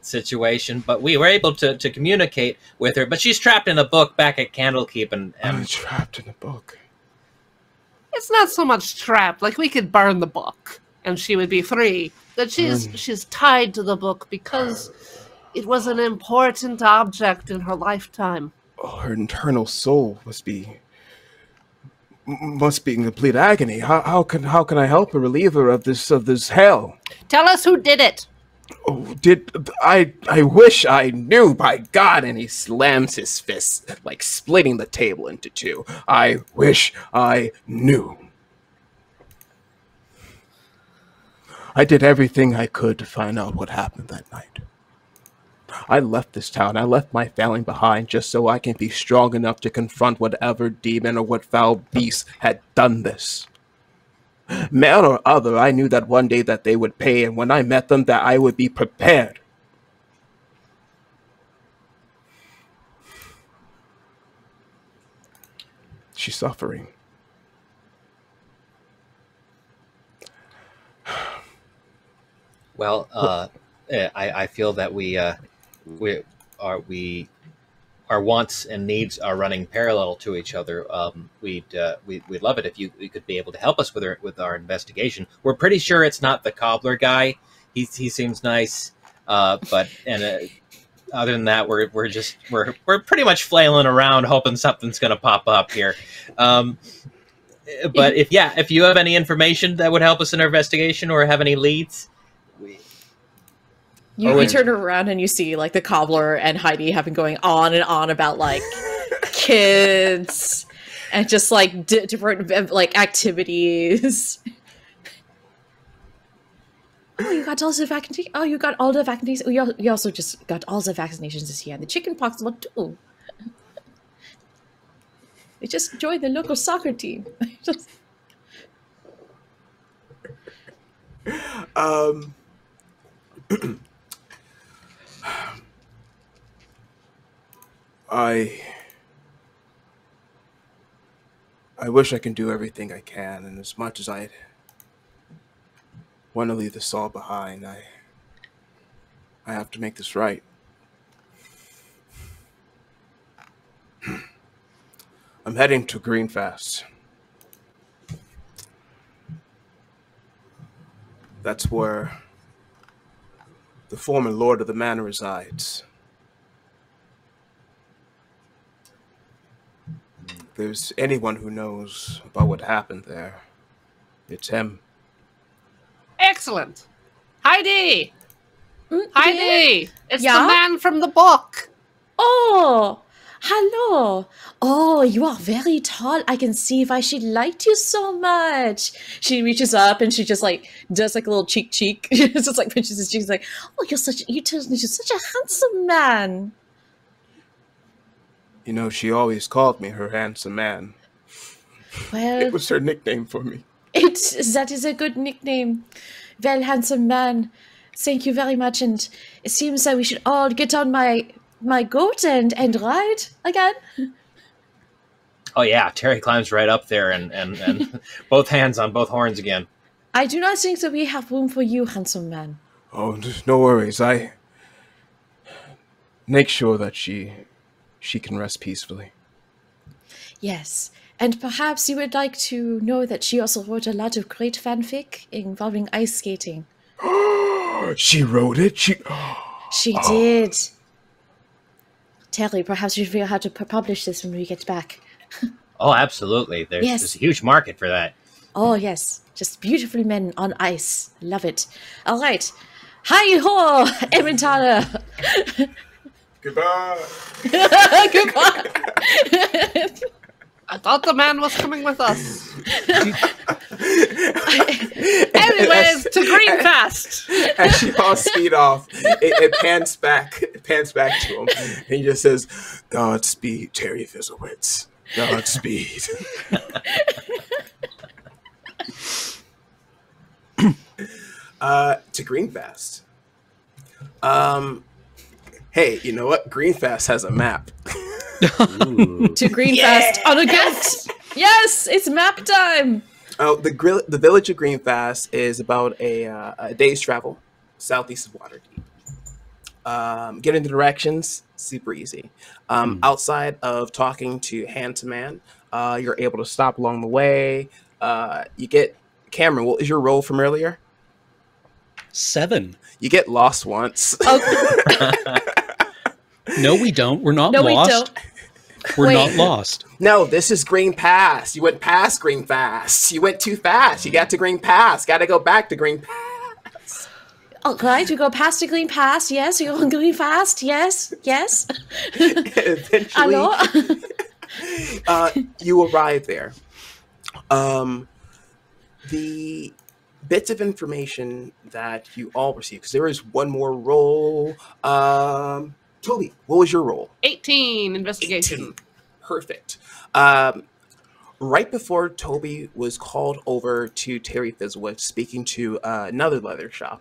situation, but we were able to communicate with her. But she's trapped in a book back at Candlekeep, and trapped in a book. It's not so much trapped. Like, we could burn the book and she would be free. That she's tied to the book because it was an important object in her lifetime. Oh, her internal soul must be in complete agony. How can I help her, relieve her of this hell? Tell us who did it. Oh, I wish I knew, by God. And he slams his fist, like splitting the table into two. I wish I knew. I did everything I could to find out what happened that night. I left this town. I left my family behind just so I can be strong enough to confront whatever demon or what foul beast had done this. Man or other, I knew that one day that they would pay, and when I met them, that I would be prepared. She's suffering. well, I feel that our wants and needs are running parallel to each other. We'd love it if you could be able to help us with our investigation. We're pretty sure it's not the cobbler guy. He seems nice, but other than that, we're pretty much flailing around hoping something's going to pop up here. But if you have any information that would help us in our investigation or have any leads. You turn around and you see like the cobbler and Heidi have been going on and on about like kids and just like different like activities. Oh, you got all the vaccinations. Oh, you got all the vaccinations. You also just got all the vaccinations this year, and the chicken pox one too. They just joined the local soccer team. I wish I can do everything I can, and as much as I want to leave this all behind, I have to make this right. I'm heading to Greenfast. That's where the former lord of the manor resides. If there's anyone who knows about what happened there, it's him. Excellent. Heidi! Heidi! It's Yeah? the man from the book. Oh, hello. Oh, you are very tall. I can see why she liked you so much. She reaches up and she just like does like a little cheek. It's just like pinches his cheeks like, oh, you're such a handsome man. You know, she always called me her handsome man. Well, It was her nickname for me. that is a good nickname. Well, handsome man. Thank you very much. And it seems that we should all get on my goat and ride again. Oh yeah, Terry climbs right up there and both hands on both horns again. I do not think that we have room for you, handsome man. Oh, no worries. I make sure that she can rest peacefully. Yes, and perhaps you would like to know that she also wrote a lot of great fanfic involving ice skating. She wrote it? She did. Terry, perhaps we should figure out how to publish this when we get back. Oh, absolutely. There's a huge market for that. Oh, yes. Just beautiful men on ice. Love it. All right. Hi-ho, Emmentaler. Goodbye. Goodbye. I thought the man was coming with us. Anyways, to Greenfast. As she all speed off, it pans back to him. And he just says, Godspeed, Terry Fizzlewitz. Godspeed. To Greenfast. Hey, you know what? Greenfast has a map. To Greenfast on a goat. Yes, it's map time. Oh, the village of Greenfast is about a day's travel southeast of Waterdeep. Getting the directions, super easy. Outside of talking to hand to man, you're able to stop along the way. You get Cameron. What was your roll from earlier? 7. You get lost once. No, we don't. We're not lost. We don't. We're Wait. not lost. No, this is Green Pass. You went past Green Pass. You went too fast. You got to Green Pass. Got to go back to Green Pass. All right, we go past the Green Pass. Yes, you're on Green Fast. Yes. Eventually, Hello. you arrive there. The bits of information that you all receive, because there is one more roll. Toby, what was your roll? 18 investigation. 18. Perfect. Right before Toby was called over to Terry Fizzlewitz, speaking to another leather shop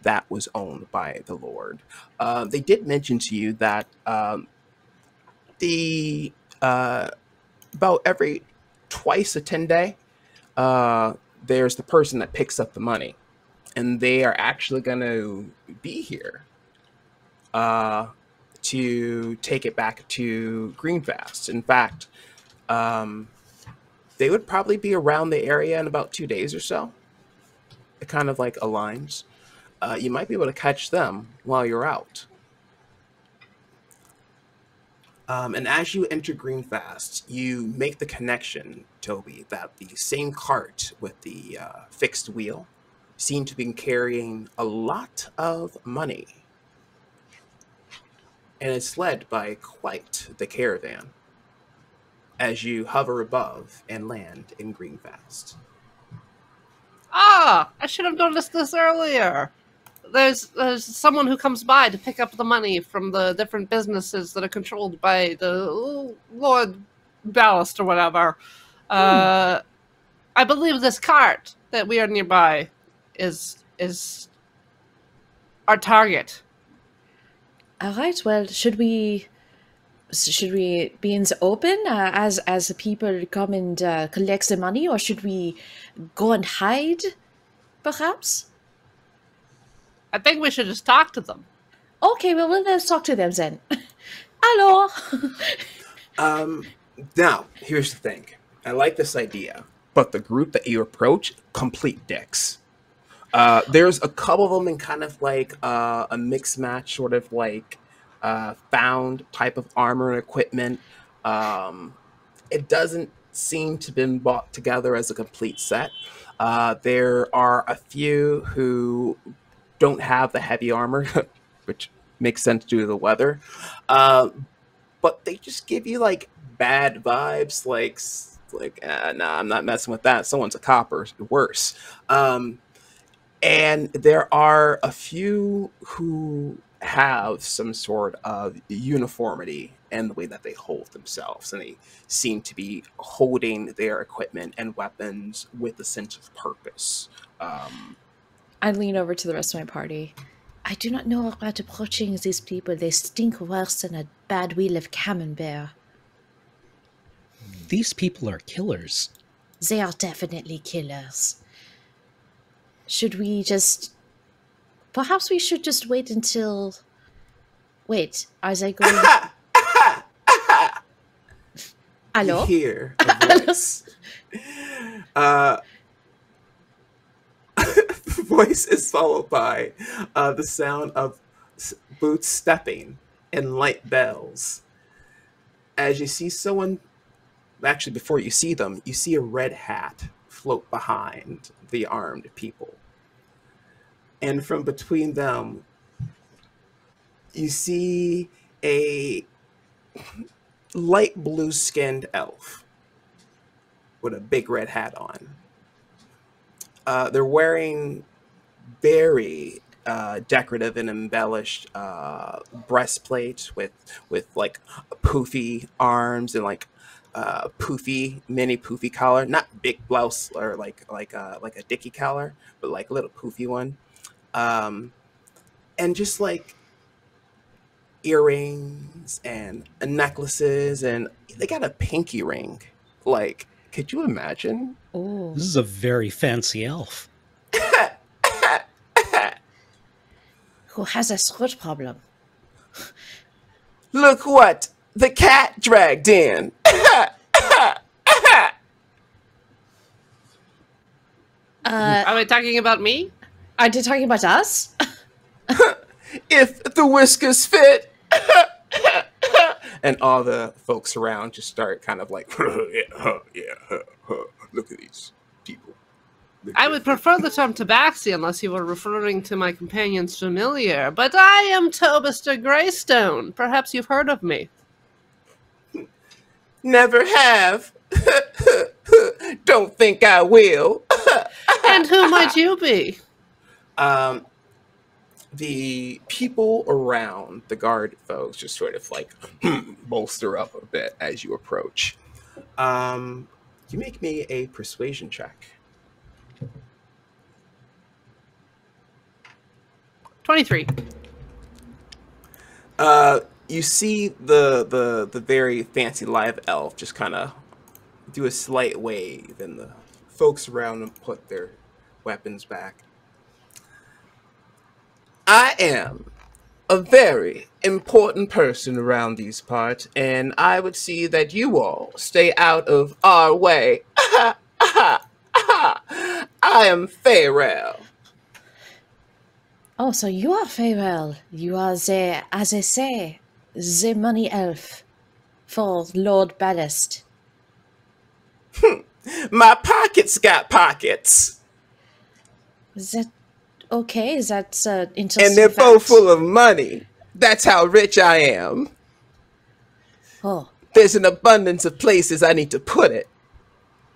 that was owned by the Lord, they did mention to you that about every twice a 10-day, there's the person that picks up the money, and they are actually going to be here to take it back to Greenfast. In fact, they would probably be around the area in about 2 days or so. It kind of like aligns. You might be able to catch them while you're out. And as you enter Greenfast, you make the connection, Toby, that the same cart with the fixed wheel seemed to be carrying a lot of money. And it's led by quite the caravan as you hover above and land in Greenfast. Ah, I should have noticed this earlier. There's someone who comes by to pick up the money from the different businesses that are controlled by the Lord Ballast or whatever. I believe this cart that we are nearby is our target. All right. Well, should we be in the open as the people come and collect the money, or should we go and hide, perhaps? I think we should just talk to them. Okay. Well, let's talk to them then. Hello. Now, here's the thing. I like this idea, but the group that you approach, complete dicks. There's a couple of them in kind of like a mixed match, sort of like found type of armor and equipment. Um, it doesn't seem to have been bought together as a complete set. There are a few who don't have the heavy armor, which makes sense due to the weather. Uh, but they just give you like bad vibes, nah, I'm not messing with that. Someone's a cop or worse. Um, and there are a few who have some sort of uniformity in the way that they hold themselves, and they seem to be holding their equipment and weapons with a sense of purpose. Um, I lean over to the rest of my party. I do not know about approaching these people. They stink worse than a bad wheel of camembert. These people are killers. They are definitely killers. Should we just... Perhaps we should just wait until... Wait, are they going... you Hello? hear a voice. uh, the voice is followed by the sound of boots stepping and light bells. As you see someone, actually, before you see them, you see a red hat float behind the armed people. And from between them, you see a light blue skinned elf with a big red hat on. They're wearing very decorative and embellished breastplates with like poofy arms and like mini poofy collar, not big blouse or like a dicky collar, but like a little poofy one. And just like earrings and necklaces, and they got a pinky ring. Like, could you imagine? Oh. This is a very fancy elf. Who has a throat problem? Look what the cat dragged in. Are we talking about me? Are they talking about us? If the whiskers fit. And all the folks around just start kind of like, look at these people. I would prefer the term tabaxi unless you were referring to my companion's familiar, but I am Tobister Greystone. Perhaps you've heard of me. Never have. Don't think I will. And who might you be? The people around the guard folks just sort of like bolster up a bit as you approach. You make me a persuasion check. 23. You see the very fancy live elf just kind of do a slight wave, and the folks around them put their weapons back. I am a very important person around these parts, and I would see that you all stay out of our way. I am Farewell. Oh, so you are Farewell. You are the, as I say, the money elf for Lord Ballast. My pockets got pockets. Is that okay? Is that interesting? And they're fact? both full of money. That's how rich I am. Oh, There's an abundance of places I need to put it,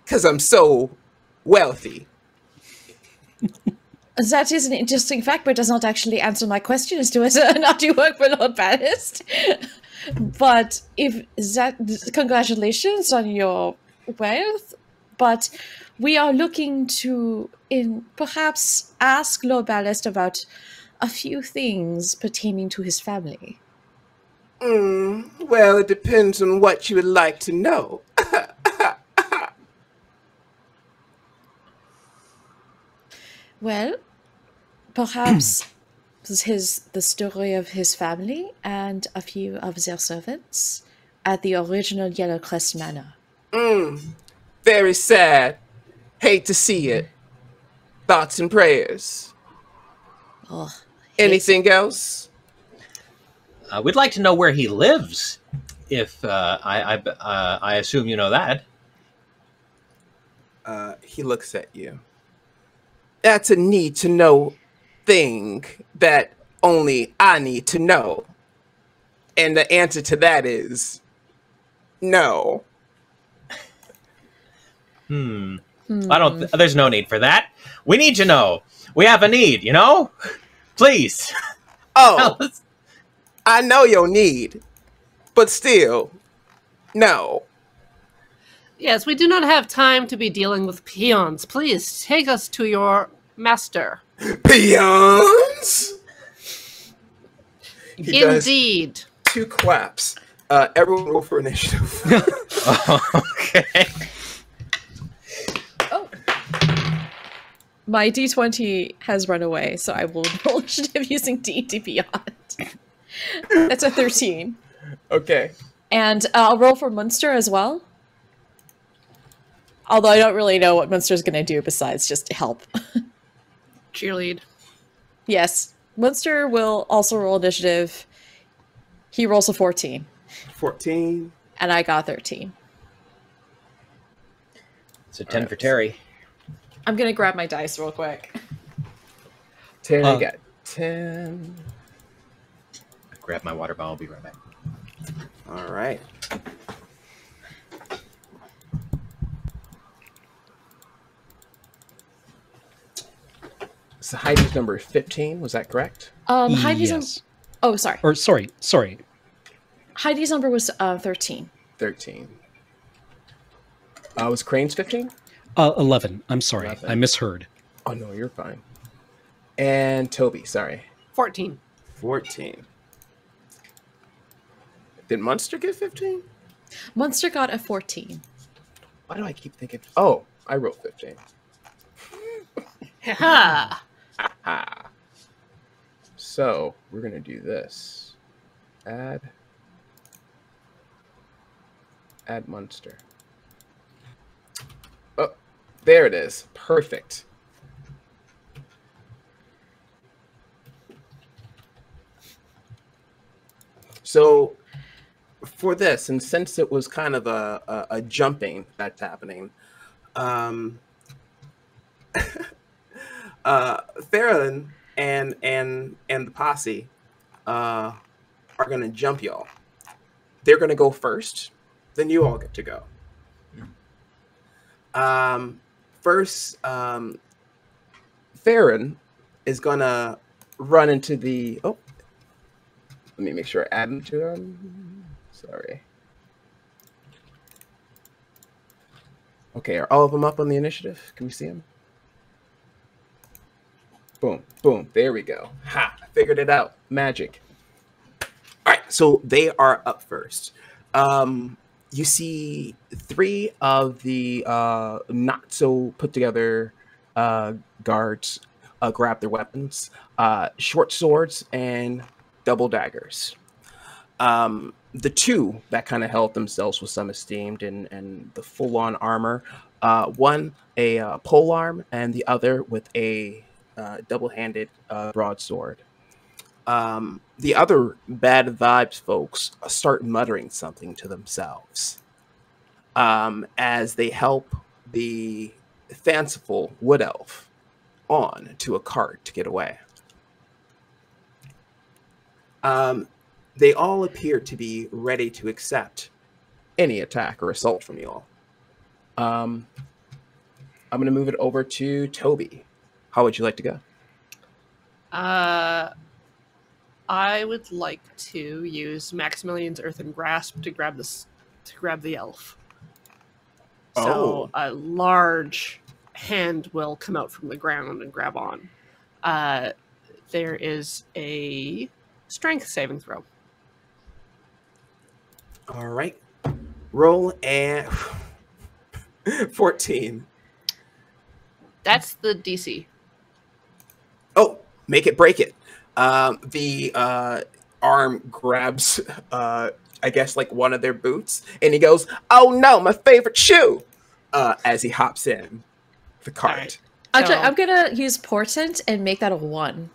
because I'm so wealthy. that is an interesting fact, but does not actually answer my question as to whether or not you work for Lord Ballast. But if that, congratulations on your wealth. But we are looking to perhaps ask Lord Ballast about a few things pertaining to his family. Well, it depends on what you would like to know. Well, perhaps the story of his family and a few of their servants, at the original Yellowcrest Manor. Very sad. Hate to see it. Thoughts and prayers. Ugh, Anything else? We'd like to know where he lives. If I assume you know that. He looks at you. That's a need to know thing that only I need to know. And the answer to that is no. I don't. There's no need for that. We need to know. We have a need. You know. Please. Oh, I know your need, but still, no. Yes, we do not have time to be dealing with peons. Please take us to your master. Peons. He does Indeed. 2 claps. Everyone roll for initiative. Okay. Oh. My D20 has run away, so I will roll initiative using D&D Beyond. That's a 13. Okay. And I'll roll for Munster as well. Although I don't really know what Munster's going to do besides just help. Cheerlead. Yes. Munster will also roll initiative. He rolls a 14. 14. And I got 13. It's a 10 for Terry. I'm going to grab my dice real quick. Terry got 10. Grab my water bottle. I'll be right back. All right. So Heidi's number 15, was that correct? Heidi's Yes. Oh, sorry. Or sorry. Heidi's number was 13. 13. Was Crane's 15? 11. I'm sorry. 11. I misheard. Oh, no, you're fine. And Toby, sorry. 14. 14. Did Munster get 15? Munster got a 14. Why do I keep thinking? Oh, I wrote 15. Ha! So we're going to do this. Add Munster. Oh, there it is. Perfect. So for this, and since it was kind of a jumping that's happening, Theron and the posse are gonna jump y'all. They're gonna go first, then you all get to go. First, Theron is gonna run into the. Oh, let me make sure I add them to them. Sorry. Okay, are all of them up on the initiative? Can we see them? Boom, boom. There we go. Ha! I figured it out. Magic. All right, so they are up first. You see 3 of the not so put together guards grab their weapons, short swords and double daggers. The 2 that kind of held themselves with some esteem and the full-on armor, one a polearm and the other with a double-handed broadsword. The other bad vibes folks start muttering something to themselves as they help the fanciful wood elf on to a cart to get away. They all appear to be ready to accept any attack or assault from you all. I'm going to move it over to Toby. How would you like to go? I would like to use Maximilian's Earthen Grasp to grab the elf. So a large hand will come out from the ground and grab on. There is a strength saving throw. All right. Roll and 14. That's the DC. Oh, make it break it. The arm grabs, I I guess, like one of their boots, and he goes, "Oh no, my favorite shoe!" As he hops in the cart. Alright. Actually, So- I'm gonna use portent and make that a 1.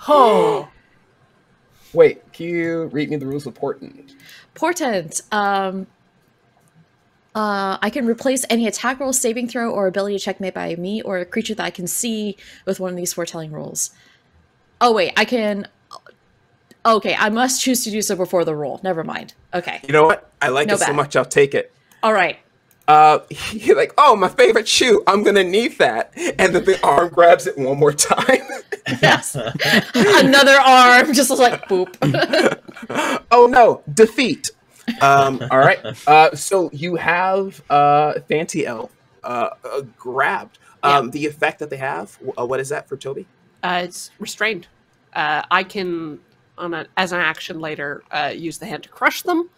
Oh. Wait, can you read me the rules of portent? Portent. I can replace any attack roll, saving throw, or ability check made by me or a creature that I can see with one of these foretelling rolls. Oh wait, I can. Okay, I must choose to do so before the roll. Never mind. Okay. You know what? I like No it so bad. much, I'll take it. All right. You're like, "Oh, my favorite shoe. I'm gonna need that." And then the arm grabs it one more time. Yes. Another arm, just like boop. Oh no, defeat. All right. So you have Fancy Elf grabbed. The effect that they have. What is that for Toby? It's restrained. I can, as an action later, use the hand to crush them,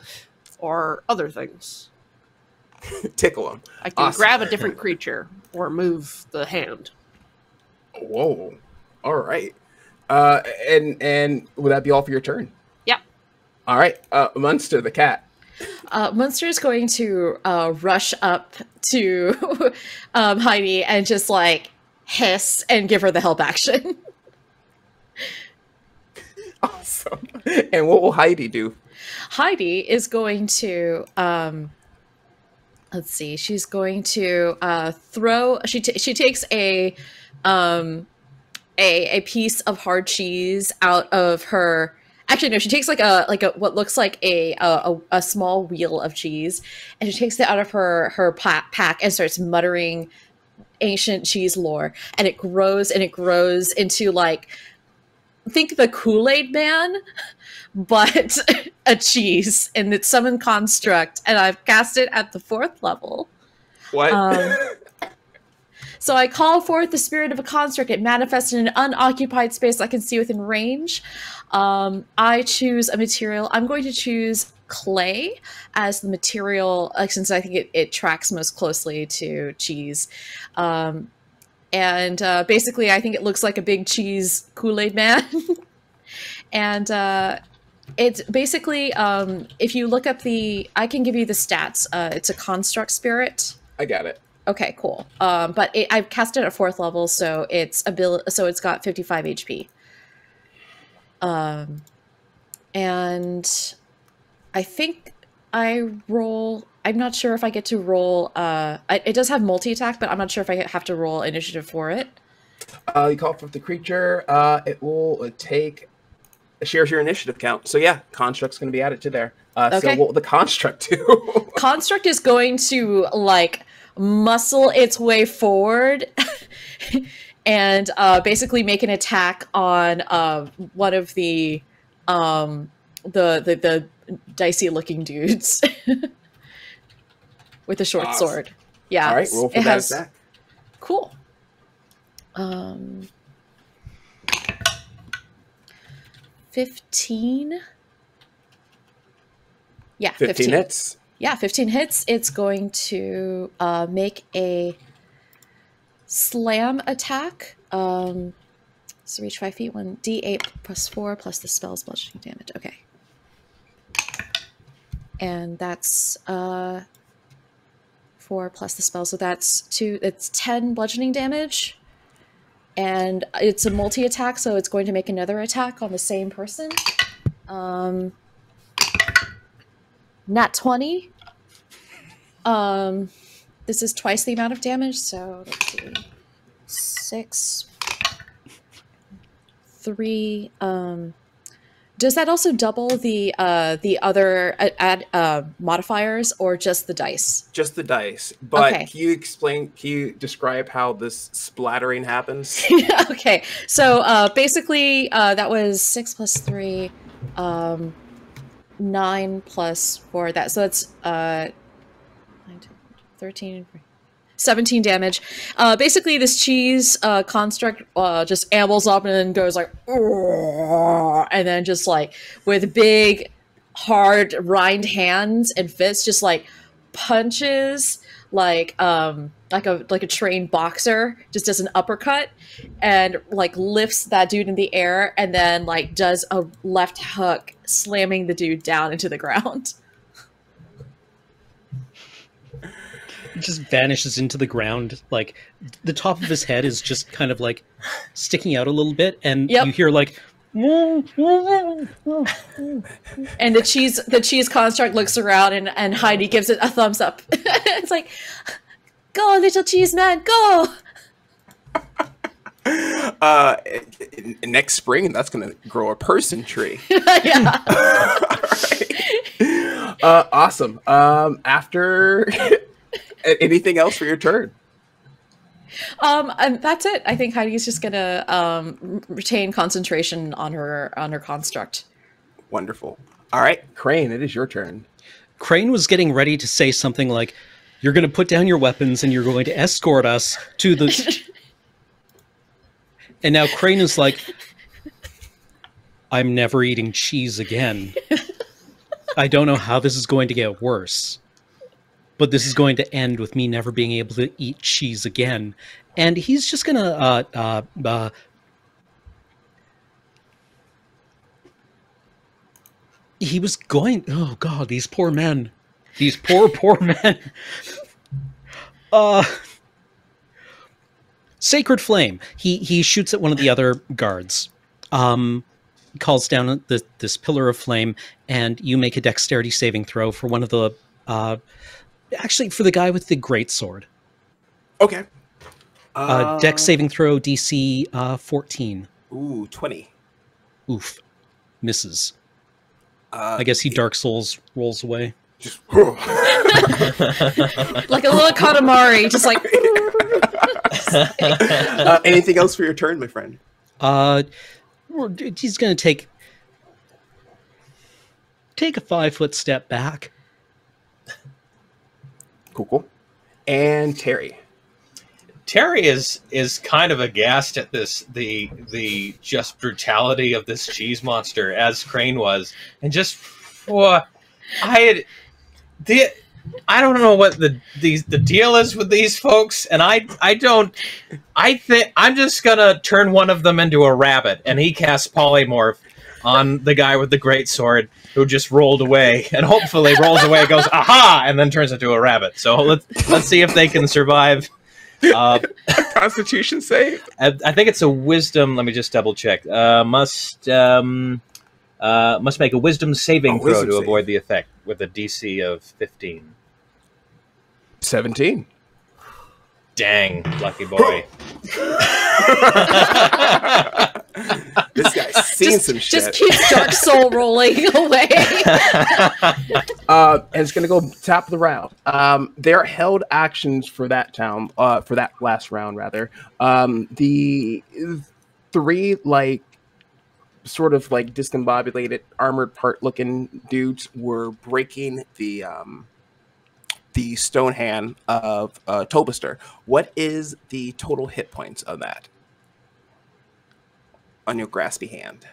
or other things. Tickle him. I can Awesome. grab a different creature or move the hand. Whoa. All right. And would that be all for your turn? Yep. All right. Munster the cat. Munster is going to rush up to Heidi and just like hiss and give her the help action. Awesome. And what will Heidi do? Heidi is going to let's see. She's going to throw. She takes a piece of hard cheese out of her. Actually, no. She takes like a what looks like a small wheel of cheese, and she takes it out of her pack and starts muttering ancient cheese lore, and it grows into like, think the Kool-Aid Man, but a cheese, and it's summoned construct, and I've cast it at the 4th level. What? So I call forth the spirit of a construct. It manifests in an unoccupied space I can see within range. I choose a material. I'm going to choose clay as the material, since I think it tracks most closely to cheese. And basically, I think it looks like a big cheese Kool-Aid Man. And it's basically, if you look up I can give you the stats. It's a construct spirit. I got it. Okay, cool. But I've cast it at 4th level, so it's got 55 HP. And I think I'm not sure if I get to roll. It does have multi-attack, but I'm not sure if I have to roll initiative for it. You call for the creature. It will shares your initiative count. So yeah, construct's going to be added to there. Okay. So what will the construct do? Construct is going to like muscle its way forward and basically make an attack on one of the dicey looking dudes with a short Awesome. sword. Yeah. All right, roll for that attack. Cool. 15. Yeah, 15 hits. Yeah, 15 hits. It's going to make a slam attack. So reach 5 feet, 1d8 plus 4 plus the spell's bludgeoning damage. Okay. And that's 4 plus the spell, so that's 10 bludgeoning damage. And it's a multi-attack, so it's going to make another attack on the same person. Nat 20. This is twice the amount of damage, so let's see. 6, 3. Does that also double the other modifiers, or just the dice? Just the dice. But Okay. Can you describe how this splattering happens? Okay, so basically that was 6 plus 3, 9 plus 4. So that's 13, 17 damage. Basically, this cheese construct just ambles up and then goes like, and then just like with big, hard, rind hands and fists, just like punches like a trained boxer just does an uppercut and like lifts that dude in the air and then like does a left hook, slamming the dude down into the ground. He just vanishes into the ground. Like the top of his head is just kind of like sticking out a little bit, and you hear like. And the cheese construct looks around, and Heidi gives it a thumbs up. It's like, go, little cheese man, go. Next spring, that's gonna grow a person tree. Yeah. Awesome. After anything else for your turn? And that's it. I think Heidi's just gonna retain concentration on her construct. Wonderful. All right, Crane, it is your turn. Crane was getting ready to say something like, "You're going to put down your weapons and you're going to escort us to the." And now Crane is like, "I'm never eating cheese again. I don't know how this is going to get worse, but this is going to end with me never being able to eat cheese again." And he's just gonna he was going, oh god, these poor men, these poor men. Sacred Flame. He shoots at one of the other guards, calls down this pillar of flame, and you make a dexterity saving throw for one of the actually, for the guy with the greatsword. Okay. Dex saving throw, DC 14. Ooh, 20. Oof. Misses. I guess he Dark Souls rolls away. Just Like a little Katamari, just like... anything else for your turn, my friend? He's going to take a 5-foot step back. Cool. And Terry. Terry is kind of aghast at the just brutality of this cheese monster, as Crane was, and just I don't know what the deal is with these folks, and I think I'm just gonna turn one of them into a rabbit, and he casts polymorph on the guy with the great sword who just rolled away, and hopefully rolls away, goes aha, and then turns into a rabbit. So let's see if they can survive. Constitution save? I think it's a wisdom. Let me just double check. Must make a wisdom saving throw to avoid the effect with a DC of 15. 17. Dang, lucky boy. This guy's seen some shit. Just keeps Dark Soul rolling away. And it's going to go top of the round. There are held actions for that town, for that last round, rather. The three, sort of discombobulated, armored part-looking dudes were breaking the stone hand of Tobister. What is the total hit points of that on your graspy hand?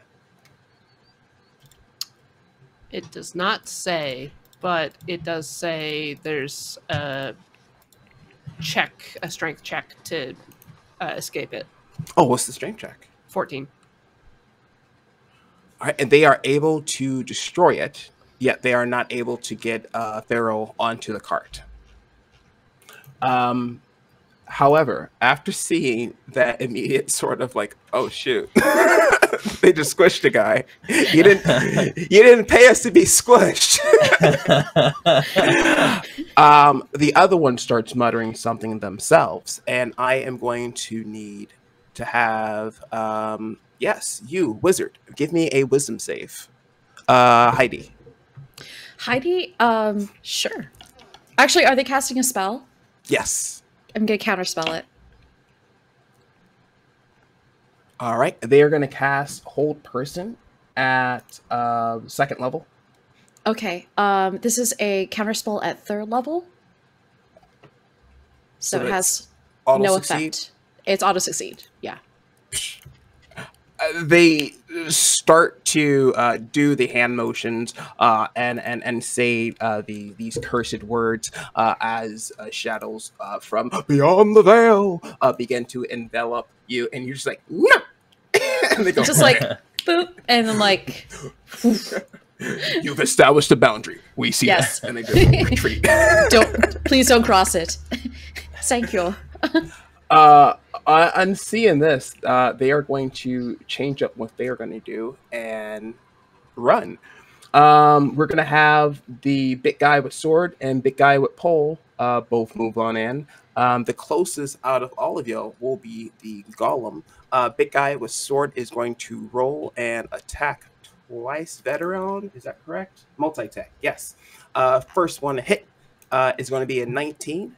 It does not say, but it does say there's a strength check to escape it. Oh, what's the strength check? 14. All right, and they are able to destroy it, yet they are not able to get Pharaoh onto the cart. However, after seeing that immediate sort of oh shoot, they just squished a guy. You didn't pay us to be squished. The other one starts muttering something themselves, and I am going to need to have yes, you wizard, give me a wisdom save. Heidi. Heidi, sure. Actually, are they casting a spell? Yes. I'm going to counterspell it. All right. They are going to cast Hold Person at second level. Okay. This is a counterspell at third level. So it has no effect. It's auto-succeed. Yeah. they start to do the hand motions and say these cursed words as shadows from beyond the veil begin to envelop you, and you're just like, no! And they go, Just like, boop, and then like, you've established a boundary. We see Yes. that. And they go, retreat. please don't cross it. Thank you. On seeing this, they are going to change up what they are going to do and run. We're going to have the big guy with sword and big guy with pole both move on in. The closest out of all of you will be the golem. Big guy with sword is going to roll and attack twice. Veteran, is that correct? Multi-attack, yes. First one to hit is going to be a 19.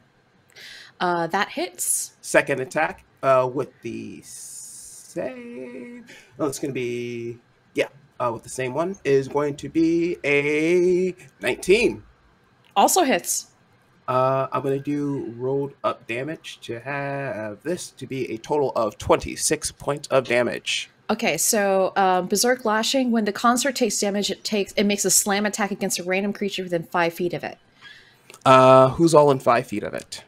That hits. Second attack with the same. Oh, it's going to be, with the same one is going to be a 19. Also hits. I'm going to do rolled up damage to have this to be a total of 26 points of damage. Okay, so Berserk Lashing, when the construct takes damage, it makes a slam attack against a random creature within 5 feet of it. Who's all in 5 feet of it?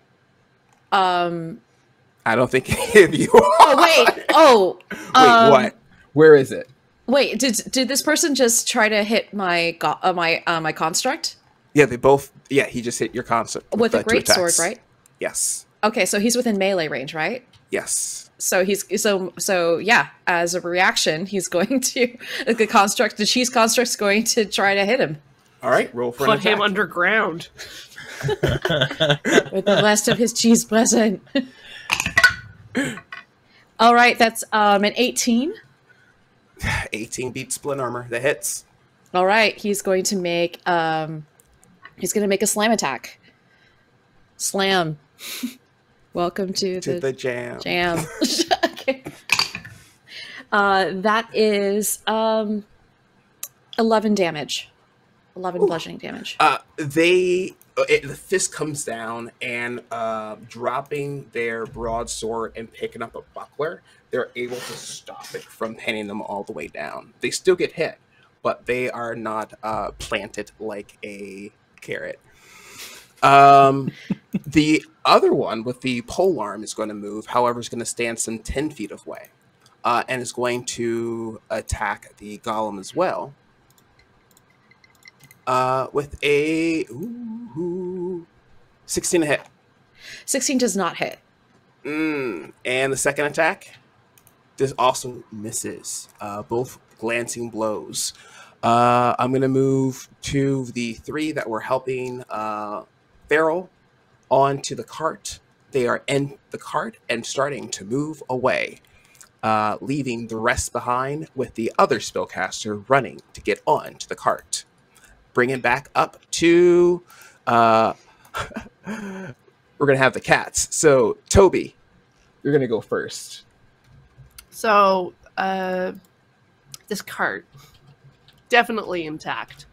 I don't think any of you are. Oh, wait. Oh. Wait, what? Where is it? Wait, did this person just try to hit my my construct? Yeah, they both. Yeah, he just hit your construct With a two great sword, attacks. right? Yes. Okay, so he's within melee range, right? Yes. So yeah, as a reaction, he's going to the cheese construct's going to try to hit him. All right, roll for an Put attack. him underground. With the rest of his cheese present. All right, that's an 18. 18 beats split armor. That hits. All right, he's going to make a slam attack. Slam. Welcome to the jam. Jam. Okay. That is 11 damage. 11 bludgeoning damage. The fist comes down and dropping their broadsword and picking up a buckler, they're able to stop it from pinning them all the way down. They still get hit, but they are not planted like a carrot. The other one with the pole arm is going to move, however, is going to stand some 10 feet away and is going to attack the golem as well. With a 16 to hit. 16 does not hit. And the second attack, this also misses. Both glancing blows. I'm going to move to the 3 that were helping Farrell onto the cart. They are in the cart and starting to move away, leaving the rest behind with the other spellcaster running to get onto the cart. Bring it back up to we're gonna have the cats. So Toby, you're gonna go first. So this cart, definitely intact.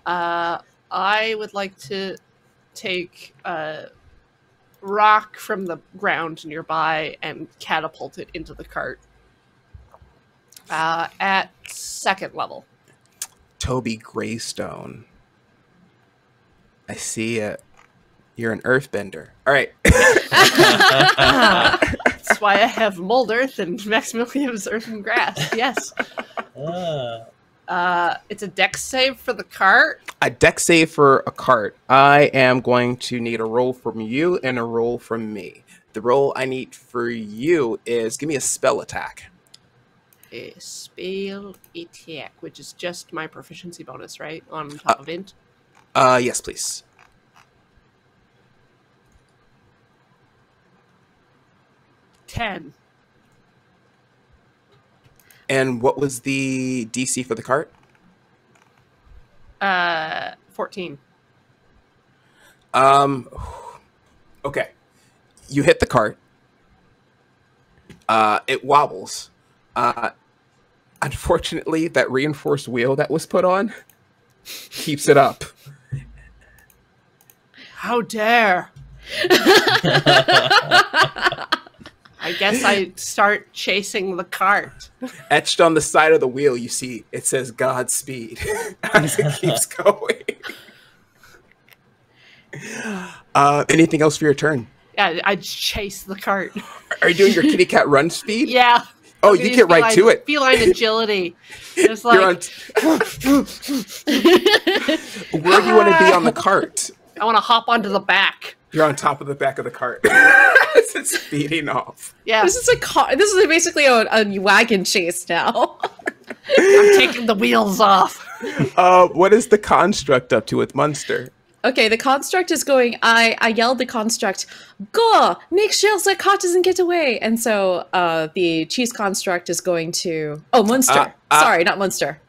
I would like to take a rock from the ground nearby and catapult it into the cart at 2nd level. Toby Greystone. I see it. You're an earthbender. All right. That's why I have mold earth and Maximilian's earth and grass. Yes. It's a dex save for the cart. A dex save for a cart. I am going to need a roll from you and a roll from me. The roll I need for you is give me a spell attack. A spell attack, which is just my proficiency bonus, right? On top of int. Yes, please. $10. And what was the DC for the cart? 14. Okay. You hit the cart. It wobbles. Unfortunately, that reinforced wheel that was put on keeps it up. How dare! I I guess I start chasing the cart. Etched on the side of the wheel, you see it says Godspeed as it keeps going. Anything else for your turn? Yeah, I chase the cart. Are you doing your kitty cat run speed? Yeah. Oh, you get right to it. Feline agility. It's like, Where do you want to be on the cart? I want to hop onto the back. You're on top of the back of the cart. It's speeding off. Yeah. This is a car. This is basically a wagon chase now. I'm taking the wheels off. What is the construct up to with Munster? Okay, the construct is going. I yelled the construct, "Go! Make sure the cart doesn't get away!" And so the cheese construct is going to. Oh, Munster. Sorry, not Munster.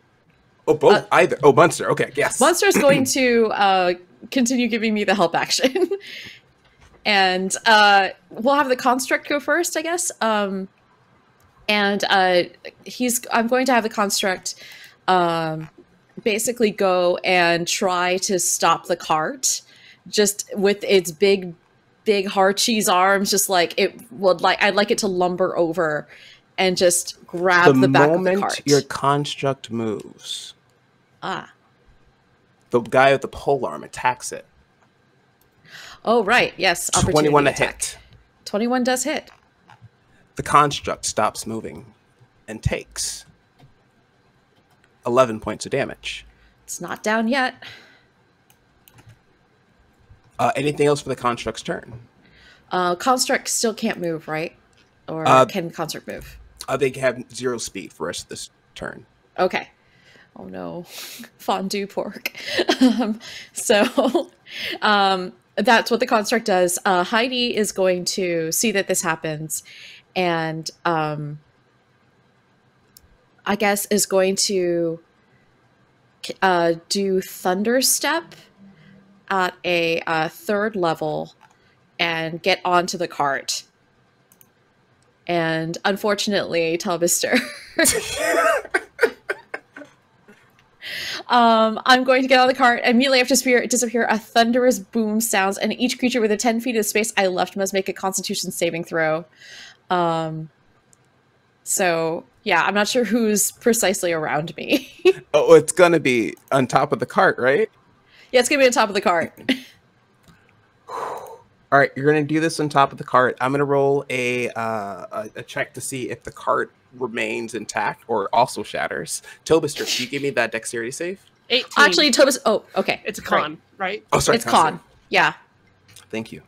Oh, both either. Oh, Munster. Okay, yes. Munster is going to continue giving me the help action, and we'll have the construct go first, I guess. And I'm going to have the construct. Basically go and try to stop the cart just with its big hard cheese arms, just like it would like I'd like it to lumber over and just grab the back of the cart. The moment your construct moves, the guy with the polearm attacks it. Oh right, yes. 21 to attack. hit. 21 does hit. The construct stops moving and takes 11 points of damage. It's not down yet. Anything else for the construct's turn? Construct still can't move, right? Or can construct move? They have 0 speed for the rest of this turn. Okay. Oh no, fondue pork. So that's what the construct does. Heidi is going to see that this happens, and I guess is going to do Thunder Step at a 3rd level and get onto the cart. And unfortunately, Telbister. I'm going to get on the cart. Immediately after disappear, a thunderous boom sounds, and each creature within 10 feet of space I left must make a Constitution saving throw. So, yeah, I'm not sure who's precisely around me. Oh, it's going to be on top of the cart, right? Yeah, it's going to be on top of the cart. All right, you're going to do this on top of the cart. I'm going to roll a check to see if the cart remains intact or also shatters. Tobister, can you give me that dexterity save? 18. Actually, Tobister... Oh, okay. It's a con, right? Oh, sorry. It's con. Yeah. Thank you.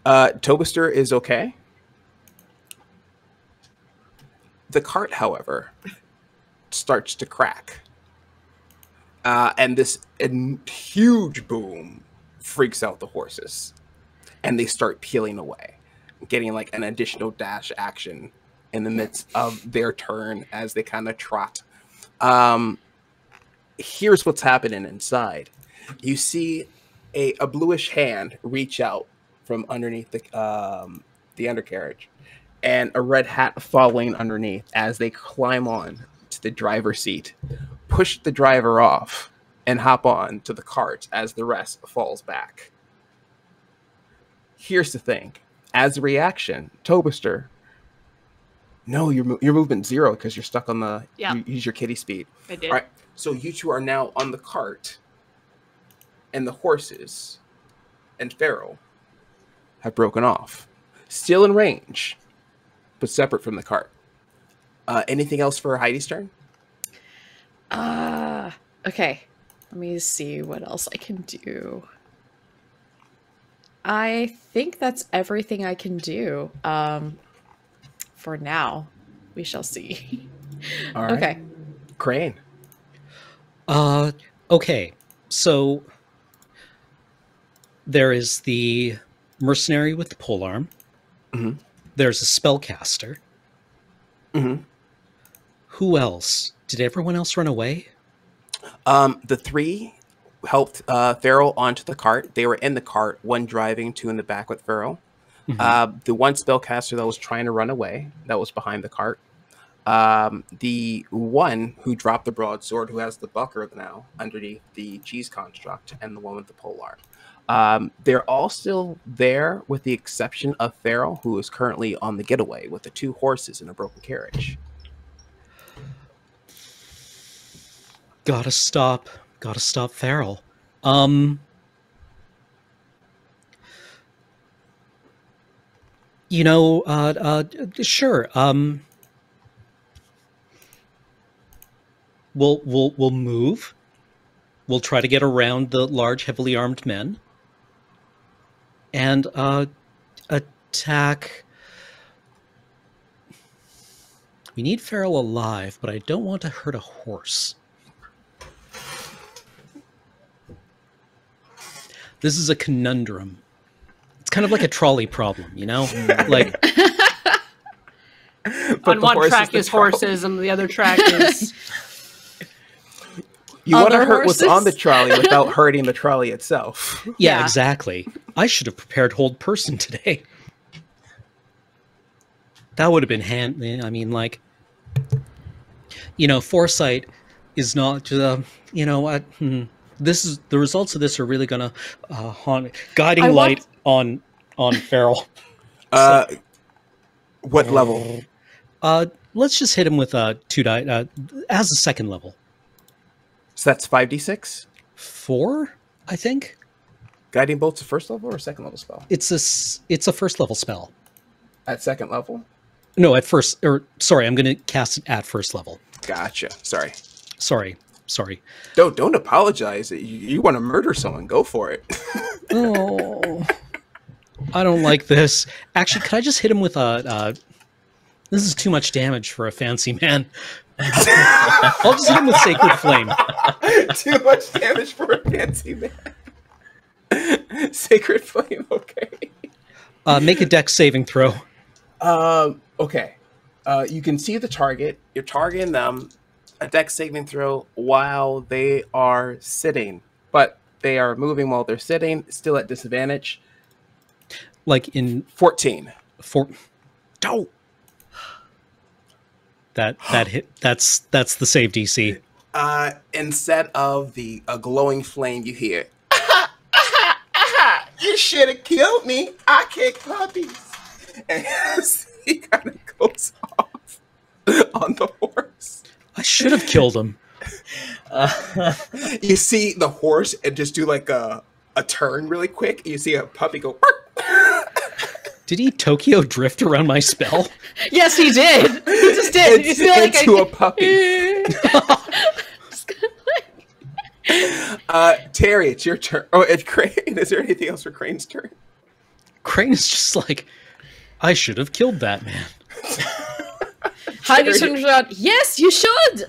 Tobister is okay. The cart, however, starts to crack. And this huge boom freaks out the horses. And they start peeling away, getting like an additional dash action in the midst of their turn as they kind of trot. Here's what's happening inside. You see a bluish hand reach out from underneath the undercarriage, and a red hat following underneath as they climb on to the driver's seat, push the driver off, and hop on to the cart as the rest falls back. Here's the thing. As a reaction, Tobister, no, your movement 0 because you're stuck on the... Yeah. You use your kitty speed. I did. All right, so you two are now on the cart, and the horses and Farrell have broken off. Still in range, but separate from the cart. Anything else for Heidi's turn? Okay. Let me see what else I can do. I think that's everything I can do. For now. We shall see. All right. Okay. Crane. Okay. So there is the mercenary with the polearm. Mm-hmm. There's a spellcaster. Mm-hmm. Who else? Did everyone else run away? The 3 helped Farrell onto the cart. They were in the cart, 1 driving, 2 in the back with Farrell. Mm-hmm. The 1 spellcaster that was trying to run away, that was behind the cart. the one who dropped the broadsword, who has the buckler now underneath the cheese construct, and the one with the polearm. They're all still there, with the exception of Farrell, who is currently on the getaway with the 2 horses in a broken carriage. Gotta stop Farrell. Sure. We'll move. We'll try to get around the large, heavily armed men. And attack. We need Farrell alive, but I don't want to hurt a horse. This is a conundrum. It's kind of like a trolley problem, you know? Like, on one track is horses, and the other track is... You want to hurt horses? what's on the trolley without hurting the trolley itself. yeah, exactly. I should have prepared hold person today. That would have been handy. I mean, like, foresight is not, this is, the results of this are really going to haunt, guiding light on Farrell. What level? Let's just hit him with 2 die, as a second level. So that's 5d6? 4, I think. Guiding bolt's a first level or second level spell? It's a first level spell. At second level? No, at first, sorry, I'm going to cast it at first level. Gotcha. Sorry. Sorry. Don't apologize. You want to murder someone, go for it. Oh, I don't like this. Actually, could I just hit him with this is too much damage for a fancy man. I'll just hit him with Sacred Flame. Too much damage for a fancy man. Sacred Flame, okay. Make a dex saving throw. Okay. You can see the target. You're targeting them. A dex saving throw while they are sitting, but they are moving while they're sitting, still at disadvantage. Like in 14. Oh. That hit. That's the save DC. Instead of the glowing flame, you hear, "You should have killed me. I kick puppies." And he kind of goes off on the horse. I should have killed him. You see the horse and just do like a turn really quick. You see a puppy go. Did he Tokyo drift around my spell? Yes, he did. He just did. It's into a puppy. Terry, it's your turn. Oh, it's Crane. Is there anything else for Crane's turn? Crane is just like, I should have killed that man. Heidi turns around. Yes, you should.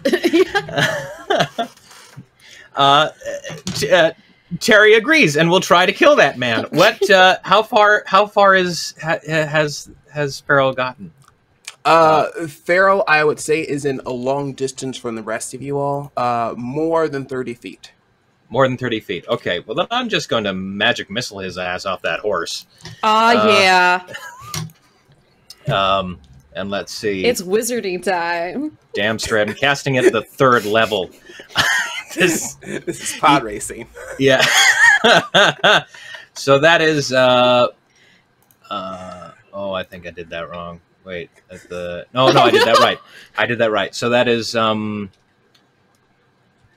Terry agrees, and we'll try to kill that man. What? How far has Farrell gotten? Farrell, I would say, is in a long distance from the rest of you all. More than 30 feet. More than 30 feet. Okay, well then I'm just going to magic missile his ass off that horse. Yeah. And let's see. It's wizarding time. Damn straight. I'm casting it at the 3rd level. This is pod racing. Yeah. So that is I think I did that wrong. Wait, no, I did that right. I did that right. So that is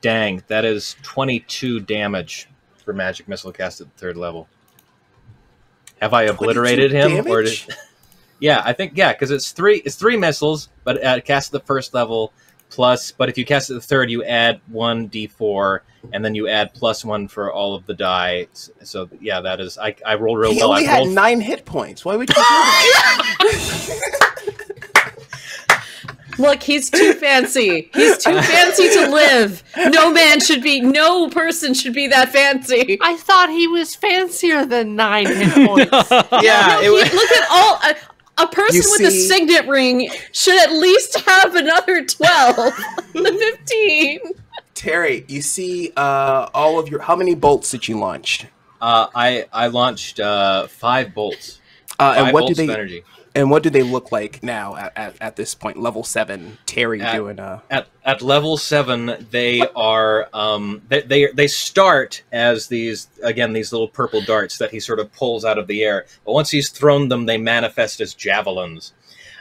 dang, that is 22 damage for magic missile cast at the 3rd level. Have I obliterated him damage? or yeah, I think because it's three missiles, but cast at the 1st level. Plus, but if you cast it the 3rd, you add 1d4, and then you add +1 for all of the die. So yeah, that is. I rolled real well. He only had 9 hit points. Why would you do that? Look, he's too fancy. He's too fancy to live. No person should be that fancy. I thought he was fancier than 9 hit points. Yeah, Look at all. A person with a signet ring should at least have another 12. 15. Terry, you see all of your... How many bolts did you launch? I launched 5 bolts. And 5 what do volts of they energy. and what do they look like now at this point? Level 7, Terry doing At level 7, they are they start as these little purple darts that he sort of pulls out of the air. But once he's thrown them, they manifest as javelins.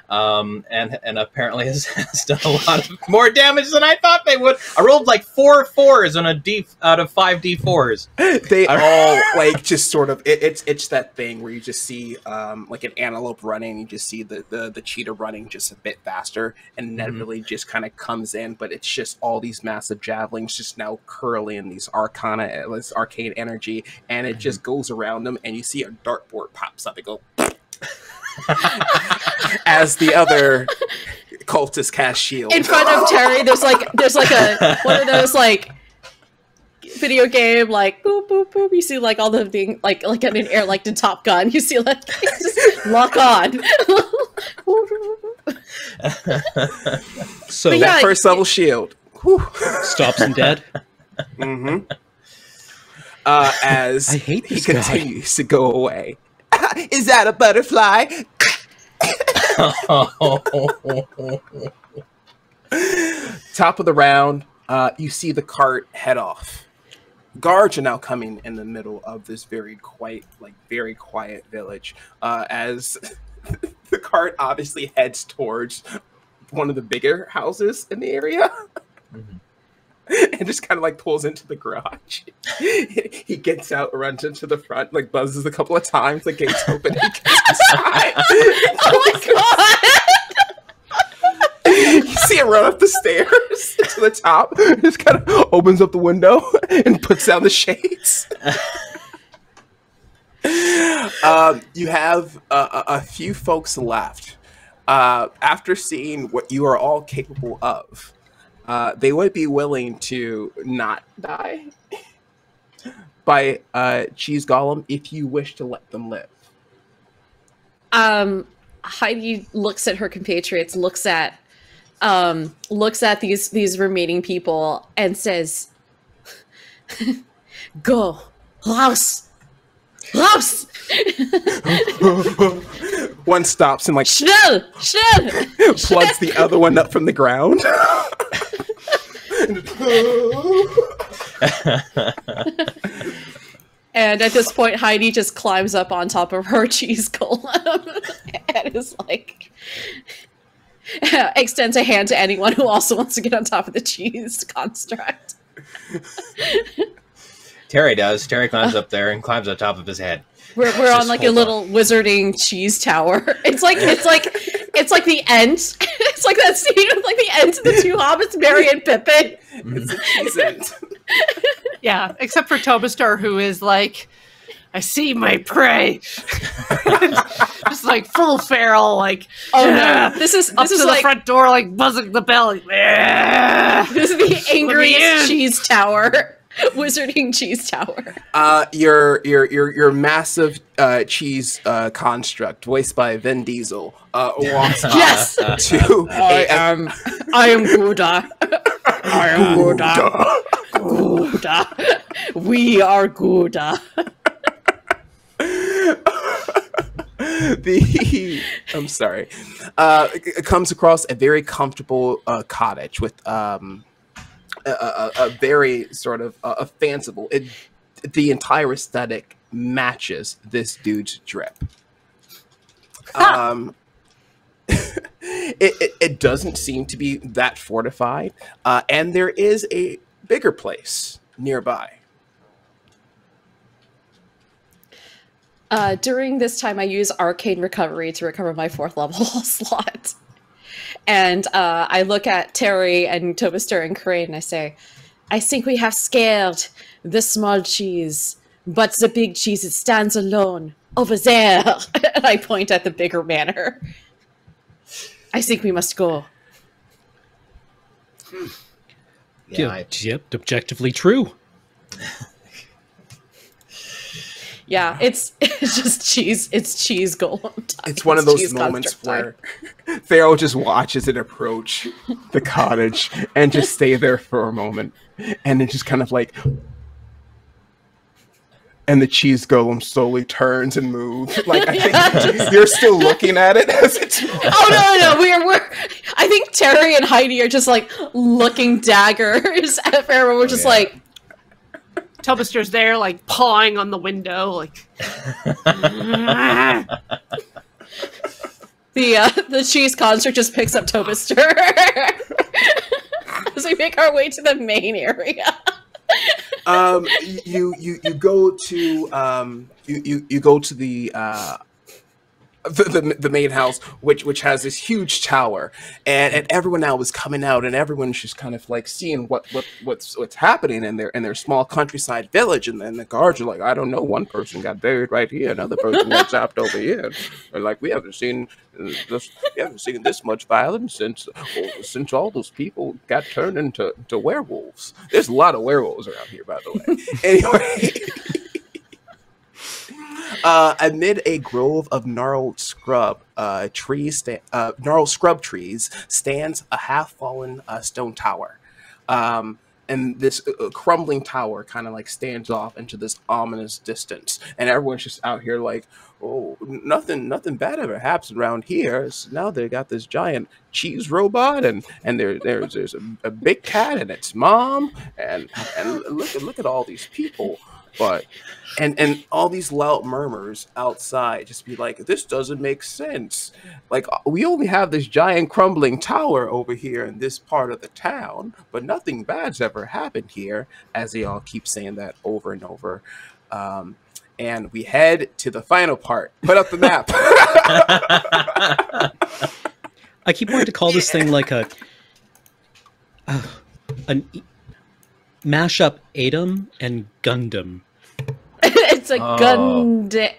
And apparently has done a lot of more damage than I thought they would. I rolled like 4 4s on a D out of 5 D4s. They all like just sort of it's that thing where you just see like an antelope running, you just see the cheetah running just a bit faster, and inevitably just kind of comes in, but it's just all these massive javelins just now curling these this arcane energy, and it just goes around them, and you see a dartboard pops up and go as the other cultist cast shield. In front of Terry, there's like a one of those like video game like boop boop boop. You see like all the thing like in an air like in Top Gun. You see like just lock on. So that first level shield stops him dead. As I hate this he continues to go away. Is that a butterfly? Top of the round, you see the cart head off. Guards are now coming in the middle of this very quiet village. As the cart obviously heads towards one of the bigger houses in the area. And just kind of like pulls into the garage. He gets out, runs into the front, like buzzes a couple of times, the gates open, he gets inside. Oh my god! You see him run up the stairs to the top, just kind of opens up the window and puts down the shades. You have a few folks left. After seeing what you are all capable of, they would be willing to not die by Cheese Golem if you wish to let them live. Heidi looks at her compatriots, looks at these remaining people, and says, "Go, raus, raus." One stops and like Schnell, schnell, plugs the other one up from the ground. And at this point, Heidi just climbs up on top of her cheese golem and is like, extends a hand to anyone who also wants to get on top of the cheese construct. Terry does. Terry climbs up there and climbs on top of his head. We're on like a little wizarding cheese tower. It's like the end. It's like that scene with like the end of the two hobbits, Merry and Pippin. It's a cheese end. Yeah, except for Tobistar, who is like, I see my prey. Just like full feral, like, oh no, this is to the like front door, like buzzing the bell. Like, this is the angriest cheese tower. Wizarding cheese tower. Your massive cheese construct, voiced by Vin Diesel, walks yes to I am Gouda. I am Gouda. Gouda. We are Gouda. I'm sorry. It comes across a very comfortable cottage with a very sort of fanciful. The entire aesthetic matches this dude's drip. It doesn't seem to be that fortified, and there is a bigger place nearby. During this time, I use Arcane Recovery to recover my 4th level slot. And I look at Terry and Tobistar and Crane and I say, I think we have scared the small cheese, but the big cheese, it stands alone over there. And I point at the bigger manor. I think we must go. Yeah, Yep, objectively true. Yeah, it's just cheese. It's cheese golem time. It's one of those moments where Pharaoh just watches it approach the cottage and just stay there for a moment, and then just kind of like And the cheese golem slowly turns and moves. Like, I think you're still looking at it as it's... Oh, no. We're I think Terry and Heidi are just, like, looking daggers at Pharaoh. We're just like... Tobister's there, like, pawing on the window, like... The cheese construct just picks up Tobister as we make our way to the main area. You go to you go to the main house, which has this huge tower, and everyone now is coming out, and everyone's just kind of like seeing what's happening in their small countryside village, and then the guards are like, I don't know, one person got buried right here, another person got chopped over here, and like we haven't seen this much violence since all those people got turned into werewolves. There's a lot of werewolves around here, by the way. Anyway. Amid a grove of gnarled scrub trees stands a half-fallen stone tower. And this crumbling tower kind of like stands off into this ominous distance. And everyone's just out here like, oh, nothing bad ever happens around here. So now they got this giant cheese robot, and there's a big cat and its mom, and look at all these people. But and all these loud murmurs outside just be like, this doesn't make sense. Like, we only have this giant crumbling tower over here in this part of the town, but nothing bad's ever happened here, as they all keep saying that over and over. And we head to the final part. Put up the map. I keep wanting to call this thing like a mashup Adam and Gundam. It's a Gundam.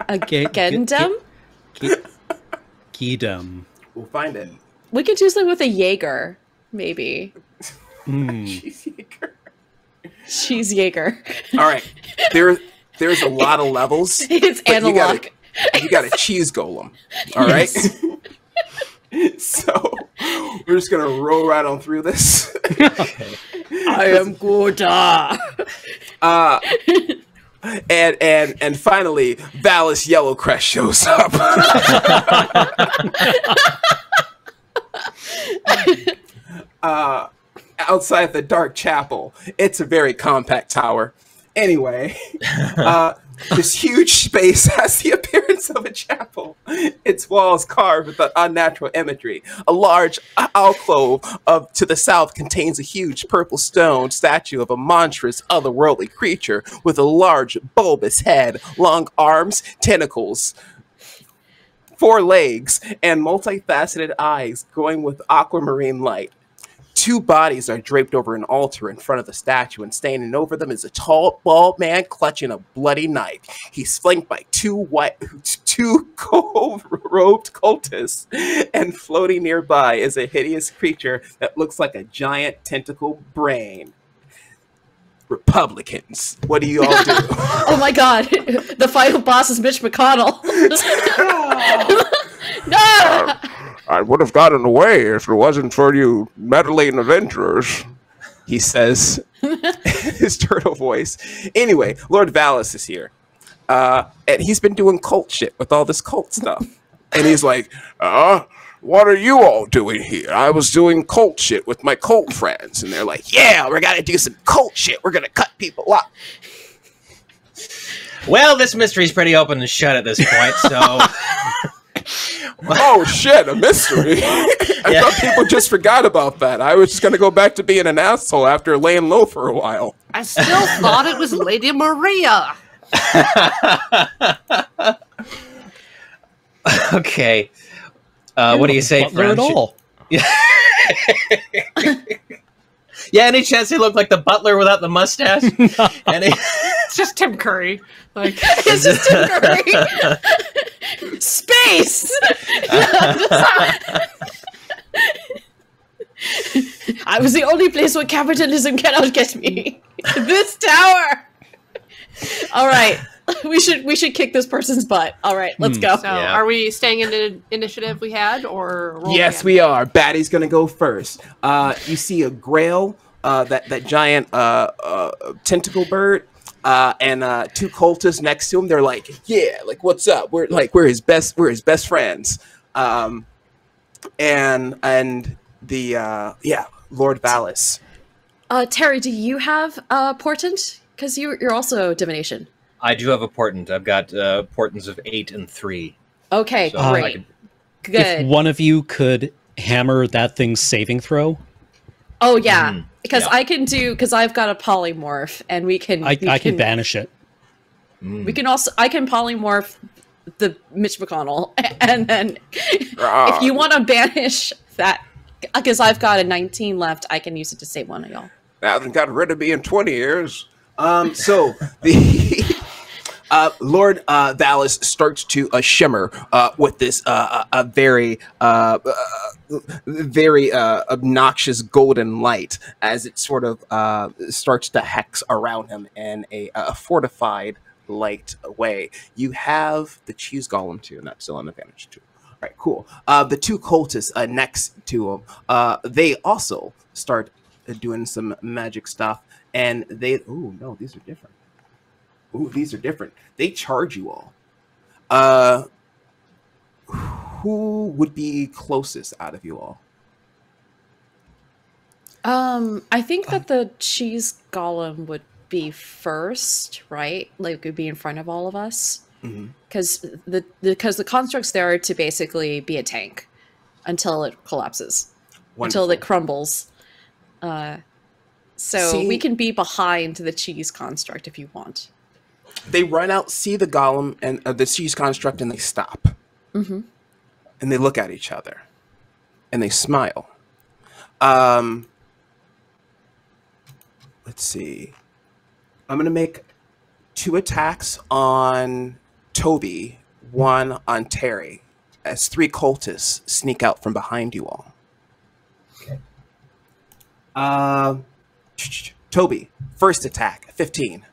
A Gundam? Gundam. We'll find it. We could do something with a Jaeger, maybe. Cheese Jaeger. Cheese Jaeger. All right. There's a lot of levels. It's analog. You got a cheese golem. All right. So we're just gonna roll right on through this. Okay. I am good. And finally, Valis Yellowcrest shows up. Outside the dark chapel. It's a very compact tower. Anyway, this huge space has the appearance of a chapel. Its walls carved with unnatural imagery. A large alcove to the south contains a huge purple stone statue of a monstrous otherworldly creature with a large bulbous head, long arms, tentacles, 4 legs, and multifaceted eyes glowing with aquamarine light. 2 bodies are draped over an altar in front of the statue, and standing over them is a tall, bald man clutching a bloody knife. He's flanked by 2 gold-robed cultists, and floating nearby is a hideous creature that looks like a giant tentacle brain. Republicans, what do you all do? Oh my god, the final boss is Mitch McConnell. No! I would have gotten away if it wasn't for you meddling adventurers, he says, his turtle voice. Anyway, Lord Valis is here. And he's been doing cult shit with all this cult stuff. And he's like, what are you all doing here? I was doing cult shit with my cult friends. And they're like, yeah, we're going to do some cult shit. We're going to cut people up. Well, this mystery's pretty open and shut at this point, so... Oh shit, a mystery. I thought people just forgot about that. I was just going to go back to being an asshole after laying low for a while. I still thought it was Lady Maria. Okay. What do you say, Butler friend? at all. Yeah, any chance he looked like the butler without the mustache? It's just Tim Curry. Like, it's just Tim Curry. Space! I was the only place where capitalism cannot get me. This tower! Alright. We should kick this person's butt. Alright, let's go. So, are we staying in the initiative we had, or yes, we are. Batty's gonna go first. You see a grail, that giant tentacle bird. and two cultists next to him. They're like, "Yeah, like what's up? We're his best friends." And the Lord Valis. Terry, do you have portent? Because you're also divination. I do have a portent. I've got portents of 8 and 3. Okay, So I great. could- Good. If one of you could hammer that thing's saving throw, Oh yeah, because yeah. I can do because I've got a polymorph, and we can. I can banish it. We can also. I can polymorph the Mitch McConnell, and then if you want to banish that, because I've got a 19 left, I can use it to save one of y'all. Hasn't got rid of me in 20 years. So the Lord Valis starts to shimmer with this a very obnoxious golden light as it sort of starts to hex around him in a fortified light way. You have the cheese golem too, and that's still an advantage too. All right, cool. The two cultists next to him, they also start doing some magic stuff, and they these are different. These are different. They charge you all. Who would be closest out of you all? I think that the cheese golem would be first, right? Like, would be in front of all of us, because the constructs there are to basically be a tank until it collapses, until it crumbles. So we can be behind the cheese construct if you want. They run out, see the golem and the cheese construct, and they stop. And they look at each other, and they smile. Let's see. I'm going to make 2 attacks on Toby, 1 on Terry, as 3 cultists sneak out from behind you all. Okay. Toby, first attack, 15.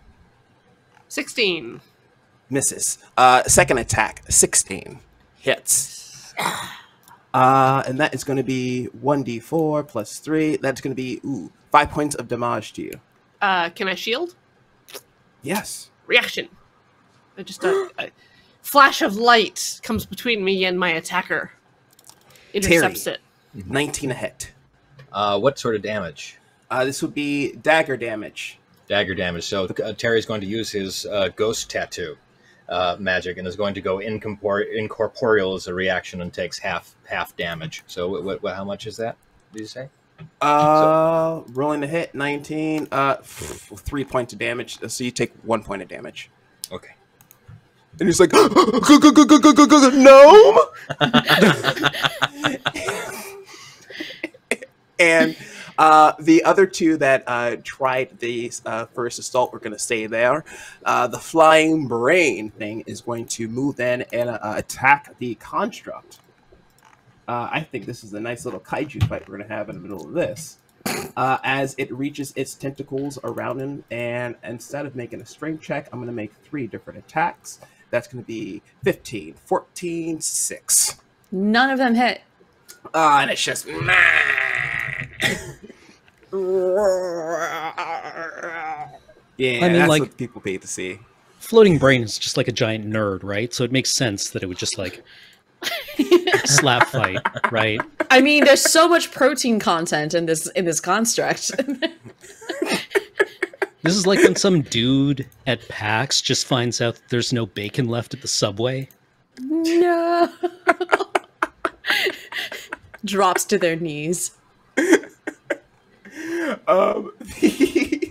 16. Misses. Second attack, 16. Hits. And that is going to be 1d4 plus 3. That's going to be 5 points of damage to you. Can I shield? Yes. Reaction. Just a flash of light comes between me and my attacker. Intercepts Terry, it. 19 a hit. What sort of damage? This would be dagger damage. Dagger damage. So Terry's going to use his ghost tattoo magic and is going to go incorporeal as a reaction and takes half damage. So how much is that? Did you say? Rolling the hit, 19. 3 points of damage. So you take 1 point of damage. Okay. And he's like, gnome. And the other 2 that tried the first assault, we're going to stay there. The flying brain thing is going to move in and attack the construct. I think this is a nice little kaiju fight we're going to have in the middle of this. As it reaches its tentacles around him, and instead of making a strength check, I'm going to make 3 different attacks. That's going to be 15, 14, 6. None of them hit. And it's just... Yeah, I mean, that's like, what people pay to see. Floating brain is just like a giant nerd, right? So it makes sense that it would just like slap fight, right? I mean, there's so much protein content in this construct. This is like when some dude at PAX just finds out that there's no bacon left at the Subway. No. Drops to their knees.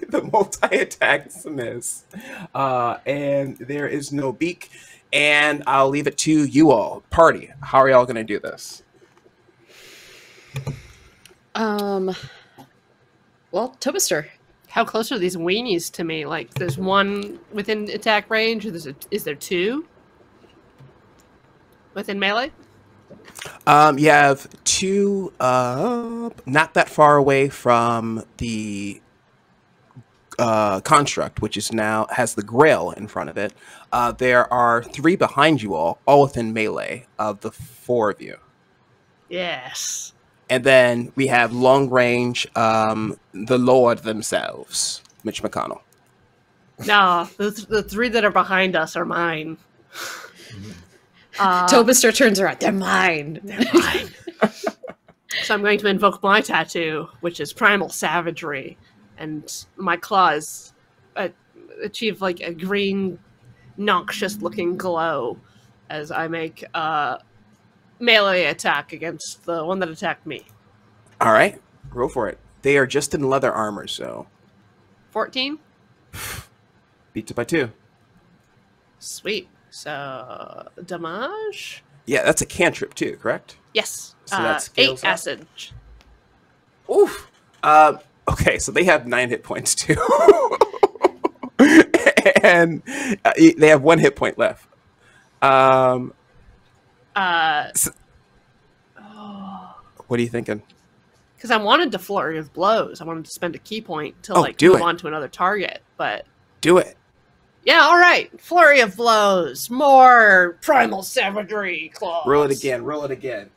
The multi-attack is a miss. And there is no beak. And I'll leave it to you all. Party, how are y'all going to do this? Well, Tobister. How close are these weenies to me? Like, there's one within attack range, or is there 2 within melee? You have 2 not that far away from the construct, which is now has the grail in front of it. There are 3 behind you all within melee of the 4 of you. Yes. And then we have long range, the Lord themselves, Mitch McConnell. No, the three that are behind us are mine. Tobister turns around. They're mine. They're mine. So I'm going to invoke my tattoo, which is Primal Savagery, and my claws achieve like a green, noxious-looking glow as I make a melee attack against the one that attacked me. All right, roll for it. They are just in leather armor, so 14? beats it by 2. Sweet. So, damage? Yeah, that's a cantrip too, correct? Yes. So that scales 8 up. acid. Oof. Okay, so they have 9 hit points too, and they have 1 hit point left. So, what are you thinking? Because I wanted to flurry of blows. I wanted to spend a key point to do move it. on to another target. But Do it. yeah, all right. Flurry of blows. More primal savagery claws. Roll it again. Roll it again.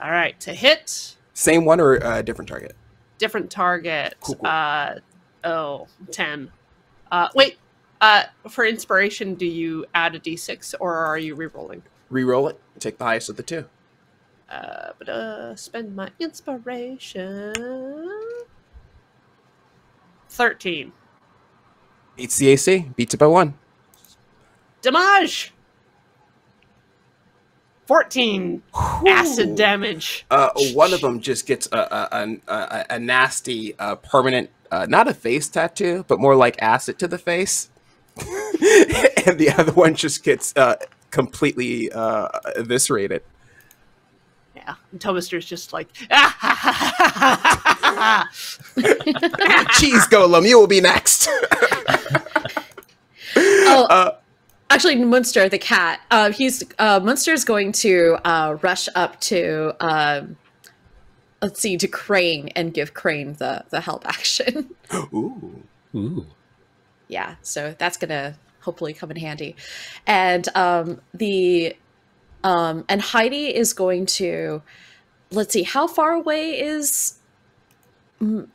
All right, to hit. Same one or a different target? Different target. Cool. 10. Wait. For inspiration, do you add a d6 or are you re-rolling? Reroll it. Take the highest of the 2. Spend my inspiration. 13. Beats the AC. Beats it by 1. Damage. 14 acid damage. One of them just gets a nasty permanent, not a face tattoo, but more like acid to the face, and the other one just gets completely eviscerated. Yeah, and Tobister's just like, Cheese Golem, you will be next. Actually, Munster, the cat, Munster's going to rush up to, to Crane and give Crane the help action. Ooh. Yeah, so that's gonna hopefully come in handy. And and Heidi is going to, let's see, how far away is Mitch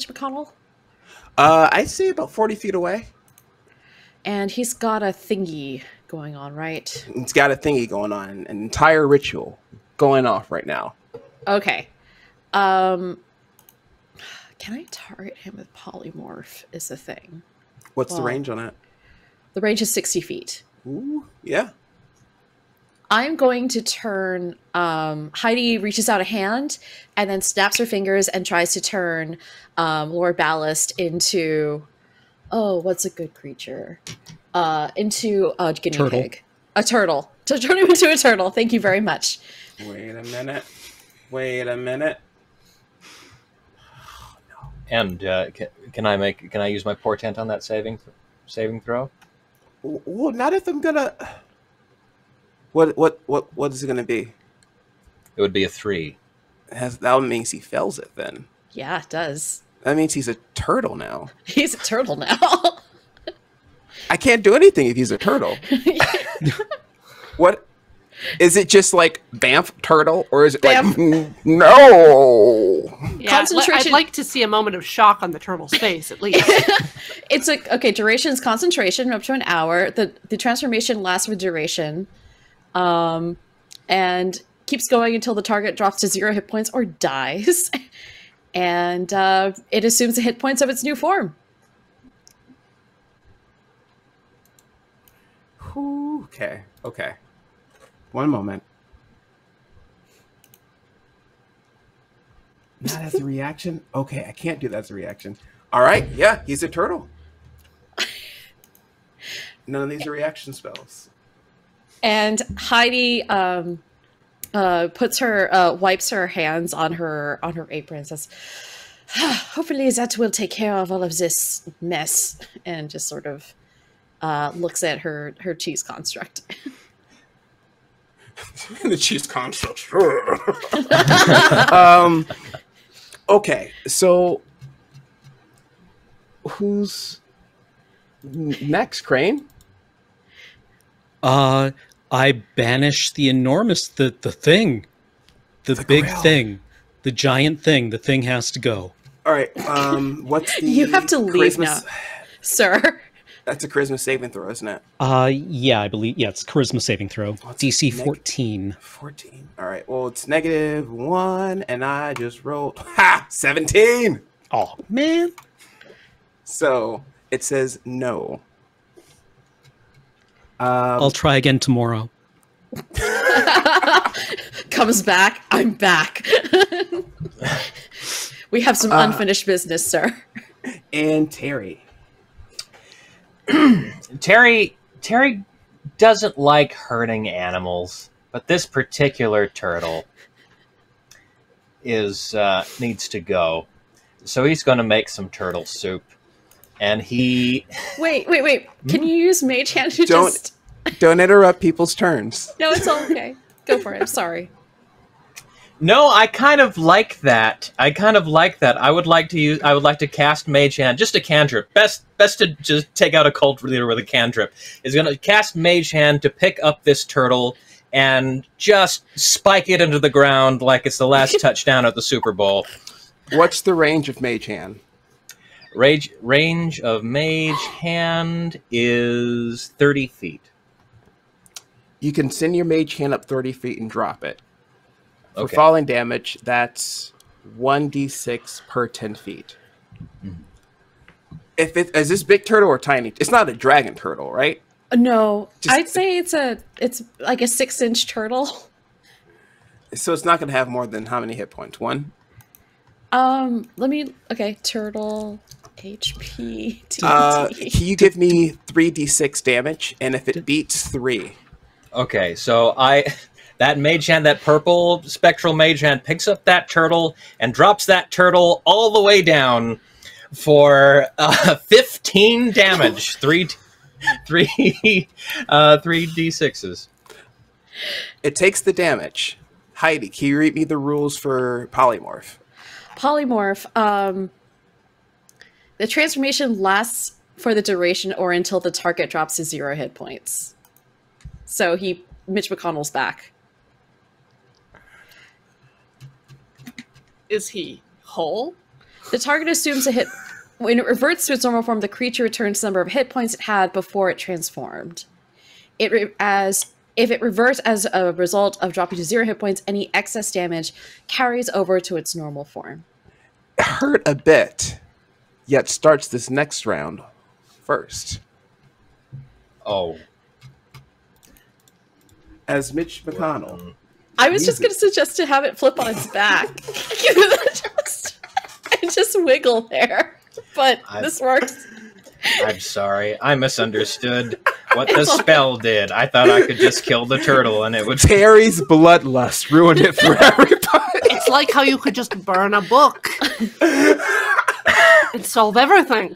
McConnell? I'd say about 40 feet away. And he's got a thingy going on, right? It's got a thingy going on, an entire ritual going off right now. Okay. Can I target him with polymorph is the thing. What's the range on it? The range is 60 feet. Ooh, yeah. I'm going to turn, Heidi reaches out a hand and then snaps her fingers and tries to turn Lord Ballast into, what's a good creature? Into a guinea pig. A turtle. To turn him into a turtle. Thank you very much. Wait a minute. And can I use my portent on that saving throw? Well, not if I'm gonna. What is it gonna be? It would be a 3. That means he fails it then. Yeah, it does. That means he's a turtle now. He's a turtle now. I can't do anything if he's a turtle. What? Is it just like Bamf turtle, or is it Bamf. like no? yeah, Concentration- I'd like to see a moment of shock on the turtle's face, at least. It's like, okay, duration is concentration up to an hour. The transformation lasts for duration. And keeps going until the target drops to 0 hit points or dies. And it assumes the hit points of its new form. Okay. One moment. Not as a reaction? Okay, I can't do that as a reaction. All right, yeah, he's a turtle. None of these are reaction spells. And Heidi wipes her hands on her apron and says, hopefully that will take care of all of this mess, and just sort of looks at her cheese construct. The cheese construct. Okay, so who's next, Crane? I banish the enormous, the thing. The big grill. thing. The giant thing. The thing has to go. All right. What's the? You have to leave charisma now, sir. That's a charisma saving throw, isn't it? Yeah, I believe. Yeah, it's charisma saving throw. DC 14. 14. All right. Well, it's -1, and I just rolled 17. Oh man. So it says no. I'll try again tomorrow. Comes back. I'm back. We have some unfinished business, sir. And Terry. Terry doesn't like hurting animals, but this particular turtle needs to go. So he's going to make some turtle soup, and he. Wait. Can you use Mage Hand to Don't interrupt people's turns. No, it's all okay. Go for it. I'm sorry. No, I kind of like that. I would like to cast Mage Hand, just a cantrip. Best to just take out a cult leader with a cantrip. Is going to cast Mage Hand to pick up this turtle and just spike it into the ground like it's the last touchdown at the Super Bowl. What's the range of Mage Hand? Range of Mage Hand is 30 feet. You can send your Mage Hand up 30 feet and drop it. For Okay. falling damage, that's 1d6 per 10 feet. Is this big turtle or tiny? It's not a dragon turtle, right? No, I'd say it's like a 6-inch turtle. So it's not going to have more than how many hit points? 1? Turtle HP. Can you give me 3d6 damage? And if it beats 3. Okay, so that Mage Hand, that purple spectral Mage Hand, picks up that turtle and drops that turtle all the way down for 15 damage. 3 d6s. It takes the damage. Heidi, can you read me the rules for polymorph? Polymorph. The transformation lasts for the duration or until the target drops to 0 hit points. So Mitch McConnell's back. Is he whole? The target assumes a hit. When it reverts to its normal form, the creature returns the number of hit points it had before it transformed. If it reverts as a result of dropping to 0 hit points, any excess damage carries over to its normal form. It hurt a bit, yet starts this next round first. Oh. As Mitch McConnell. I was just going to suggest to have it flip on its back. and just wiggle there. But this works. I'm sorry. I misunderstood what the spell did. I thought I could just kill the turtle and it would... Terry's bloodlust ruined it for everybody. It's like how you could just burn a book. It'd solve everything.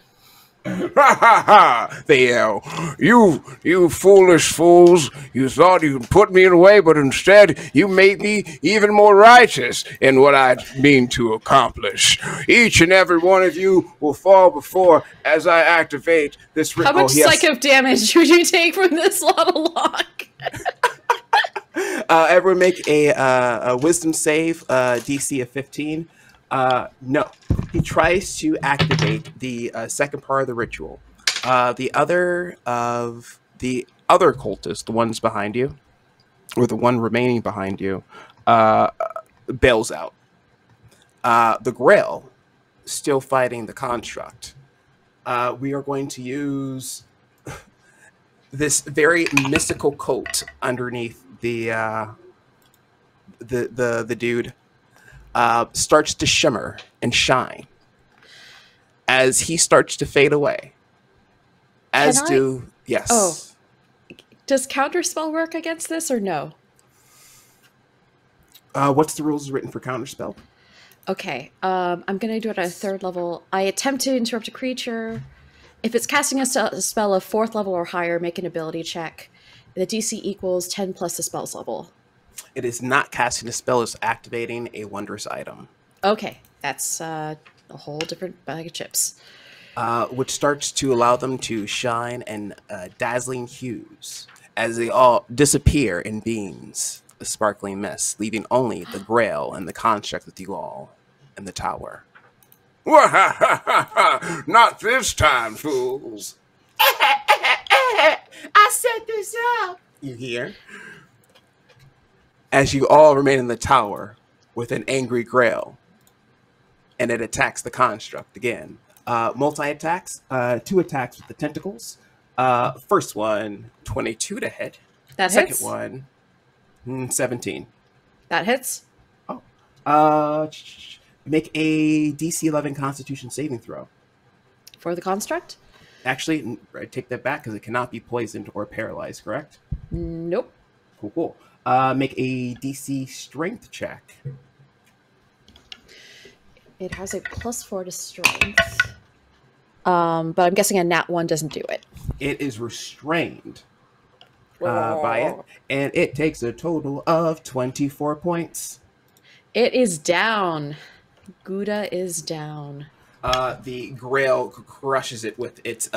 Ha ha ha! They yell. You foolish fools! You thought you could put me away, but instead you made me even more righteous in what I mean to accomplish. Each and every one of you will fall before as I activate this. How much psychic damage would you take from this monologue? Everyone make a wisdom save, DC of 15. No. He tries to activate the second part of the ritual. The other cultist, the ones behind you, or the one remaining behind you, bails out. The Grail, still fighting the construct. We are going to use this very mystical coat underneath the dude. Starts to shimmer and shine as he starts to fade away. Yes. Oh, does counterspell work against this or no? What's the rules written for counterspell? Okay, I'm going to do it at a 3rd level. I attempt to interrupt a creature. If it's casting a spell of 4th level or higher, make an ability check. The DC equals 10 plus the spell's level. It is not casting a spell, it's activating a wondrous item. Okay, that's a whole different bag of chips. Which starts to allow them to shine in dazzling hues as they all disappear in beams of sparkling mist, leaving only the Grail and the construct with you all in the tower. Not this time, fools. I set this up. You hear? As you all remain in the tower with an angry Grail, and it attacks the construct again. Multi-attacks, 2 attacks with the tentacles. First one, 22 to hit. That Second hits. one, 17. That hits. Make a DC 11 Constitution saving throw. For the construct? Actually, I take that back because it cannot be poisoned or paralyzed, correct? Nope. Cool. Make a DC strength check. It has a +4 to strength. But I'm guessing a nat 1 doesn't do it. It is restrained by it, and it takes a total of 24 points. It is down. Gouda is down. The Grail crushes it with its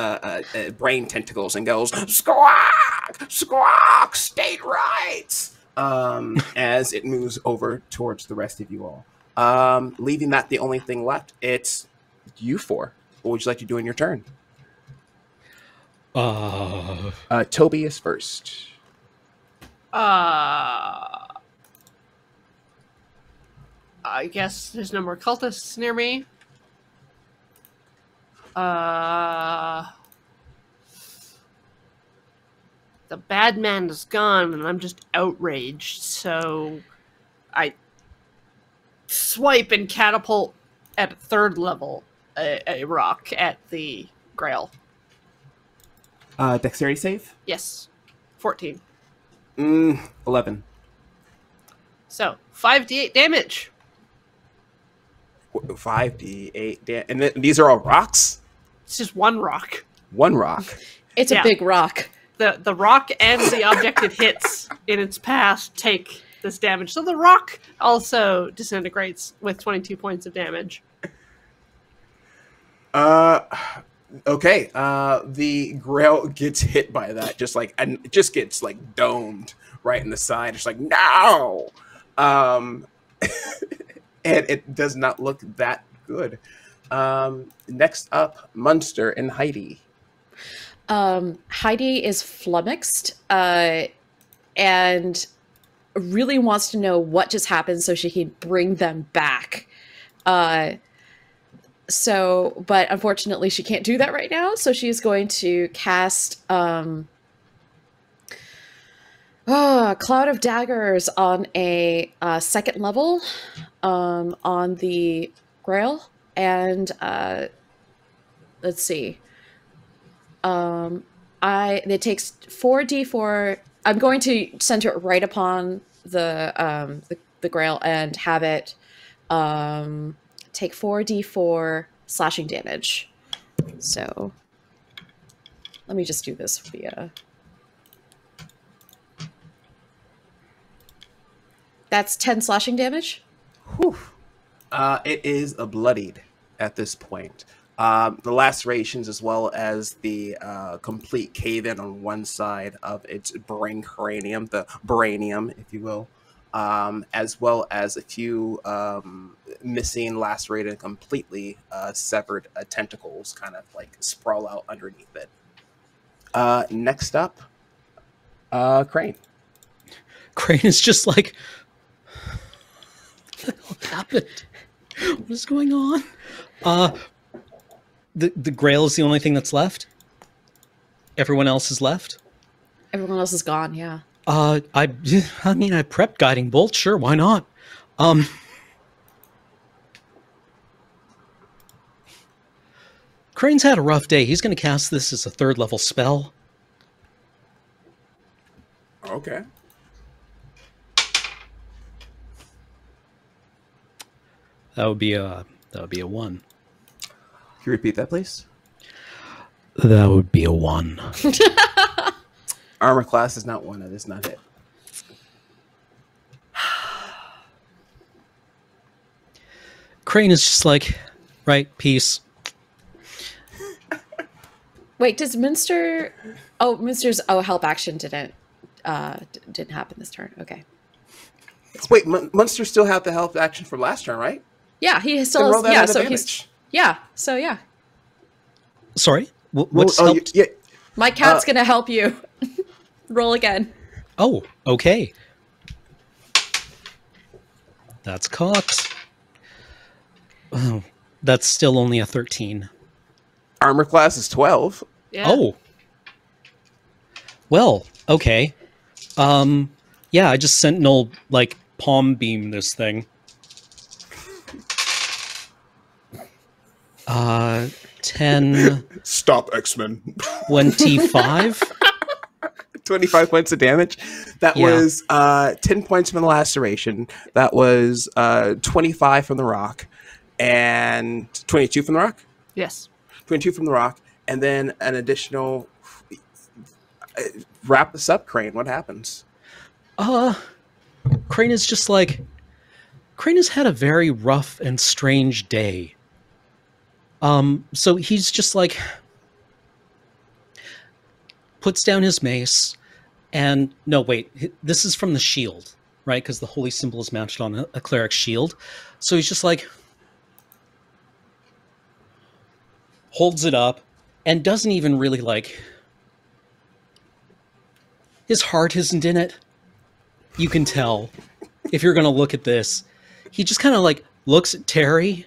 brain tentacles and goes, squawk, squawk, state rights, as it moves over towards the rest of you all. Leaving that the only thing left, it's you four. What would you like to do in your turn? Toby is first. I guess there's no more cultists near me. The bad man is gone, and I'm just outraged. So I swipe and catapult at 3rd level a rock at the Grail. Dexterity save? Yes, 14. 11. So 5d8 damage. 5d8 and these are all rocks? It's just one rock. One rock. It's a big rock. The rock and the object it hits in its path take this damage. So the rock also disintegrates with 22 points of damage. Okay. The Grail gets hit by that, and just gets like domed right in the side. It's like, no. And it does not look that good. Next up, Munster and Heidi. Heidi is flummoxed and really wants to know what just happened so she can bring them back. But unfortunately she can't do that right now, so she's going to cast Cloud of Daggers on a 2nd level on the Grail. And let's see. It takes 4d4. I'm going to center it right upon the Grail and have it take 4d4 slashing damage. So let me just do this via. That's 10 slashing damage. Whew. It is bloodied at this point. The lacerations, as well as the complete cave-in on one side of its brain cranium, the brainium, if you will, as well as a few missing, lacerated, completely severed tentacles kind of like sprawl out underneath it. Next up, Crane. Crane is just like, what the hell happened? What is going on? The Grail is the only thing that's left? Everyone else is left? Everyone else is gone, yeah. I mean, I prepped Guiding Bolt. Sure, why not? Crane's had a rough day. He's going to cast this as a 3rd level spell. Okay. That would be a 1. Can you repeat that, please? That would be a 1. Armor class is not 1. That is not it. Crane is just like, right, peace. Wait, does Minster? Oh, Minster's help action didn't happen this turn. Okay. Wait, Munster still have the help action from last turn, right? Yeah, he still Then roll has. that Yeah, as so advantage. Yeah. So yeah, Sorry, what's helped? yeah. my cat's gonna help you. Roll again. Oh, okay. That's cocked. Oh, that's still only a 13. Armor class is 12. Yeah. Oh. Well, okay. Yeah, I just sentinel, like, palm beam this thing. 10, Stop, X-Men. 25? 25 points of damage. That Yeah. was 10 points from the laceration. That was 25 from the rock. And 22 from the rock? Yes. 22 from the rock. And then an additional... wrap this up, Crane. What happens? Crane is just like... Crane has had a very rough and strange day. So he's just like... puts down his mace, and... No, wait. This is from the shield, right? Because the holy symbol is mounted on a cleric's shield. So he's just like... holds it up, and doesn't even really, like... His heart isn't in it. You can tell. If you're going to look at this. He just kind of, like, looks at Terry...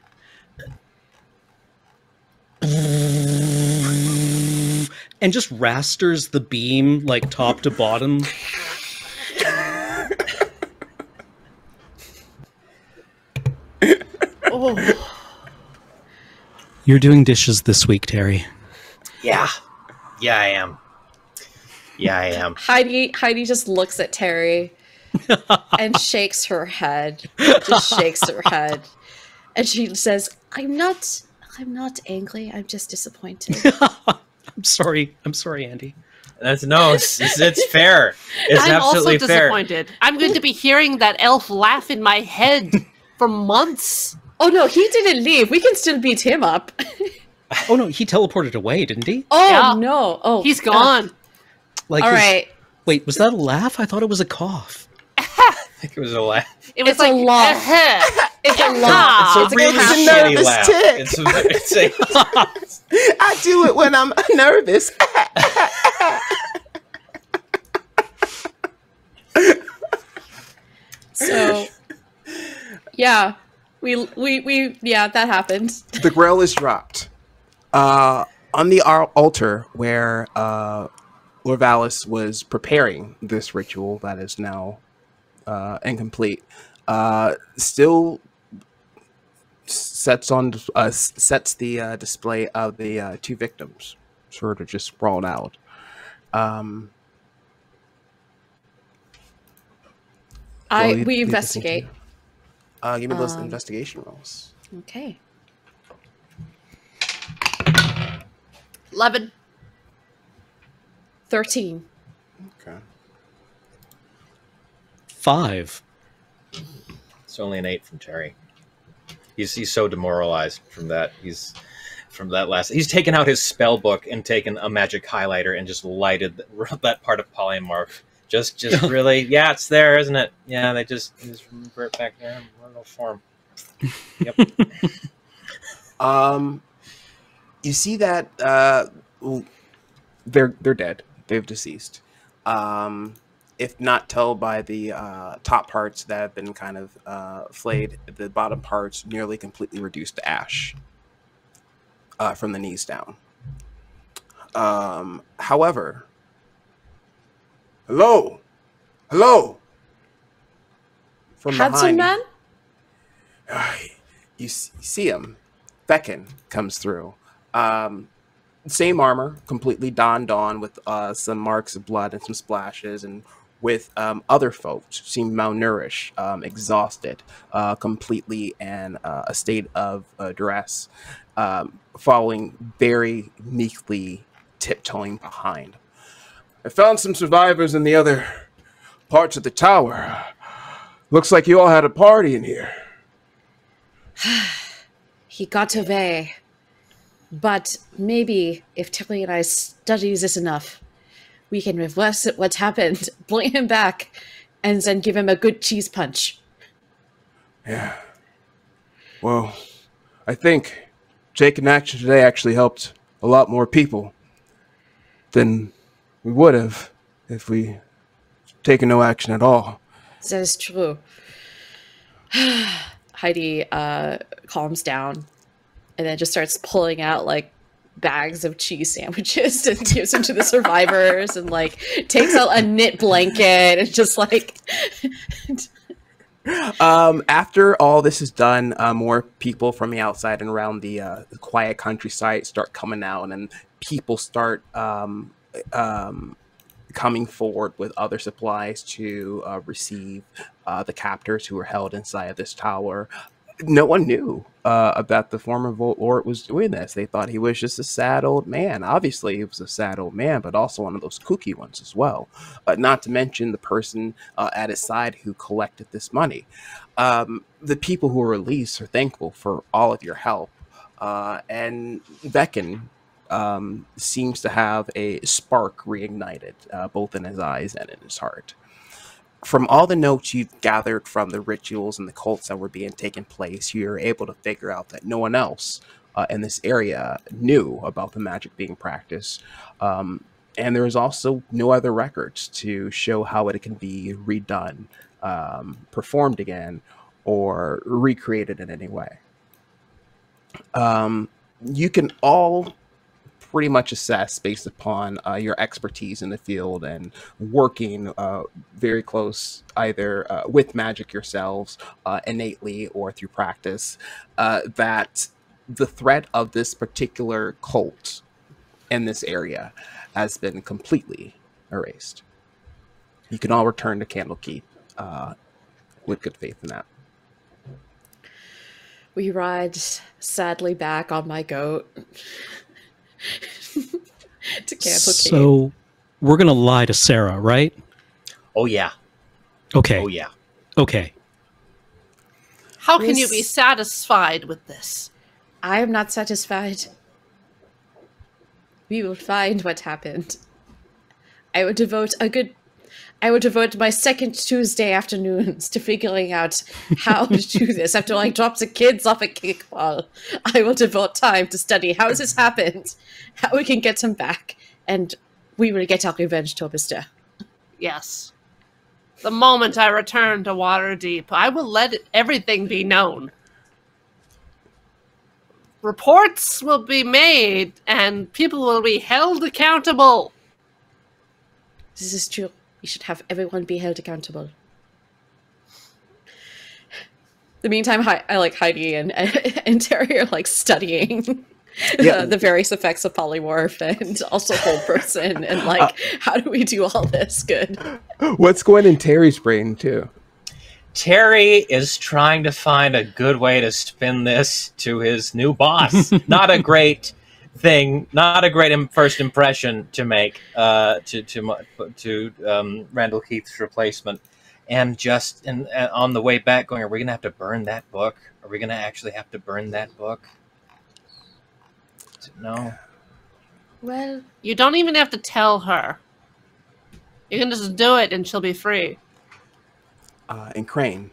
and just rasters the beam, like, top to bottom. Oh. You're doing dishes this week, Terry. Yeah. Yeah, I am. Yeah, I am. Heidi just looks at Terry and shakes her head. Just shakes her head. And she says, I'm not angry, I'm just disappointed. I'm sorry, Andy. It's fair. It's I'm also absolutely fair. disappointed. I'm going to be hearing that elf laugh in my head for months. Oh no, he didn't leave. We can still beat him up. Oh no, he teleported away, didn't he? Oh Yeah. no. Oh, He's gone. Like, all right. Wait, was that a laugh? I thought it was a cough. I think it was a laugh. It was It's like a laugh. It's a laugh. It's a really it's a shitty nervous laugh. tick. I do it when I'm nervous. So, yeah, yeah, that happened. The grail is dropped. On the altar where Lorvalis was preparing this ritual that is now incomplete, still sets the display of the two victims, sort of just sprawled out. We investigate. Give me those investigation rolls. Okay. 11. 13. Okay. 5. It's only an 8 from Terry. He's so demoralized from that. He's taken out his spell book and taken a magic highlighter and just lighted that part of polymorph. Just really, yeah, it's there, isn't it? Yeah, they just revert back there in mortal form. Yep. You see that they're dead. They've deceased. If not told by the top parts that have been kind of flayed, the bottom parts nearly completely reduced to ash from the knees down. However, hello, from Handsome behind, man? you see him. Feckin comes through. Same armor, completely donned on with some marks of blood and some splashes, and with other folks seem malnourished, exhausted, completely in a state of duress, following very meekly, tiptoeing behind. I found some survivors in the other parts of the tower. Looks like you all had a party in here. He got away. But maybe if Tilly and I study this enough, we can reverse what's happened, bring him back, and then give him a good cheese punch. Yeah. Well, I think taking action today actually helped a lot more people than we would have if we taken no action at all. That is true. Heidi calms down and then just starts pulling out like bags of cheese sandwiches and gives them to the survivors, and like takes out a knit blanket and just like after all this is done, more people from the outside and around the quiet countryside start coming out, and people start coming forward with other supplies to receive the captors who were held inside of this tower. No one knew about the former Lord was doing this. They thought he was just a sad old man. Obviously, he was a sad old man, but also one of those kooky ones as well. Not to mention the person at his side who collected this money. The people who were released are thankful for all of your help. And Becken seems to have a spark reignited, both in his eyes and in his heart. From all the notes you've gathered from the rituals and the cults that were being taken place, you're able to figure out that no one else in this area knew about the magic being practiced. And there is also no other records to show how it can be redone, performed again, or recreated in any way. You can all pretty much assess based upon your expertise in the field and working very close either with magic yourselves innately or through practice, that the threat of this particular cult in this area has been completely erased. You can all return to Candlekeep with good faith in that. we ride sadly back on my goat. To Candlekeep. So we're gonna lie to Sarah, right? Oh yeah. Okay. Oh yeah. Okay. How can you be satisfied with this? I am not satisfied. We will find what happened. I will devote my second Tuesday afternoons to figuring out how to do this. After I drop the kids off a kickball, I will devote time to study how this happened, how we can get them back, and we will get our revenge, Torbister. Yes. The moment I return to Waterdeep, I will let everything be known. Reports will be made, and people will be held accountable. This is true. We should have everyone be held accountable. In the meantime, I like Heidi and Terry are like studying the various effects of polymorph and also whole person and like how do we do all this good? What's going in Terry's brain too? Terry is trying to find a good way to spin this to his new boss. Not a great thing, not a great first impression to make to Randall Keith's replacement. And just on the way back going, are we going to have to burn that book? Are we going to actually have to burn that book? No. Well, You don't even have to tell her. You can just do it and she'll be free. And Crane.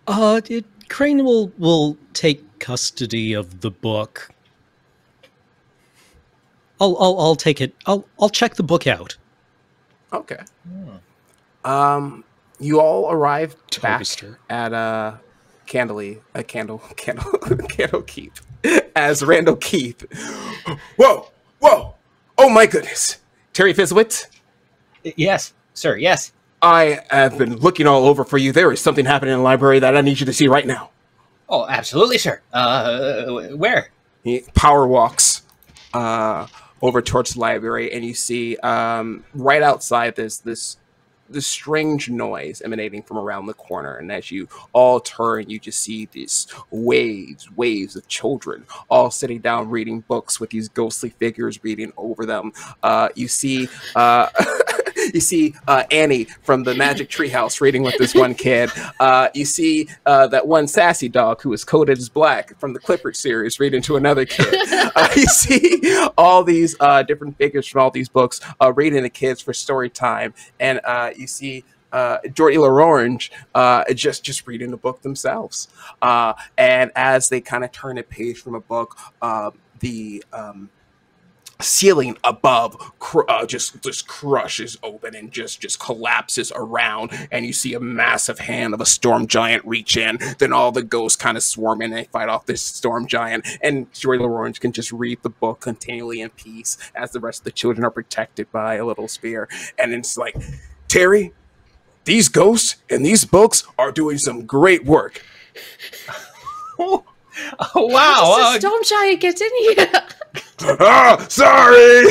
Crane will take custody of the book. I'll take it. I'll check the book out. Okay. You all arrive back Toaster. at Candlekeep as Randall Keith. Whoa! Oh my goodness, Terry Fizwit. Yes, sir. Yes. I have been looking all over for you. There is something happening in the library that I need you to see right now. Oh, absolutely, sir. Where? He power walks over towards the library, and you see right outside this strange noise emanating from around the corner. And as you all turn, you just see these waves of children all sitting down reading books with these ghostly figures reading over them. You see you see Annie from the Magic Treehouse reading with this one kid. You see that one sassy dog who is coded as black from the Clifford series reading to another kid. You see all these different figures from all these books reading to kids for story time. And you see Jordy LaRorange just reading the book themselves. And as they kind of turn a page from a book, the ceiling above just crushes open and just collapses around, and you see a massive hand of a storm giant reach in. Then all the ghosts kind of swarm in and they fight off this storm giant, and Joy LaRorange can just read the book continually in peace as the rest of the children are protected by a little spear. And it's like, Terry, these ghosts and these books are doing some great work. Oh, wow. How does the storm giant get in here? Sorry.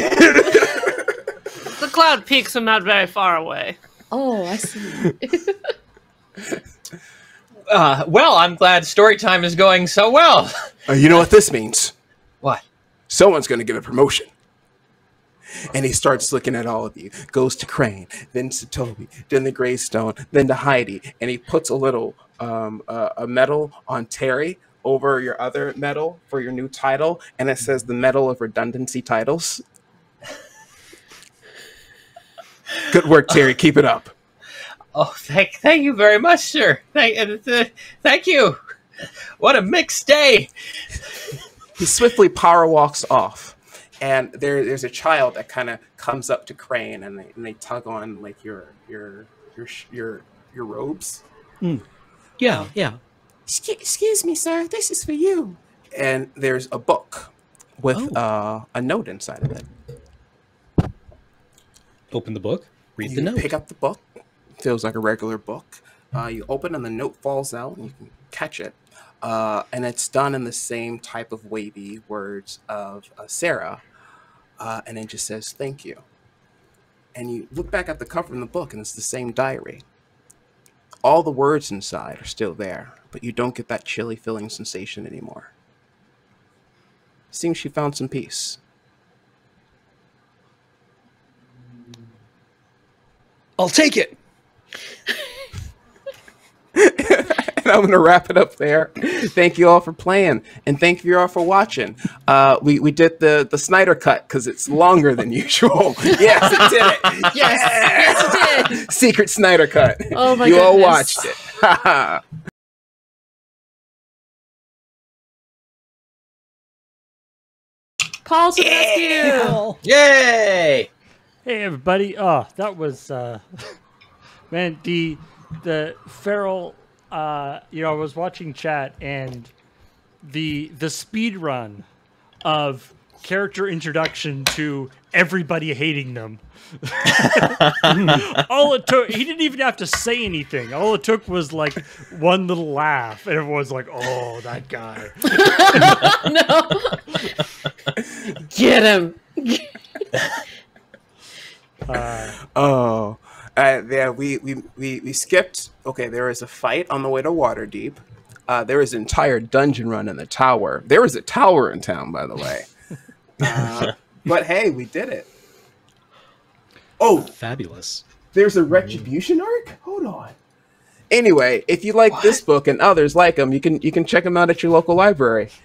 The cloud peaks are not very far away. Oh, I see. Well, I'm glad story time is going so well. You know what this means? What? Someone's going to get a promotion. And he starts looking at all of you. Goes to Crane, then to Toby, then to Greystone, then to Heidi. And he puts a little a medal on Terry over your other medal for your new title. And it says the Medal of Redundancy Titles. Good work, Terry. Keep it up. Oh, thank you very much, sir. Thank you. What a mixed day. He swiftly power walks off. And there's a child that kind of comes up to Crane, and they tug on like your robes. Yeah. Excuse me, sir. This is for you. And there's a book with a note inside of it. Open the book. Read the You note. pick up the book. Feels like a regular book. You open, and the note falls out, and you can catch it. And it's done in the same type of wavy words of Sarah. And it just says, thank you. And you look back at the cover in the book, and it's the same diary. All the words inside are still there, but you don't get that chilly filling sensation anymore. Seems she found some peace. I'll take it. And I'm going to wrap it up there. Thank you all for playing, and thank you all for watching. We did the Snyder cut because it's longer than usual. Yes, it did it. Yes, it did. Secret Snyder cut. Oh my you goodness. all watched it. Call to rescue. Yay! Hey everybody! Oh, that was man. The feral. I was watching chat, and the speed run of character introduction to everybody hating them. All it took, he didn't even have to say anything. All it took was like one little laugh, and everyone's like, "Oh, that guy." No. Get him. Yeah, we skipped. Okay, there was a fight on the way to Waterdeep. There was an entire dungeon run in the tower. There was a tower in town, by the way. But hey, we did it. Oh, Fabulous. there's a retribution arc? Hold on. Anyway, if you like this book and others like them, you can check them out at your local library.